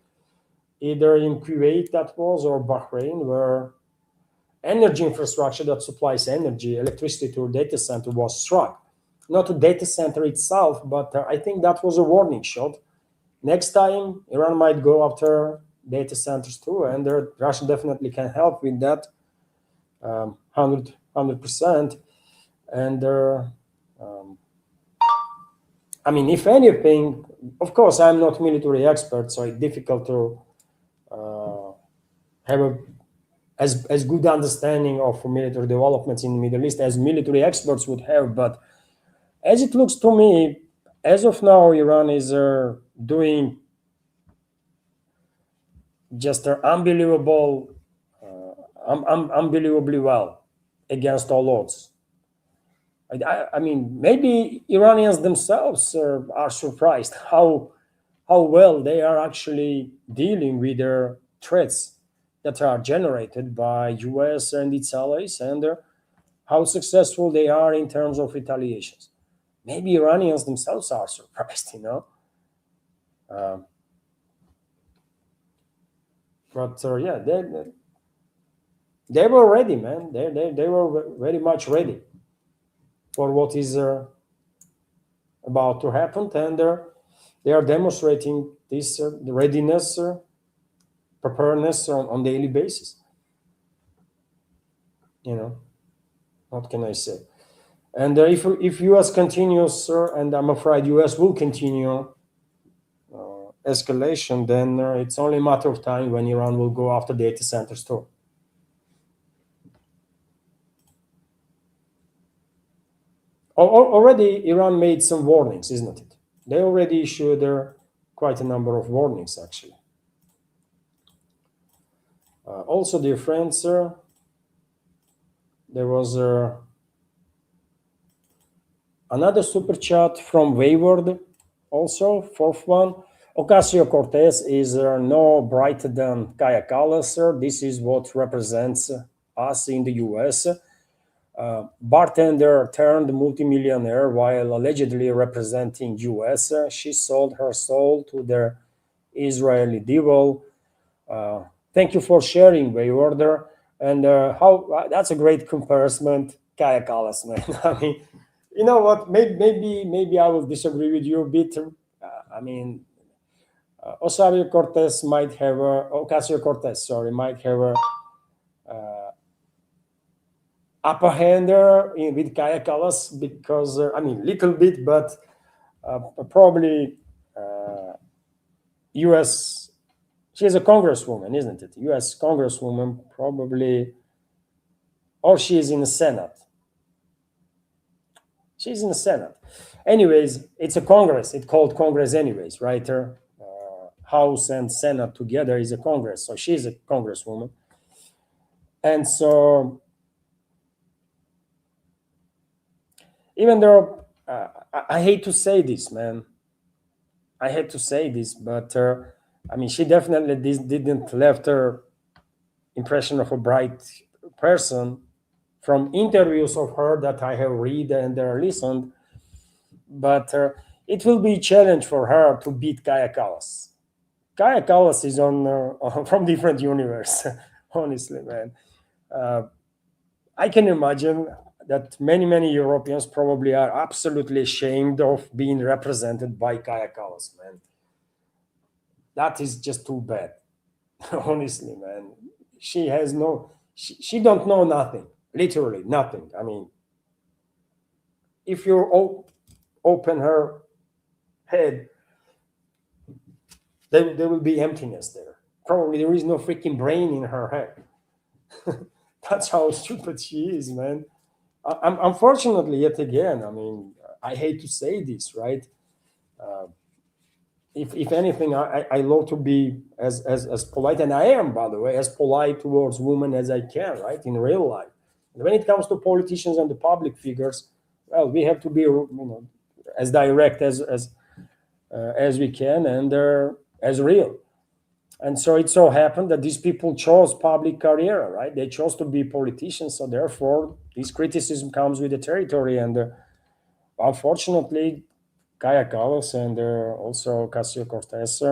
either in Kuwait that was or Bahrain, where energy infrastructure that supplies energy, electricity to a data center was struck. Not a data center itself, but I think that was a warning shot. Next time, Iran might go after data centers too, and Russia definitely can help with that, 100%. And I mean, if anything, of course, I'm not military expert, so it's difficult to have as good understanding of military developments in the Middle East as military experts would have. But as it looks to me, as of now, Iran is doing just unbelievably well against all odds. I mean, maybe Iranians themselves are surprised how well they are actually dealing with their threats that are generated by US and its allies, and how successful they are in terms of retaliations. Maybe Iranians themselves are surprised. Um, but yeah, they were ready, man. They were very much ready for what is about to happen, and they are demonstrating this readiness, preparedness on daily basis. You know, what can I say? And if US continues, and I'm afraid US will continue escalation, then it's only a matter of time when Iran will go after data centers too. Already, Iran made some warnings, isn't it? They already issued quite a number of warnings, actually. Also, dear friends, there was another super chat from Wayward, also, fourth one. Ocasio-Cortez is no brighter than Kaya Kallas. This is what represents us in the US. Bartender turned multimillionaire while allegedly representing US. She sold her soul to the Israeli devil. Thank you for sharing, Wayward. And how that's a great comparison, Kaya Kallas, man. I mean, you know what? Maybe I will disagree with you a bit. I mean, Ocasio Cortez, sorry, might have a upper hander with Kaya Kallas because I mean, little bit, but probably U.S. She's a congresswoman, isn't it? U.S. congresswoman, probably, or she is in the Senate. She's in the Senate. Anyways, it's a Congress. It's called Congress, anyways, right? House and Senate together is a Congress. So she's a congresswoman. And so, even though I hate to say this, man, I hate to say this, but I mean, she definitely didn't left her impression of a bright person from interviews of her that I have read and listened. But it will be a challenge for her to beat Kaya Kallas. Kaya Kallas is on from different universe, honestly, man. I can imagine that many Europeans probably are absolutely ashamed of being represented by Kaya Kallas, man. That is just too bad, honestly, man. She has she don't know nothing, literally nothing. I mean, if you open her head, there will be emptiness there. Probably there is no freaking brain in her head. That's how stupid she is, man. Unfortunately, yet again, I mean, I hate to say this, right? If anything, I love to be as polite, and I am, by the way, as polite towards women as I can, right, in real life. And when it comes to politicians and the public figures, well, we have to be, as direct as we can, and as real. And so it so happened that these people chose public career, right? They chose to be politicians, so therefore this criticism comes with the territory. And unfortunately, Kaya Kallas and also Ocasio-Cortez,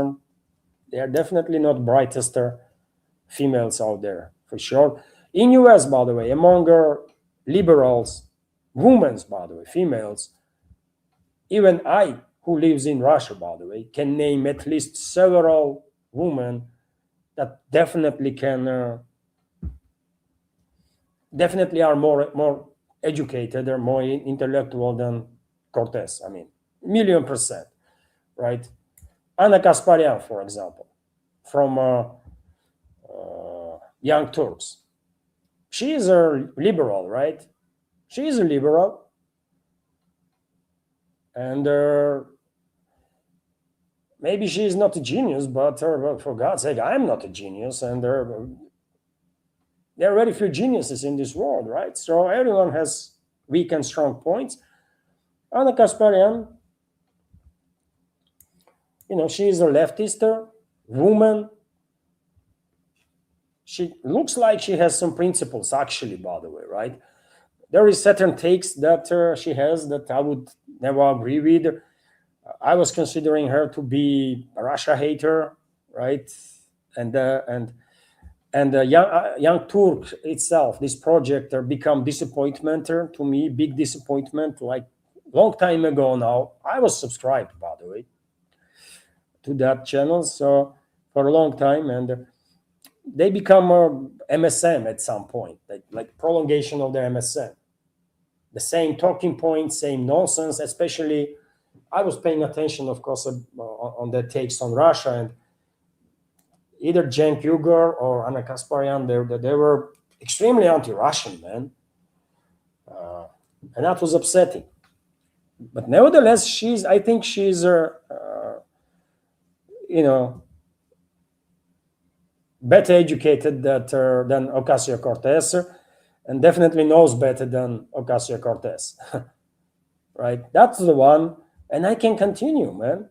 they are definitely not brightest females out there, for sure. In US, by the way, among liberals, women, by the way, females, even I, who lives in Russia, by the way, can name at least several women that definitely definitely are more educated or more intellectual than Cortez. I mean, 1,000,000%, right? Anna Kasparian, for example, from Young Turks. She is a liberal, right? She is a liberal, and maybe she is not a genius, but for God's sake, I'm not a genius, and there are very few geniuses in this world, right? So everyone has weak and strong points. Anna Kasparian, she is a leftist woman. She looks like she has some principles, actually, by the way, right? There is certain takes that she has that I would never agree with. I was considering her to be a Russia hater, right? And Young Turk itself, this project, become disappointment to me, big disappointment. Like long time ago now, I was subscribed, by the way, to that channel, so for a long time, and they become MSM at some point, like prolongation of the MSM. The same talking points, same nonsense. Especially, I was paying attention, of course, on their takes on Russia, and either Cenk Uygur or Anna Kasparian, they were extremely anti-Russian, man, and that was upsetting. But nevertheless, I think she's better educated than Ocasio-Cortez, and definitely knows better than Ocasio-Cortez. Right? That's the one, and I can continue, man.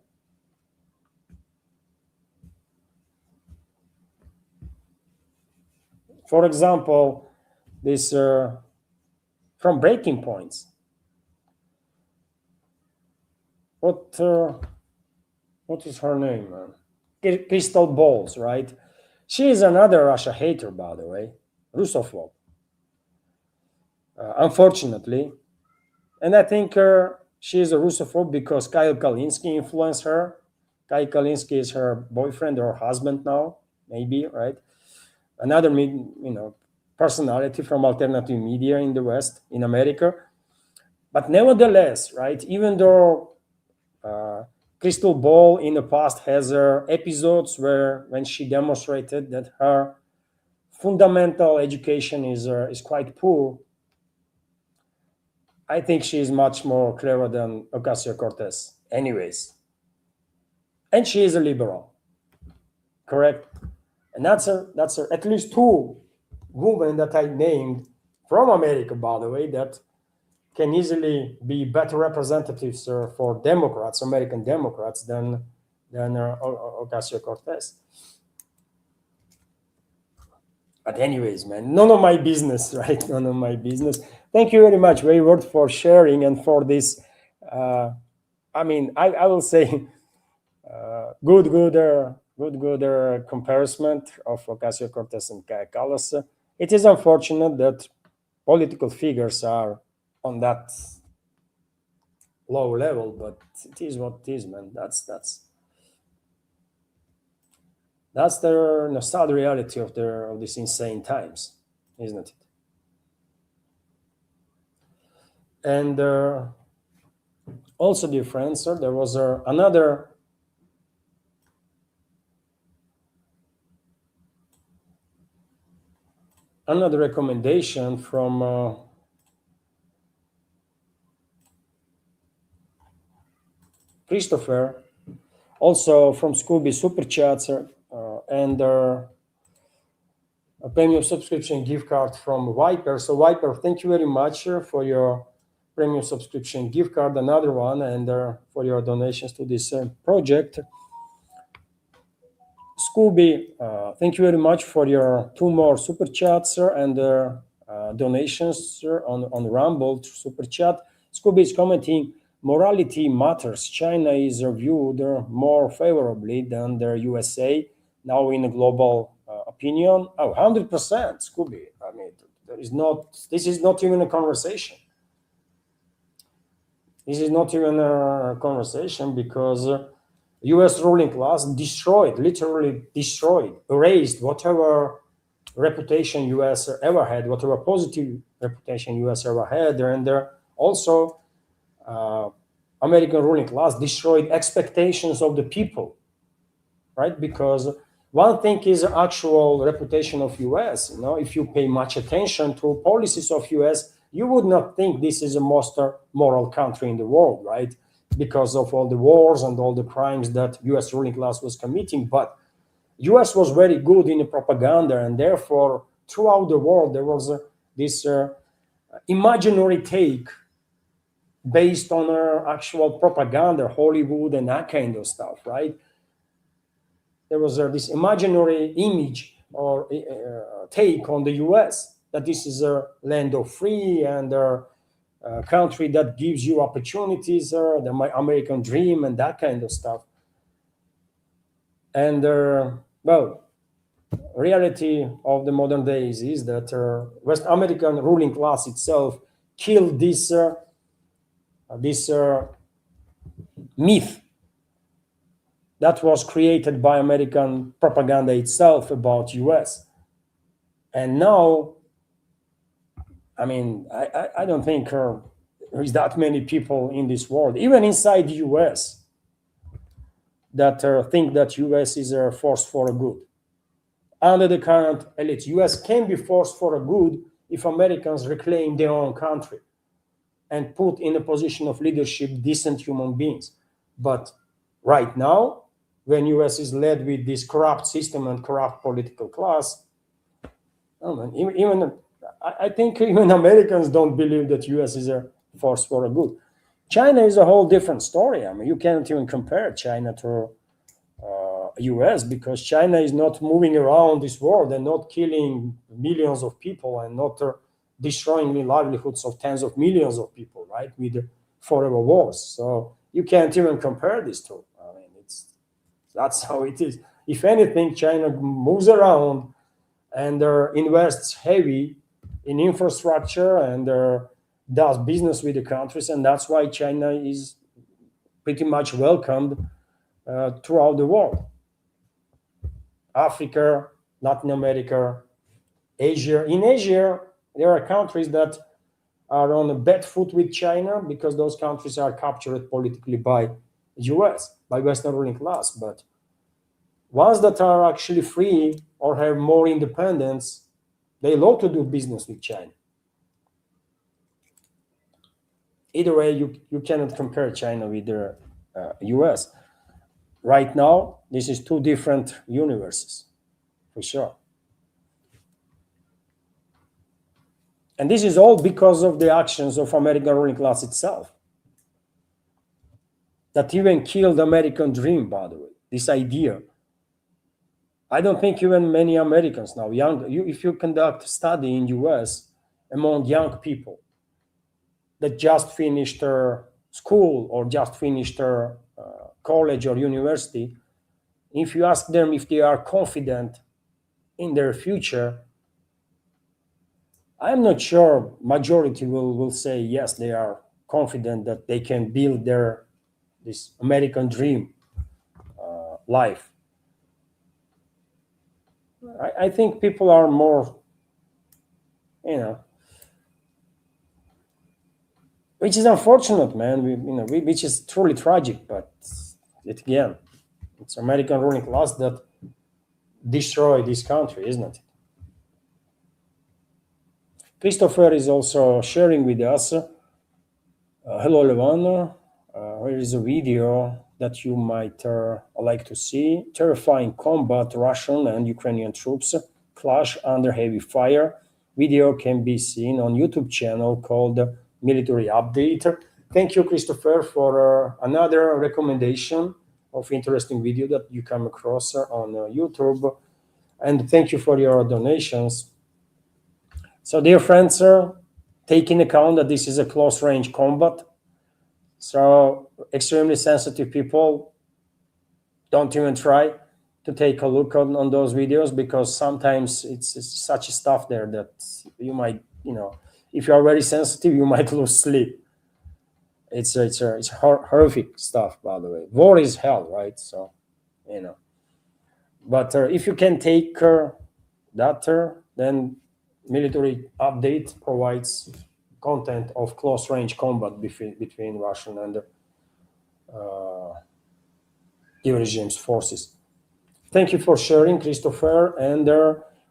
For example, this from Breaking Points. What is her name, man? Crystal Balls, right? She is another Russia hater, by the way, Russophobe. Unfortunately, and I think she is a Russophobe because Kyle Kalinske influenced her. Kyle Kalinske is her boyfriend or husband now, maybe, right? Another, personality from alternative media in the West, in America. But nevertheless, right, even though Crystal Ball in the past has episodes when she demonstrated that her fundamental education is quite poor, I think she is much more clever than Ocasio-Cortez, anyways. And she is a liberal, correct? And that's at least two women that I named from America, by the way, that can easily be better representatives for Democrats, American Democrats, than Ocasio-Cortez. But anyways, man, none of my business, right? None of my business. Thank you very much, Wayward, for sharing and for this. I will say good comparison of Ocasio-Cortez and Kaya Kallas. It is unfortunate that political figures are on that low level, but it is what it is, man. That's the sad reality of these insane times, isn't it? And also, dear friends, there was another recommendation from Christopher, also from Scooby Super Chats, and a premium subscription gift card from Viper. So Viper, thank you very much for your premium subscription gift card, another one, and for your donations to this project. Scooby, thank you very much for your 2 more super chats and donations on Rumble super chat. Scooby is commenting, morality matters. China is viewed more favorably than the USA now in a global opinion. Oh, 100%, Scooby. I mean, this is not even a conversation. This is not even a conversation because US ruling class destroyed, literally destroyed, erased whatever reputation US ever had, whatever positive reputation US ever had. And also American ruling class destroyed expectations of the people, right? Because one thing is actual reputation of US. If you pay much attention to policies of US, you would not think this is the most moral country in the world, right? Because of all the wars and all the crimes that US ruling class was committing. But US was very good in the propaganda, and therefore throughout the world there was this imaginary take based on actual propaganda, Hollywood and that kind of stuff, right? There was this imaginary image or take on the US that this is a land of free and a country that gives you opportunities, the American dream and that kind of stuff. And well, reality of the modern days is that West American ruling class itself killed this myth that was created by American propaganda itself about US. And now, I mean, I don't think there is that many people in this world, even inside the US, that think that US is a force for a good. Under the current elites, US can be forced for a good if Americans reclaim their own country and put in a position of leadership decent human beings. But right now, when US is led with this corrupt system and corrupt political class, I think even Americans don't believe that US is a force for a good. China is a whole different story. I mean, you can't even compare China to US because China is not moving around this world and not killing millions of people and not destroying the livelihoods of tens of millions of people, right, with forever wars. So you can't even compare these two. I mean, that's how it is. If anything, China moves around and invests heavy in infrastructure and does business with the countries, and that's why China is pretty much welcomed throughout the world. Africa, Latin America, Asia. In Asia, there are countries that are on a bad foot with China because those countries are captured politically by the US, by Western ruling class. But ones that are actually free or have more independence, they love to do business with China. Either way, you cannot compare China with the US. Right now, this is two different universes, for sure. And this is all because of the actions of American ruling class itself. That even killed the American dream, by the way, this idea. I don't think even many Americans now, if you conduct a study in US among young people that just finished school or just finished college or university, if you ask them if they are confident in their future, I'm not sure majority will say yes, they are confident that they can build this American dream life. I think people are more, which is unfortunate, man. Which is truly tragic. But again, it's American ruling class that destroyed this country, isn't it? Christopher is also sharing with us. Hello, Levan. Here is a video that you might like to see. Terrifying combat Russian and Ukrainian troops clash under heavy fire. Video can be seen on YouTube channel called Military Update. Thank you, Christopher, for another recommendation of interesting video that you come across on YouTube. And thank you for your donations. So, dear friends, take in account that this is a close range combat. So, extremely sensitive people, don't even try to take a look on those videos, because sometimes it's such stuff there that you might, if you are very sensitive, you might lose sleep. It's horrific stuff, by the way. War is hell, right? So, but if you can take that, then Military Update provides content of close range combat between Russian and the regime's forces. Thank you for sharing, Christopher. And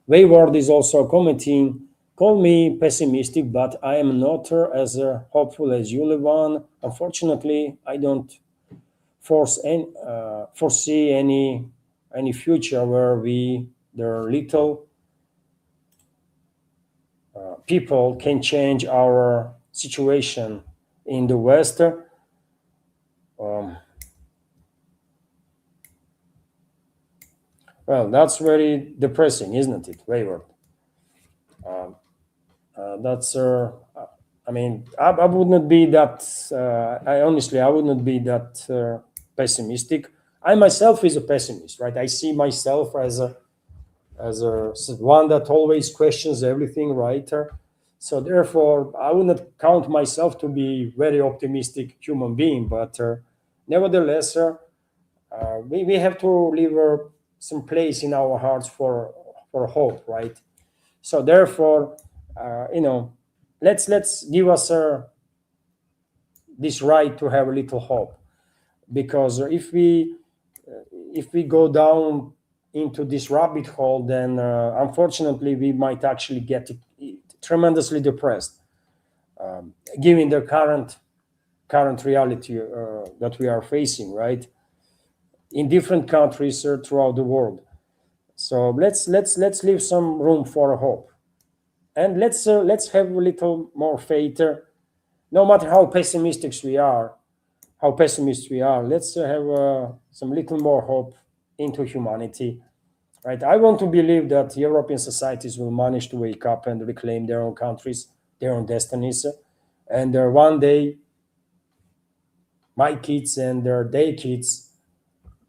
Wayward is also commenting, call me pessimistic, but I am not as hopeful as you, Levan. Unfortunately, I don't foresee any future where there are little people can change our situation in the West. Well, that's very depressing, isn't it, Wayward? That's I mean, I would not be that. I would not be that pessimistic. I myself is a pessimist, right? I see myself as a one that always questions everything, right? So therefore, I would not count myself to be very optimistic human being, but nevertheless, we have to leave some place in our hearts for hope, right? So therefore, let's give us this right to have a little hope, because if we go down into this rabbit hole, then unfortunately we might actually get tremendously depressed, given the current reality that we are facing, right, in different countries throughout the world. So let's leave some room for hope, and let's have a little more faith. No matter how pessimistic we are, let's have some little more hope into humanity, right? I want to believe that European societies will manage to wake up and reclaim their own countries, their own destinies, and one day my kids and their kids,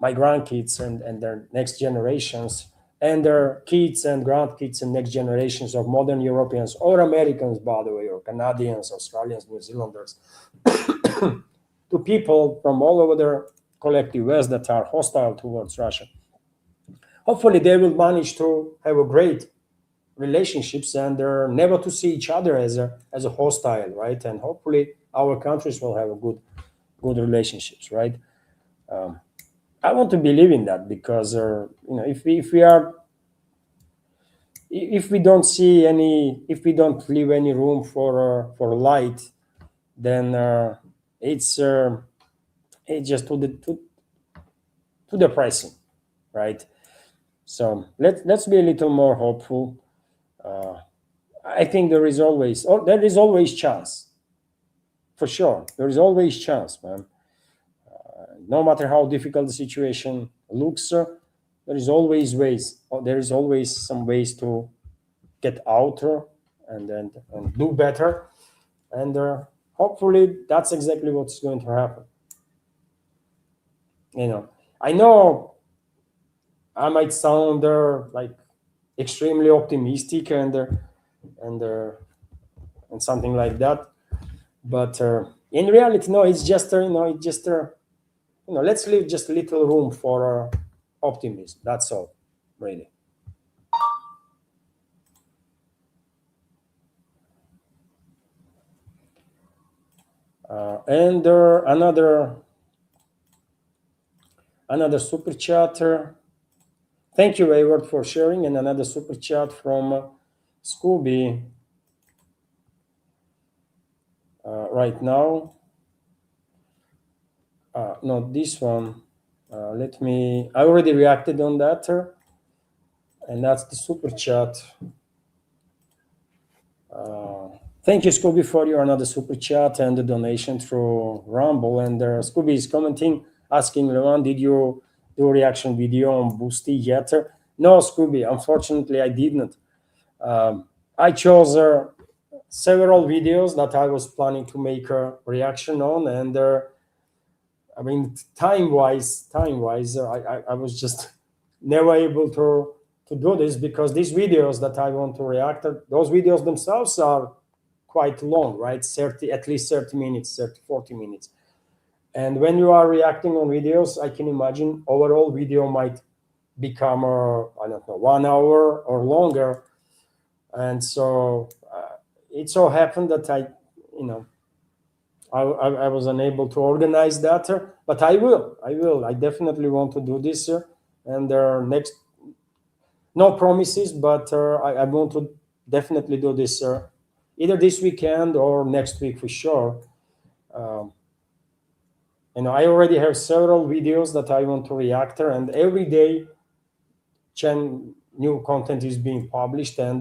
my grandkids and their next generations, and their kids and grandkids and next generations of modern Europeans or Americans, by the way, or Canadians, Australians, New Zealanders, to people from all over the collective West that are hostile towards Russia. Hopefully, they will manage to have a great relationships and never to see each other as a hostile, right? And hopefully, our countries will have a good relationships, right? I want to believe in that, because if we don't see if we don't leave any room for light, then it's just too depressing, right? So let's be a little more hopeful. I think there is always chance, for sure. There is always chance, man. No matter how difficult the situation looks, there is always ways. There is always some ways to get out and do better, and hopefully that's exactly what's going to happen. I know I might sound like extremely optimistic and something like that, but in reality, no. It's just let's leave just a little room for optimism. That's all, really. And another super chatter. Thank you, Wayward, for sharing, and another super chat from Scooby right now. No, this one. I already reacted on that, and that's the super chat. Thank you, Scooby, for your another super chat and the donation through Rumble. And Scooby is commenting, asking Leon, did you do a reaction video on Boosty yet? No, Scooby, unfortunately, I didn't. I chose several videos that I was planning to make a reaction on, and I mean, time wise, I was just never able to do this because these videos that I want to react, those videos themselves are quite long, right? 30, at least 30 minutes, 30, 40 minutes. And when you are reacting on videos, I can imagine overall video might become, I don't know, 1 hour or longer. And so it so happened that you know, I was unable to organize that, but I will. I definitely want to do this, and next, no promises, but I want to definitely do this either this weekend or next week for sure. Um, I already have several videos that I want to react to, and every day, new content is being published, and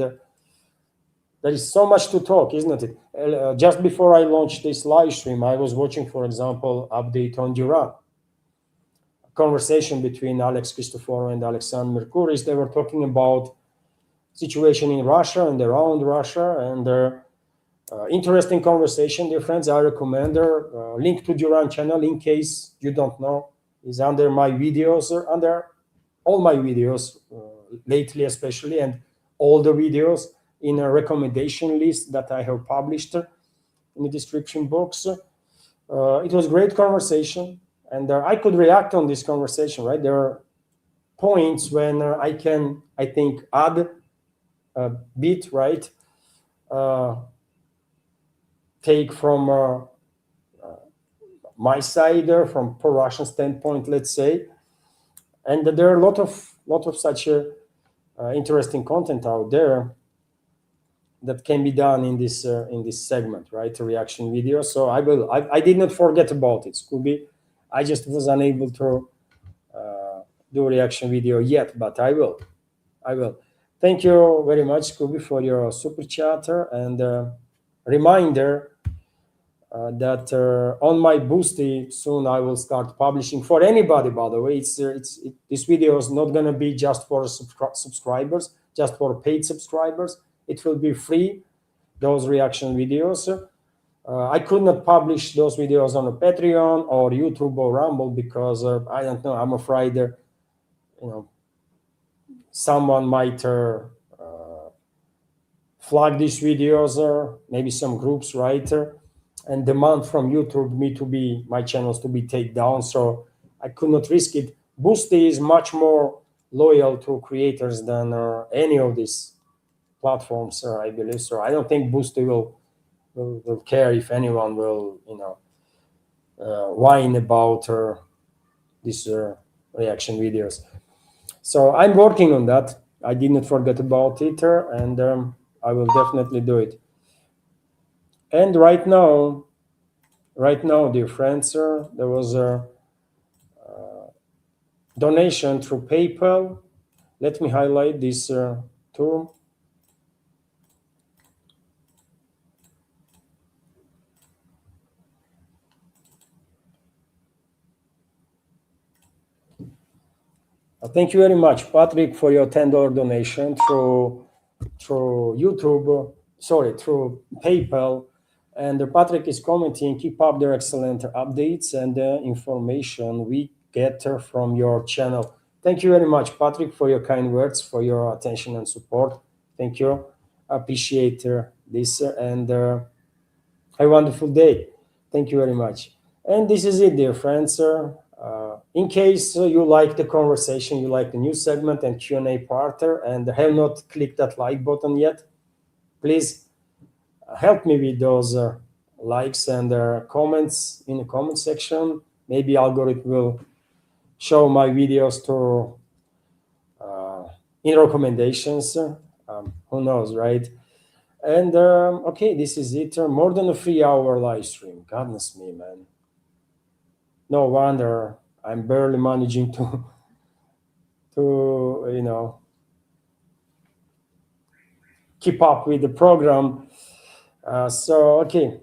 there is so much to talk, isn't it? Just before I launched this live stream, I was watching, for example, update on Iran. Conversation between Alex Cristoforo and Alexander Mercouris. They were talking about situation in Russia and around Russia, and interesting conversation, dear friends. I recommend link to Duran channel in case you don't know. Is under my videos, or under all my videos lately, especially, and all the videos in a recommendation list that I have published in the description box. It was great conversation, and I could react on this conversation. Right, there are points when I can, I think, add a bit, right, take from my side, from pro-Russian standpoint, let's say, and there are a lot of such interesting content out there that can be done in this segment, right? A reaction video. So I will. I did not forget about it, Scooby. I just was unable to do a reaction video yet, but I will. I will. Thank you very much, Scooby, for your super chatter and reminder that on my Boosty soon I will start publishing for anybody. By the way, this video is not going to be just for subscribers, just for paid subscribers. It will be free, those reaction videos. I could not publish those videos on a Patreon or YouTube or Rumble because I don't know. I'm afraid someone might flag these videos, or maybe some groups, right? And demand from YouTube my channels to be taken down. So I could not risk it. Boosty is much more loyal to creators than any of these platforms, I believe. So I don't think Boosty will care if anyone will, whine about these reaction videos. So I'm working on that. I did not forget about it, and I will definitely do it. And right now, dear friends, there was a donation through PayPal. Let me highlight this too. Thank you very much, Patrick, for your $10 donation through YouTube. Sorry, through PayPal. And Patrick is commenting, keep up the excellent updates and information we get from your channel. Thank you very much, Patrick, for your kind words, for your attention and support. Thank you. I appreciate this and have a wonderful day. Thank you very much. And this is it, dear friends. In case you like the conversation, you like the new segment and Q&A part, and have not clicked that like button yet, please help me with those likes and comments in the comment section. Maybe algorithm will show my videos to in recommendations. Who knows, right? And okay, this is it. More than a 3-hour live stream. Goodness me, man. No wonder I'm barely managing to keep up with the program. So okay,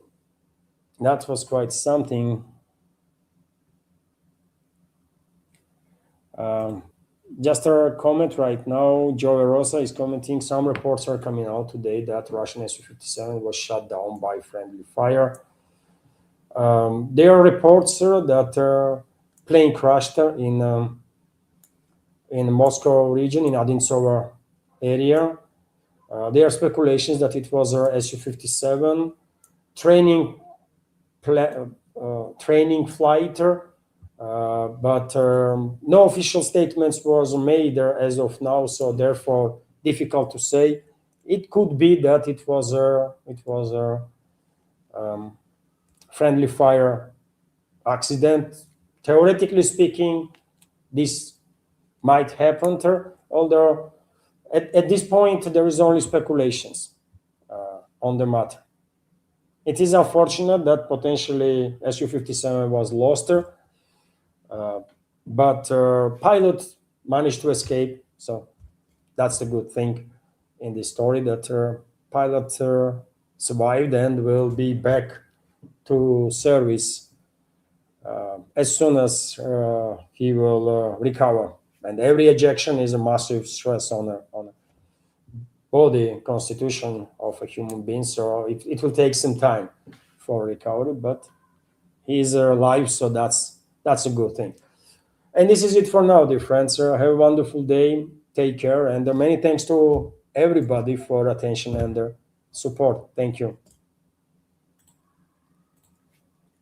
that was quite something. Um, just a comment right now. Joe Rosa is commenting. Some reports are coming out today that Russian Su-57 was shot down by friendly fire. There are reports that plane crashed in Moscow region in Odintsovo area. There are speculations that it was a Su-57 training training flight, but no official statements was made as of now. So therefore, difficult to say. It could be that it was a friendly fire accident. Theoretically speaking, this might happen, although at this point there is only speculations on the matter. It is unfortunate that potentially Su-57 was lost, but pilot managed to escape. So that's the good thing in this story, that pilot survived and will be back to service as soon as he will recover. And every ejection is a massive stress on a body constitution of a human being. So it will take some time for recovery, but he's alive, so that's a good thing. And this is it for now, dear friends. Have a wonderful day. Take care, and many thanks to everybody for attention and support. Thank you.